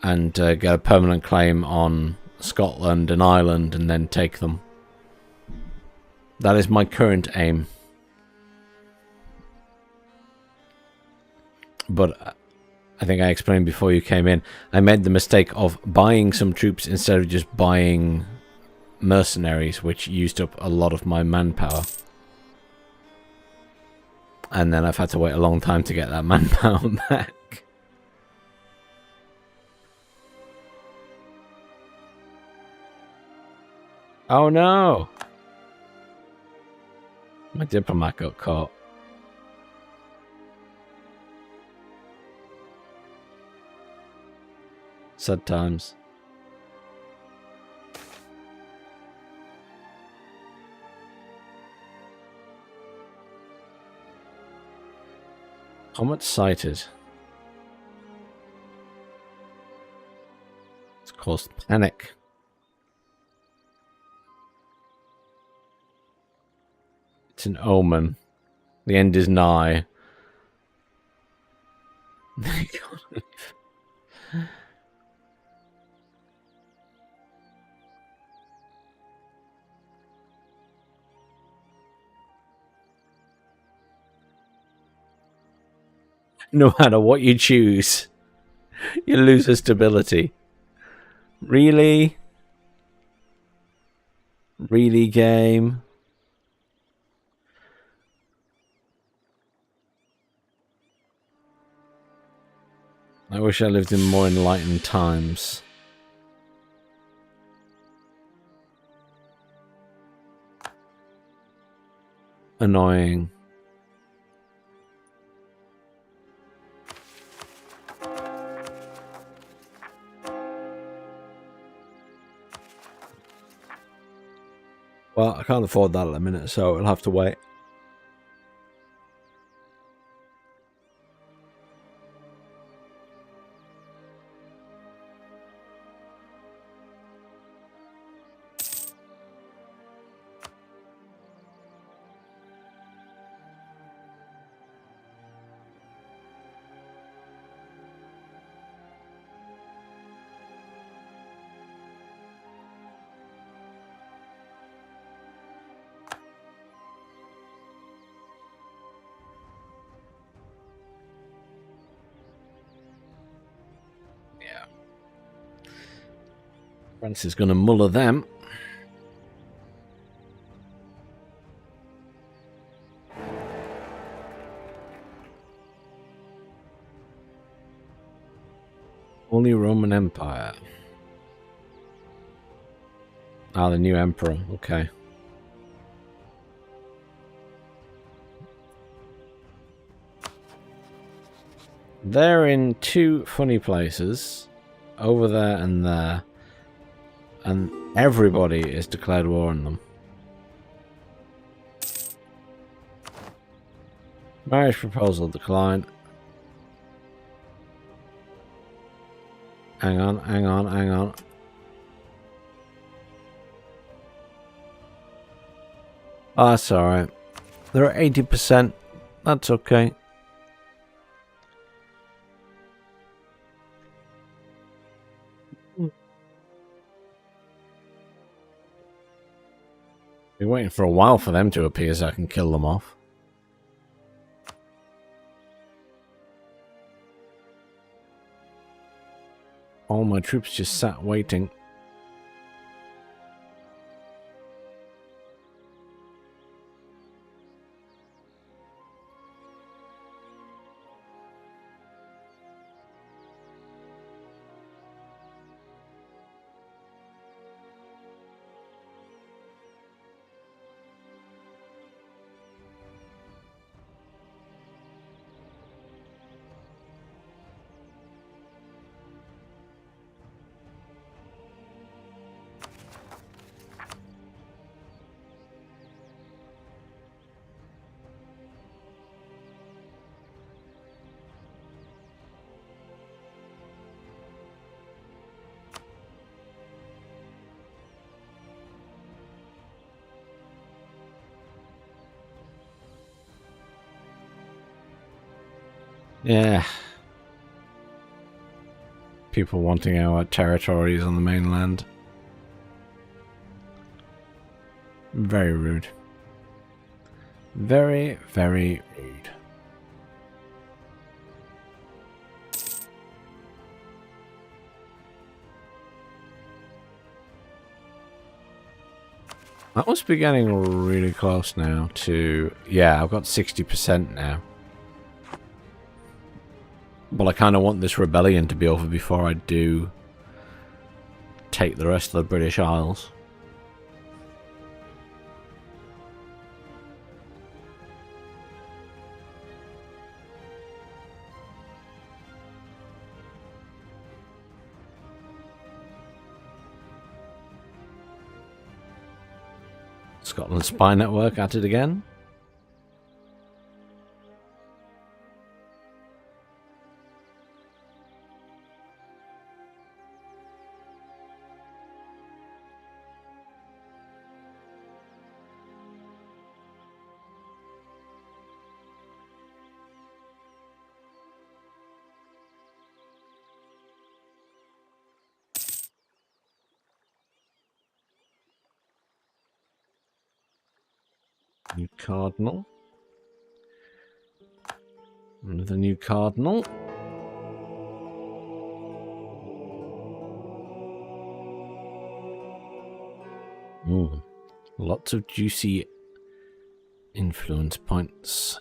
and get a permanent claim on Scotland and Ireland and then take them. That is my current aim. But I think I explained before you came in, I made the mistake of buying some troops instead of just buying mercenaries, which used up a lot of my manpower. And then I've had to wait a long time to get that manpower back. Oh no! My diplomat got caught. Sad times. Comet sighted. It's caused panic. It's an omen. The end is nigh. No matter what you choose, you lose a stability. Really? Really, game? I wish I lived in more enlightened times. Annoying. Well, I can't afford that at the minute, so it'll have to wait. France is going to muller them. Holy Roman Empire. Ah, the new emperor. Okay. They're in two funny places. Over there and there. And everybody is declared war on them. Marriage proposal declined. Hang on, hang on, hang on. Oh, that's alright. They're at 80%. That's okay. Been waiting for a while for them to appear so I can kill them off. All my troops just sat waiting. Yeah. People wanting our territories on the mainland. Very rude. Very, very rude. That must be getting really close now to... Yeah, I've got 60% now. Well, I kind of want this rebellion to be over before I do take the rest of the British Isles. Scotland Spy Network at it again. New cardinal. Another new cardinal. Ooh, lots of juicy influence points.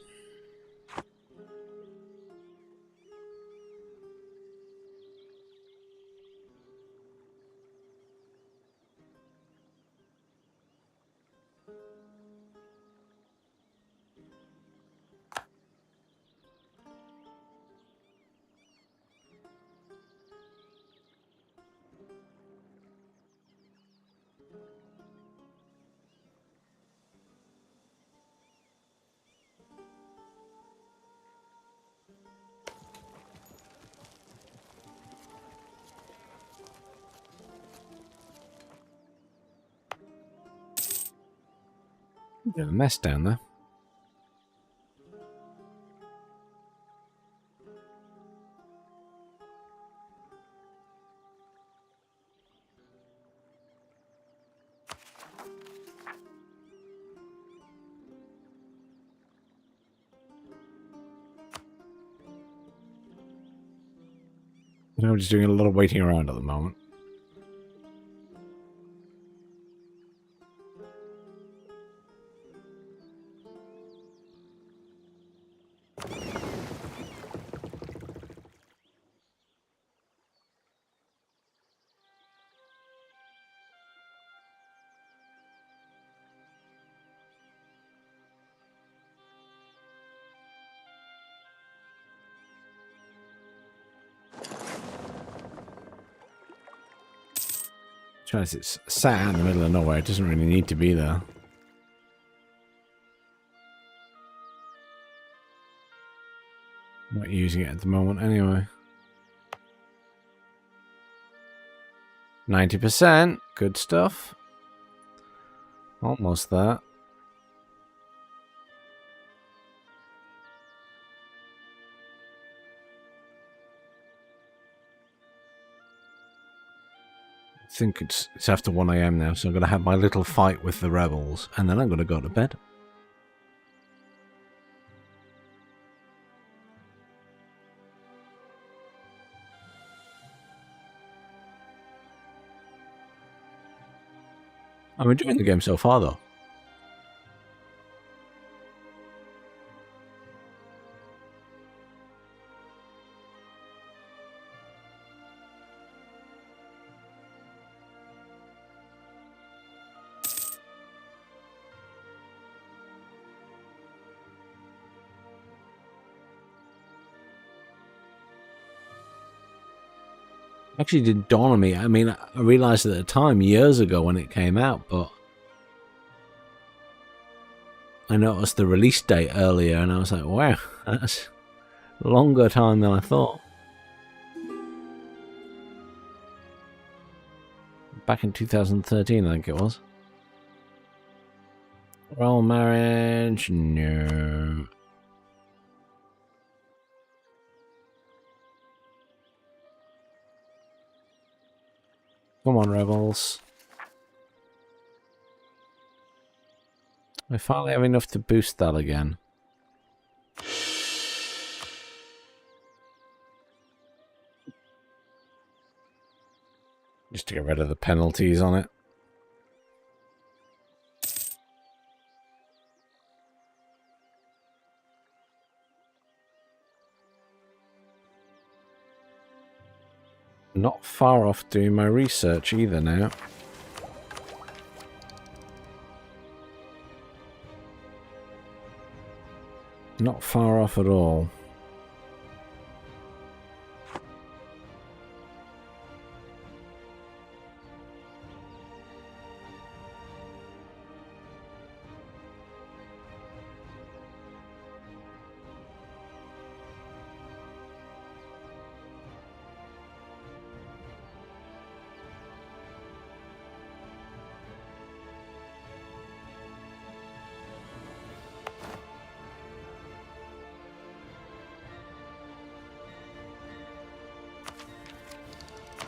Bit of a mess down there. I'm just doing a lot of waiting around at the moment. It's sat out in the middle of nowhere. It doesn't really need to be there. I'm not using it at the moment anyway. 90%. Good stuff. Almost there. think it's after 1 AM now, so I'm going to have my little fight with the rebels, and then I'm going to go to bed. I'm enjoying the game so far, though. Actually didn't dawn on me. I mean, I realised at the time, years ago when it came out, but I noticed the release date earlier, and I was like, wow, that's a longer time than I thought. Back in 2013, I think it was. Royal marriage? No. Come on, rebels. We finally have enough to boost that again. Just to get rid of the penalties on it. Not far off doing my research either now. Not far off at all.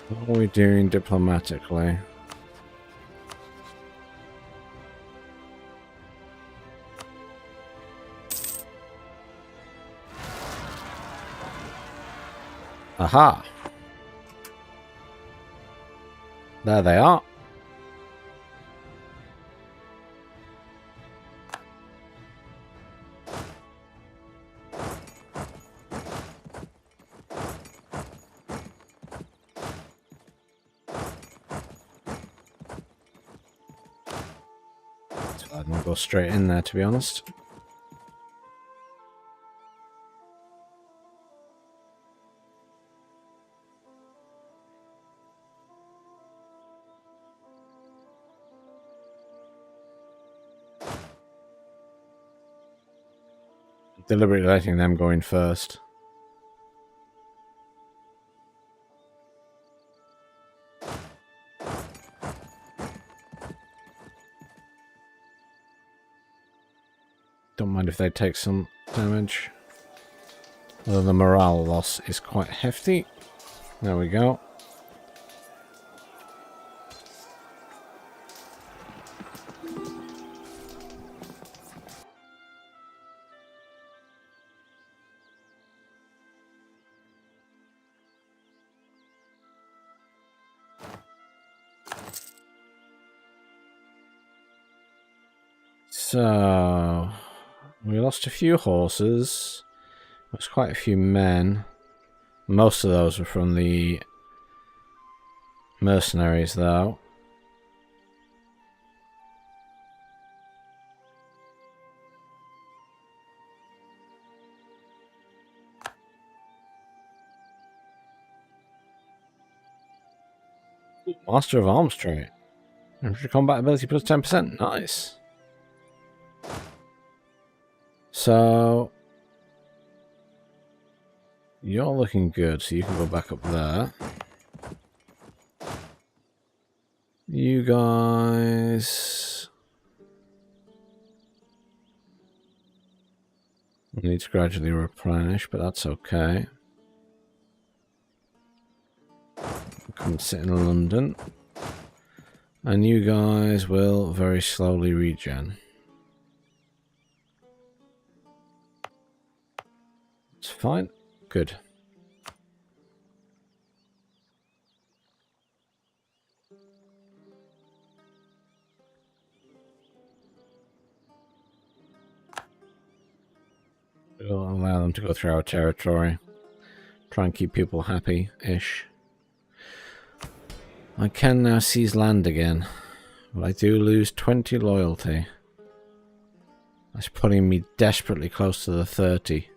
What are we doing diplomatically? Aha! There they are. So I'd not go straight in there, to be honest. Deliberately letting them go in first. Don't mind if they take some damage. Although the morale loss is quite hefty. There we go. So, we lost a few horses. There's quite a few men. Most of those were from the mercenaries, though. Master of Arms trait. Infantry combat ability plus 10%. Nice. So, you're looking good, so you can go back up there. You guys need to gradually replenish, but that's okay. Come sit in London. And you guys will very slowly regen. It's fine. Good. We'll allow them to go through our territory. Try and keep people happy-ish. I can now seize land again. But I do lose 20 loyalty. That's putting me desperately close to the 30.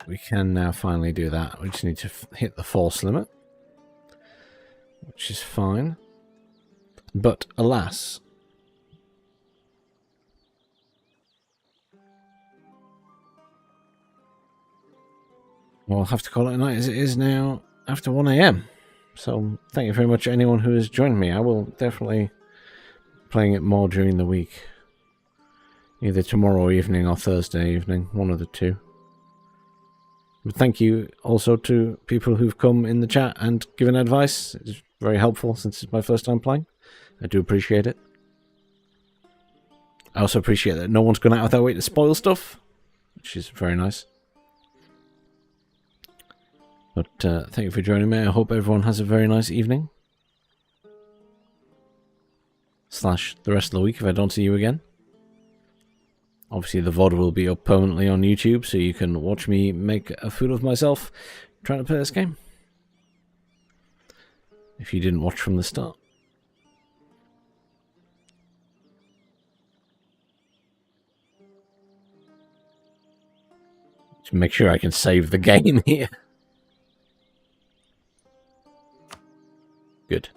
We can now finally do that. We just need to hit the force limit, which is fine. But alas, we'll have to call it a night as it is now after 1 AM. So thank you very much anyone who has joined me. I will definitely be playing it more during the week. Either tomorrow evening or Thursday evening, one of the two. But thank you also to people who've come in the chat and given advice. It's very helpful since it's my first time playing. I do appreciate it. I also appreciate that no one's gone out of their way to spoil stuff, which is very nice. But thank you for joining me. I hope everyone has a very nice evening. / the rest of the week if I don't see you again. Obviously the VOD will be up permanently on YouTube, so you can watch me make a fool of myself trying to play this game. If you didn't watch from the start. To make sure I can save the game here. Good.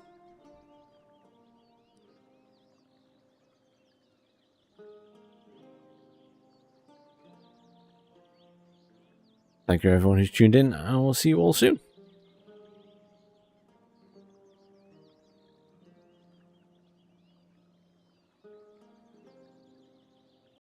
Thank you everyone who's tuned in, and we'll see you all soon.